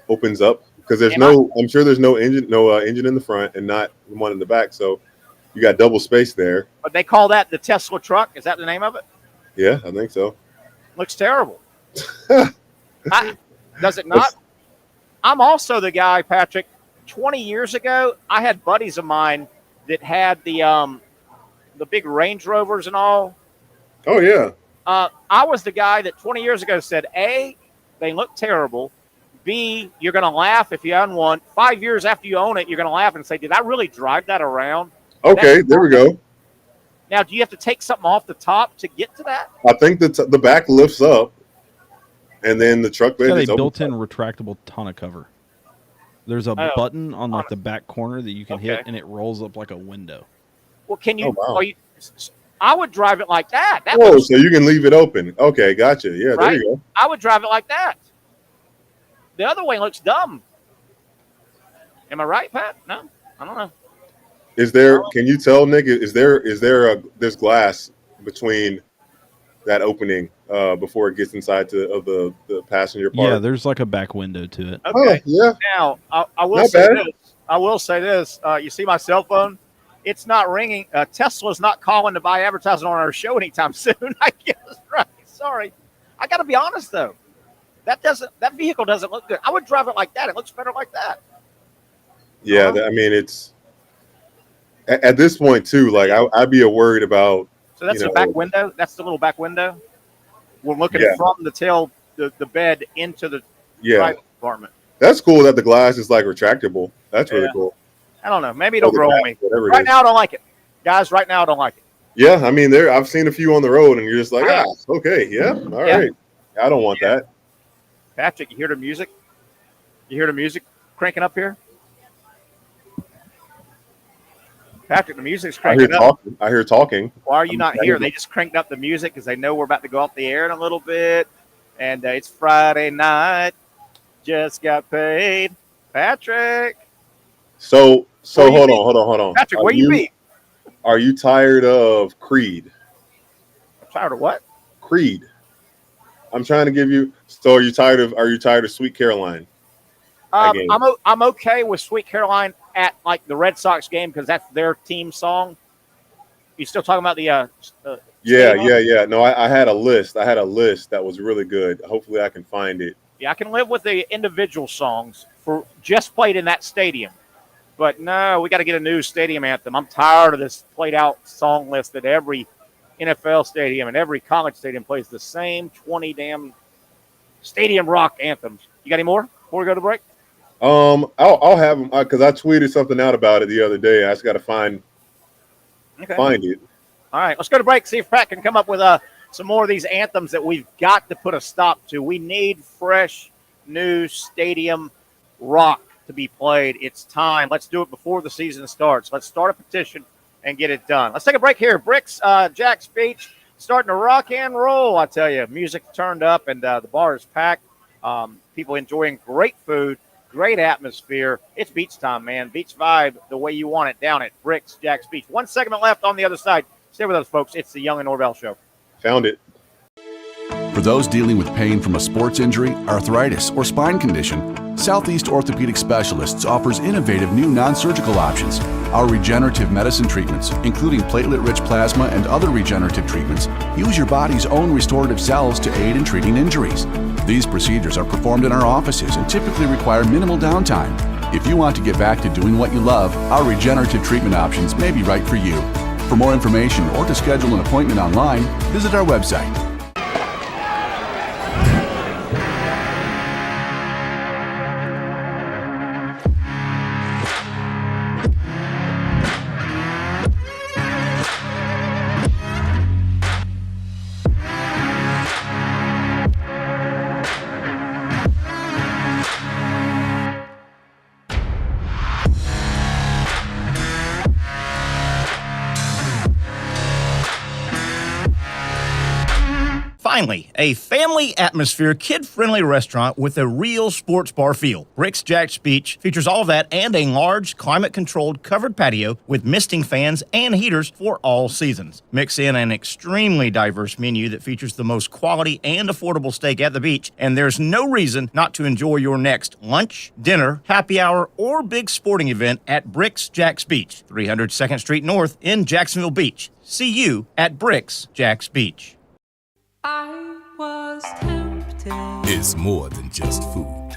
[SPEAKER 3] opens up. Because I'm sure there's no engine in the front and not one in the back. So you got double space there.
[SPEAKER 2] But they call that the Tesla truck. Is that the name of it?
[SPEAKER 3] Yeah, I think so.
[SPEAKER 2] Looks terrible. Does it not? I'm also the guy, Patrick. 20 years ago, I had buddies of mine that had the big Range Rovers and all.
[SPEAKER 3] Oh, yeah.
[SPEAKER 2] I was the guy that 20 years ago said, A, they look terrible. B, you're going to laugh if you own one. 5 years after you own it, you're going to laugh and say, did I really drive that around?
[SPEAKER 3] Okay, there we go.
[SPEAKER 2] Now, do you have to take something off the top to get to that?
[SPEAKER 3] I think the back lifts up, and then the truck bed
[SPEAKER 14] is a built-in retractable tonneau cover. There's a button on like the back corner that you can hit, and it rolls up like a window.
[SPEAKER 2] Well, can you? I would drive it like that.
[SPEAKER 3] So you can leave it open. Okay, gotcha. Yeah,
[SPEAKER 2] right?
[SPEAKER 3] There you go.
[SPEAKER 2] I would drive it like that. The other way looks dumb. Am I right, Pat? No, I don't know.
[SPEAKER 3] Is there? Can you tell, Nick? Is there there's glass between that opening before it gets inside the passenger part?
[SPEAKER 14] Yeah, there's like a back window to it.
[SPEAKER 2] Okay.
[SPEAKER 3] Yeah.
[SPEAKER 2] Now I will say this. I will say this. You see my cell phone? It's not ringing. Tesla's not calling to buy advertising on our show anytime soon. I guess. Right. Sorry. I got to be honest though. That vehicle doesn't look good. I would drive it like that. It looks better like that.
[SPEAKER 3] Yeah. I mean, it's at this point too. Like I'd be worried about.
[SPEAKER 2] So that's the back window. That's the little back window. We're looking from the bed into the private apartment.
[SPEAKER 3] That's cool that the glass is like retractable. That's really cool.
[SPEAKER 2] I don't know. Maybe it'll grow on me. Right now, I don't like it. Guys, right now, I don't like it.
[SPEAKER 3] Yeah, I mean, I've seen a few on the road, and you're just like, okay, yeah, all right. I don't want that.
[SPEAKER 2] Patrick, you hear the music? You hear the music cranking up here? Patrick, the music's cranking up.
[SPEAKER 3] I hear talking.
[SPEAKER 2] Why are you not here? They just cranked up the music because they know we're about to go off the air in a little bit. And it's Friday night. Just got paid. Patrick.
[SPEAKER 3] So hold on.
[SPEAKER 2] Patrick, where you be?
[SPEAKER 3] Are you tired of Creed?
[SPEAKER 2] I'm tired of what?
[SPEAKER 3] Creed. I'm trying to give you. So are you tired of Sweet Caroline?
[SPEAKER 2] I'm okay with Sweet Caroline at like the Red Sox game because that's their team song. You still talking about the?
[SPEAKER 3] Yeah. No, I had a list. That was really good. Hopefully, I can find it.
[SPEAKER 2] Yeah, I can live with the individual songs for just played in that stadium. But no, we got to get a new stadium anthem. I'm tired of this played out song list that every NFL stadium and every college stadium plays the same 20 damn stadium rock anthems. You got any more before we go to break?
[SPEAKER 3] I'll have them because I tweeted something out about it the other day. I just got to find it.
[SPEAKER 2] All right, let's go to break. See if Pat can come up with some more of these anthems that we've got to put a stop to. We need fresh, new stadium rock to be played. It's time. Let's do it before the season starts. Let's start a petition and get it done. Let's take a break here. Bricks, Jack's Beach, starting to rock and roll. I tell you, music turned up and the bar is packed. People enjoying great food, great atmosphere. It's beach time, man. Beach vibe the way you want it down at Bricks, Jack's Beach. 1 segment left on the other side. Stay with us, folks. It's the Young and Norvelle Show.
[SPEAKER 3] Found it.
[SPEAKER 4] For those dealing with pain from a sports injury, arthritis, or spine condition, Southeast Orthopedic Specialists offers innovative new non-surgical options. Our regenerative medicine treatments, including platelet-rich plasma and other regenerative treatments, use your body's own restorative cells to aid in treating injuries. These procedures are performed in our offices and typically require minimal downtime. If you want to get back to doing what you love, our regenerative treatment options may be right for you. For more information or to schedule an appointment online, visit our website.
[SPEAKER 5] Finally, a family atmosphere, kid-friendly restaurant with a real sports bar feel. Bricks Jack's Beach features all of that and a large, climate-controlled covered patio with misting fans and heaters for all seasons. Mix in an extremely diverse menu that features the most quality and affordable steak at the beach, and there's no reason not to enjoy your next lunch, dinner, happy hour, or big sporting event at Bricks Jack's Beach, 300 2nd Street North in Jacksonville Beach. See you at Bricks Jack's Beach.
[SPEAKER 6] I was tempted.
[SPEAKER 13] It's more than just food.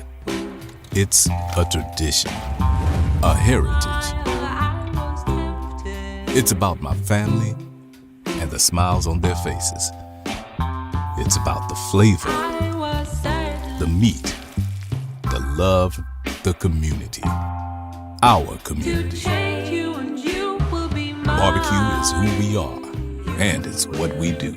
[SPEAKER 13] It's a tradition, a heritage. It's about my family and the smiles on their faces. It's about the flavor, the meat, the love, the community. Our community. Barbecue is who we are, and it's what we do.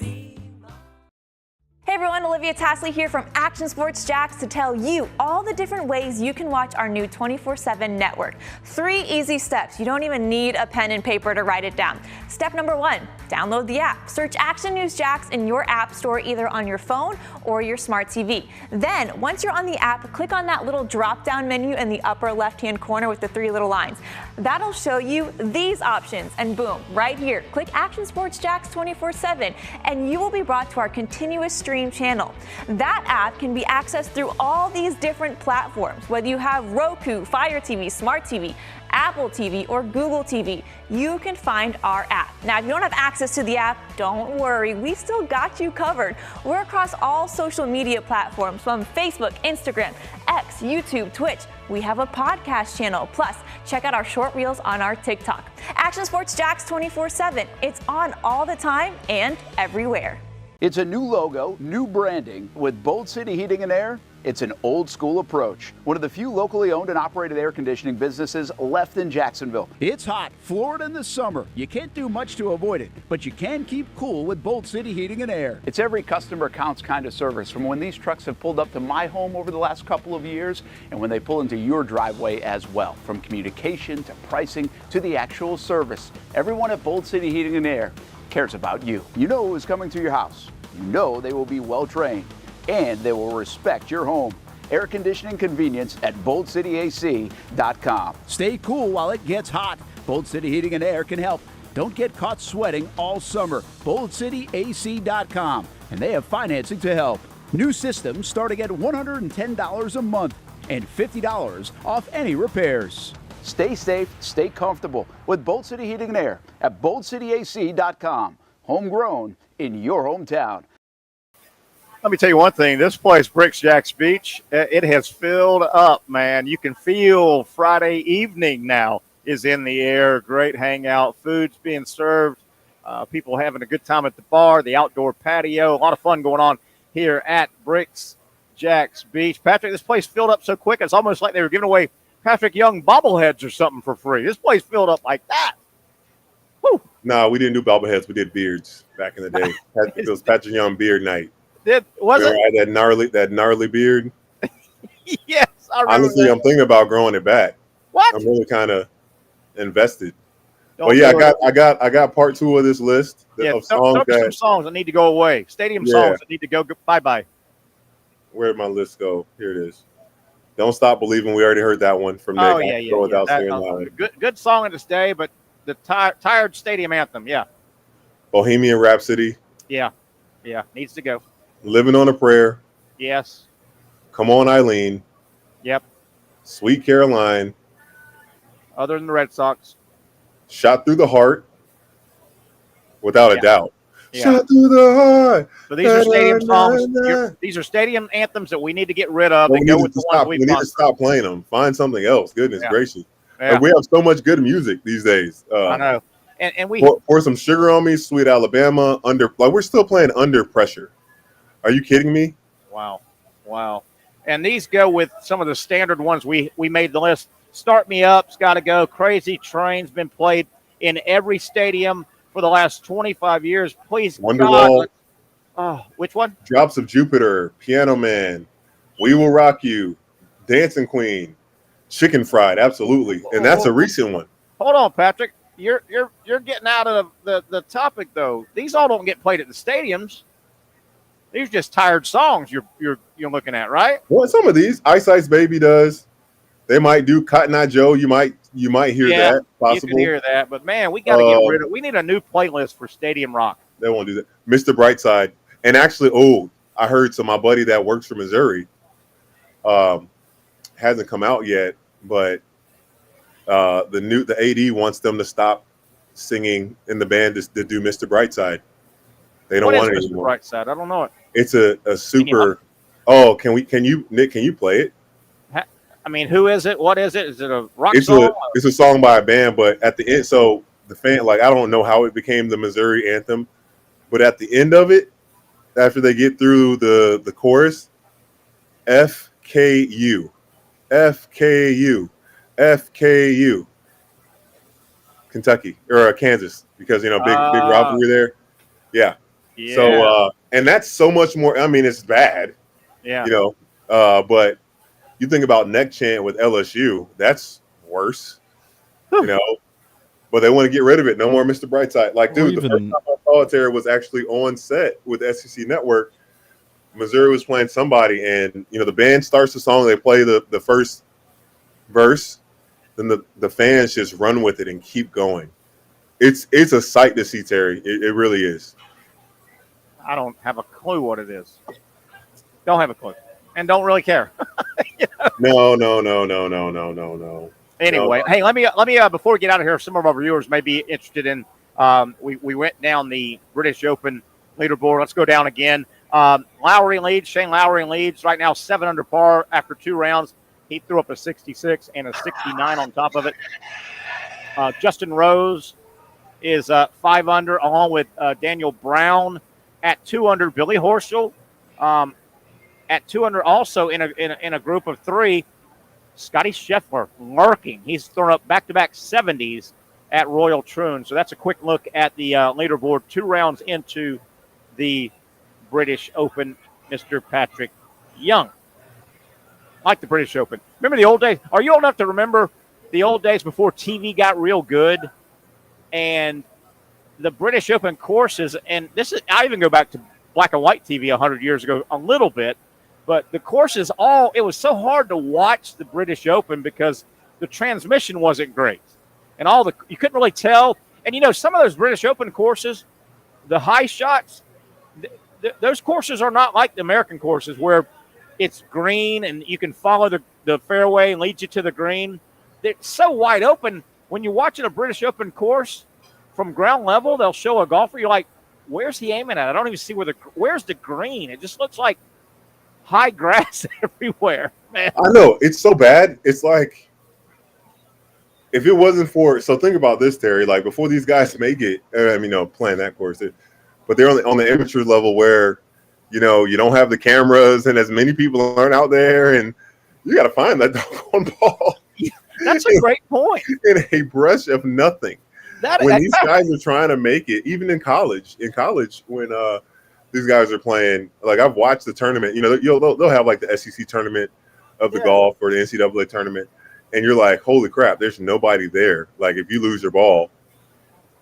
[SPEAKER 12] Hey everyone, everyone, Olivia Tasley here from Action Sports Jacks to tell you all the different ways you can watch our new 24/7 network. 3 easy steps. You don't even need a pen and paper to write it down. Step number 1, download the app. Search Action News Jacks in your app store either on your phone or your smart TV. Then, once you're on the app, click on that little drop-down menu in the upper left-hand corner with the 3 little lines. That'll show you these options, and boom, right here, click Action Sports Jacks 24/7, and you will be brought to our continuous stream channel. That app can be accessed through all these different platforms. Whether you have Roku, Fire TV, Smart TV, Apple TV, or Google TV, you can find our app. Now, if you don't have access to the app, don't worry, we still got you covered. We're across all social media platforms from Facebook, Instagram, X, YouTube, Twitch. We have a podcast channel. Plus, check out our short reels on our TikTok. Action Sports Jacks 24/7. It's on all the time and everywhere.
[SPEAKER 9] It's a new logo, new branding. With Bold City Heating and Air, it's an old school approach. One of the few locally owned and operated air conditioning businesses left in Jacksonville. It's hot, Florida in the summer. You can't do much to avoid it, but you can keep cool with Bold City Heating and Air. It's every customer counts kind of service, from when these trucks have pulled up to my home over the last couple of years and when they pull into your driveway as well. From communication to pricing to the actual service, everyone at Bold City Heating and Air cares about you. You know who is coming to your house. You know they will be well trained, and they will respect your home. Air conditioning convenience at boldcityac.com. Stay cool while it gets hot. Bold City Heating and Air can help. Don't get caught sweating all summer. boldcityac.com, and they have financing to help. New systems starting at $110 a month and $50 off any repairs. Stay safe, stay comfortable with Bold City Heating and Air at boldcityac.com. Homegrown in your hometown.
[SPEAKER 2] Let me tell you one thing. This place, Bricks Jacks Beach, it has filled up, man. You can feel Friday evening now is in the air. Great hangout. Food's being served. People having a good time at the bar, the outdoor patio. A lot of fun going on here at Bricks Jacks Beach. Patrick, this place filled up so quick, it's almost like they were giving away Patrick Young bobbleheads or something for free. This place filled up like that. Woo.
[SPEAKER 3] No, we didn't do bobbleheads. We did beards back in the day. It was Patrick Young beard night.
[SPEAKER 2] Was it?
[SPEAKER 3] That gnarly beard?
[SPEAKER 2] Yes, I remember.
[SPEAKER 3] Honestly,
[SPEAKER 2] that.
[SPEAKER 3] I'm thinking about growing it back.
[SPEAKER 2] What?
[SPEAKER 3] I'm really kind of invested. But yeah, I got part 2 of this list of songs
[SPEAKER 2] some songs that need to go away. Stadium songs that need to go bye-bye.
[SPEAKER 3] Where did my list go? Here it is. Don't Stop Believing. We already heard that one from Nick.
[SPEAKER 2] Oh, yeah. Good song of this day, but the tired stadium anthem, yeah.
[SPEAKER 3] Bohemian Rhapsody.
[SPEAKER 2] Yeah, needs to go.
[SPEAKER 3] Living on a Prayer.
[SPEAKER 2] Yes.
[SPEAKER 3] Come On, Eileen.
[SPEAKER 2] Yep.
[SPEAKER 3] Sweet Caroline.
[SPEAKER 2] Other than the Red Sox.
[SPEAKER 3] Shot Through the Heart. Without a doubt.
[SPEAKER 2] Yeah.
[SPEAKER 3] Shot through the heart.
[SPEAKER 2] So these are stadium songs. These are stadium anthems that we need to get rid of.
[SPEAKER 3] We need to stop playing them. Find something else. Goodness gracious.
[SPEAKER 2] Yeah.
[SPEAKER 3] Like, we have so much good music these days.
[SPEAKER 2] I know. And we
[SPEAKER 3] pour some sugar on me, Sweet Alabama, we're still playing Under Pressure. Are you kidding me?
[SPEAKER 2] Wow. And these go with some of the standard ones we made the list. Start Me Up's got to go. Crazy Train's been played in every stadium for the last 25 years. Please,
[SPEAKER 3] Wonderwall.
[SPEAKER 2] God. Which one?
[SPEAKER 3] Drops of Jupiter, Piano Man, We Will Rock You, Dancing Queen, Chicken Fried, absolutely. And that's a recent one.
[SPEAKER 2] Hold on, Patrick. You're getting out of the topic though. These all don't get played at the stadiums. These are just tired songs you're looking at, right?
[SPEAKER 3] Well, some of these, Ice Ice Baby does. They might do Cotton Eye Joe. You might hear that. Possible.
[SPEAKER 2] You can hear that. But man, we got to get rid of. We need a new playlist for Stadium Rock.
[SPEAKER 3] They won't do that. Mr. Brightside, and actually, I heard. So my buddy that works for Missouri, hasn't come out yet, but the AD wants them to stop singing in the band to do Mr. Brightside. They don't want it anymore.
[SPEAKER 2] Mr. Brightside? I don't know it.
[SPEAKER 3] It's a super. Oh, Nick? Can you play it?
[SPEAKER 2] I mean, who is it? What is it? Is it a rock song?
[SPEAKER 3] It's a song by a band, but at the end, so the fan, I don't know how it became the Missouri anthem, but at the end of it, after they get through the chorus, FKU, Kentucky or Kansas, because big rivalry there. Yeah. So And that's so much more. I mean, it's bad.
[SPEAKER 2] Yeah.
[SPEAKER 3] But you think about neck chant with LSU, that's worse. But they want to get rid of it. No more Mr. Brightside. Like, dude, the first time I saw it, Terry, was actually on set with SEC Network. Missouri was playing somebody, and the band starts the song. They play the first verse, then the fans just run with it and keep going. It's a sight to see, Terry. It really is.
[SPEAKER 2] I don't have a clue what it is. Don't have a clue, and don't really care.
[SPEAKER 3] No.
[SPEAKER 2] Anyway, hey, let me before we get out of here, some of our viewers may be interested in. We went down the British Open leaderboard. Let's go down again. Lowry leads. Shane Lowry leads right now, 7 under par after 2 rounds. He threw up a 66 and a 69 on top of it. Justin Rose is 5 under, along with Daniel Brown at 2 under. Billy Horschel at 2 under, also in a group of 3. Scotty Scheffler lurking. He's thrown up back-to-back 70s at Royal Troon. So that's a quick look at the leaderboard 2 rounds into the British Open. Mr. Patric Young. Like the British Open. Remember the old days? Are you old enough to remember the old days before TV got real good? And the British Open courses, and I even go back to black and white TV 100 years ago a little bit, but the courses it was so hard to watch the British Open because the transmission wasn't great. And you couldn't really tell. And some of those British Open courses, the high shots, those courses are not like the American courses where it's green and you can follow the fairway and lead you to the green. It's so wide open. When you're watching a British Open course from ground level, they'll show a golfer. You're like, where's he aiming at? I don't even see where's the green. It just looks like high grass everywhere, man.
[SPEAKER 3] I know. It's so bad. It's like, if it wasn't for, so think about this, Terry, like before these guys make it, playing that course, but they're on the amateur level where, you don't have the cameras and as many people aren't out there, and you got to find that doggone ball.
[SPEAKER 2] That's a great point.
[SPEAKER 3] In a brush of nothing. These guys are trying to make it, even in college when these guys are playing, like I've watched the tournament, they'll have like the SEC tournament of the golf or the NCAA tournament, and you're like, holy crap, there's nobody there. Like if you lose your ball,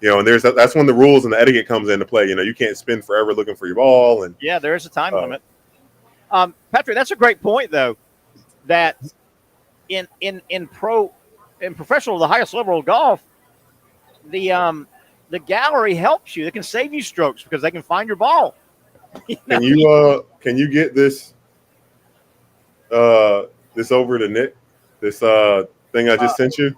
[SPEAKER 3] and that's when the rules and the etiquette comes into play. You can't spend forever looking for your ball. And
[SPEAKER 2] yeah, there is a time limit. Patrick, that's a great point though, that in professional, the highest level of golf, the gallery helps you. They can save you strokes because they can find your ball.
[SPEAKER 3] Can you get this over to Nick? This thing I just sent you?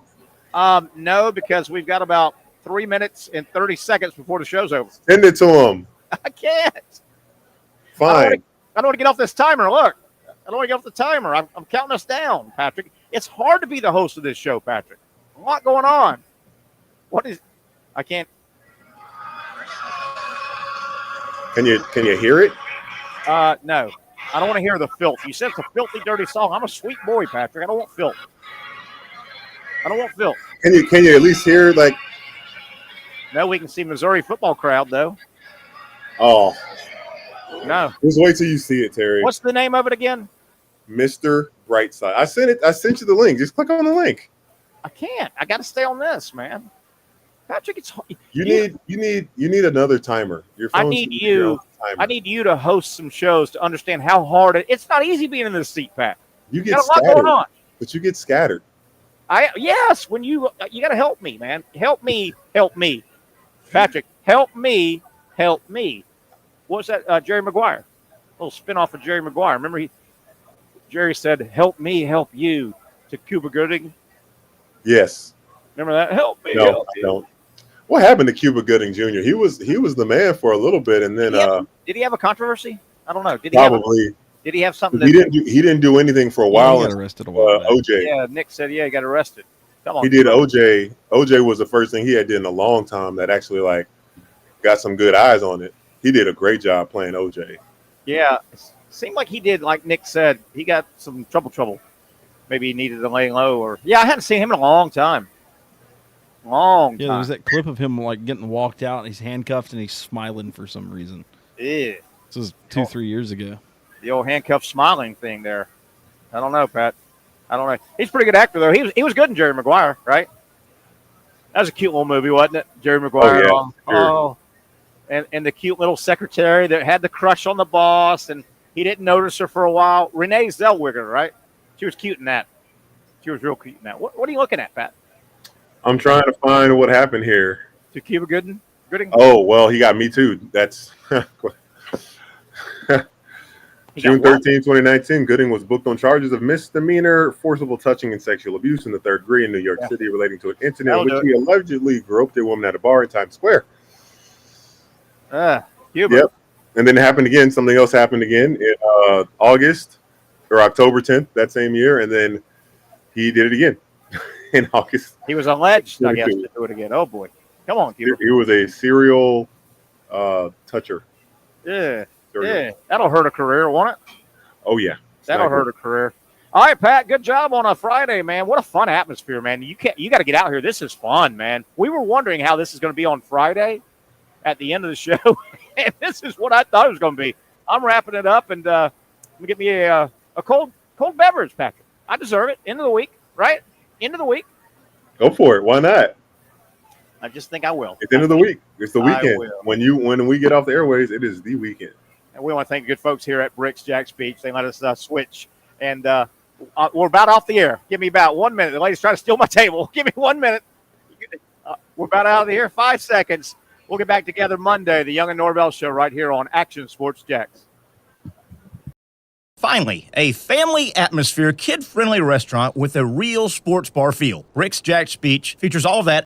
[SPEAKER 2] No, because we've got about 3 minutes and 30 seconds before the show's over.
[SPEAKER 3] Send it to him.
[SPEAKER 2] I can't.
[SPEAKER 3] Fine.
[SPEAKER 2] I don't want to get off this timer. Look, I don't want to get off the timer. I'm counting us down, Patrick. It's hard to be the host of this show, Patrick. A lot going on. I can't.
[SPEAKER 3] Can you hear it?
[SPEAKER 2] No. I don't want to hear the filth. You said it's a filthy, dirty song. I'm a sweet boy, Patrick. I don't want filth.
[SPEAKER 3] Can you at least hear like?
[SPEAKER 2] No, we can see Missouri football crowd though.
[SPEAKER 3] Oh.
[SPEAKER 2] No.
[SPEAKER 3] Just wait till you see it, Terry.
[SPEAKER 2] What's the name of it again?
[SPEAKER 3] Mr. Brightside. I sent you the link. Just click on the link.
[SPEAKER 2] I can't. I got to stay on this, man. Patrick, it's
[SPEAKER 3] you need another timer. Your phone
[SPEAKER 2] I need you to host some shows to understand how hard it's not easy being in this seat, Pat.
[SPEAKER 3] You get
[SPEAKER 2] got a lot going on.
[SPEAKER 3] But you get scattered.
[SPEAKER 2] Yes, when you got to help me, man. Help me. Patrick, help me. What was that? Jerry Maguire. A little spinoff of Jerry Maguire. Remember Jerry said, "Help me, help you," to Cuba Gooding.
[SPEAKER 3] Yes.
[SPEAKER 2] Remember that? Help me.
[SPEAKER 3] No,
[SPEAKER 2] help
[SPEAKER 3] I don't. What happened to Cuba Gooding Jr.? He was the man for a little bit, and then
[SPEAKER 2] did he have a controversy? I don't know. Did he have something?
[SPEAKER 3] He didn't do anything for a while.
[SPEAKER 14] He got arrested a while back.
[SPEAKER 3] OJ.
[SPEAKER 2] Yeah, Nick said he got arrested. Come on.
[SPEAKER 3] He did OJ. OJ was the first thing he had did in a long time that actually like got some good eyes on it. He did a great job playing OJ.
[SPEAKER 2] Yeah, it seemed like he did. Like Nick said, he got some trouble. Maybe he needed to lay low, or I hadn't seen him in a long time. Yeah,
[SPEAKER 14] there was that clip of him like getting walked out and he's handcuffed and he's smiling for some reason.
[SPEAKER 2] Yeah.
[SPEAKER 14] This was 2-3 years ago.
[SPEAKER 2] The old handcuff smiling thing there. I don't know, Pat. I don't know. He's a pretty good actor, though. He was good in Jerry Maguire, right? That was a cute little movie, wasn't it? Jerry Maguire.
[SPEAKER 3] Oh, yeah. Sure.
[SPEAKER 2] And the cute little secretary that had the crush on the boss, and he didn't notice her for a while. Renee Zellweger, right? She was cute in that. She was real cute in that. What are you looking at, Pat?
[SPEAKER 3] I'm trying to find what happened here.
[SPEAKER 2] To Cuba Gooding?
[SPEAKER 3] Oh, well, he got me too. That's June 13, 2019. Gooding was booked on charges of misdemeanor, forcible touching, and sexual abuse in the third degree in New York City relating to an incident in which he allegedly groped a woman at a bar in Times Square.
[SPEAKER 2] Cuba.
[SPEAKER 3] Yep. And then it happened again. Something else happened again in August or October 10th that same year. And then he did it again in August.
[SPEAKER 2] He was alleged, I guess, to do it again. Oh, boy. Come on, Cuba.
[SPEAKER 3] He was a serial toucher.
[SPEAKER 2] Yeah. Yeah. That'll hurt a career, won't it?
[SPEAKER 3] Oh, yeah.
[SPEAKER 2] That'll hurt a career. All right, Pat, good job on a Friday, man. What a fun atmosphere, man. You got to get out here. This is fun, man. We were wondering how this is going to be on Friday at the end of the show, and this is what I thought it was going to be. I'm wrapping it up, and let me get me a cold beverage, Patrick. I deserve it. End of the week, right? End of the week.
[SPEAKER 3] Go for it. Why not?
[SPEAKER 2] I just think I will.
[SPEAKER 3] It's the end of the week. It's the weekend. When we get off the airways, it is the weekend.
[SPEAKER 2] And we want to thank the good folks here at Bricks Jack's Beach. They let us switch, and we're about off the air. Give me about 1 minute. The lady's trying to steal my table. Give me 1 minute. We're about out of here. 5 seconds. We'll get back together Monday, the Young and Norvelle Show, right here on Action Sports Jacks.
[SPEAKER 5] Finally, a family atmosphere, kid-friendly restaurant with a real sports bar feel. Bricks Jack's Beach features all of that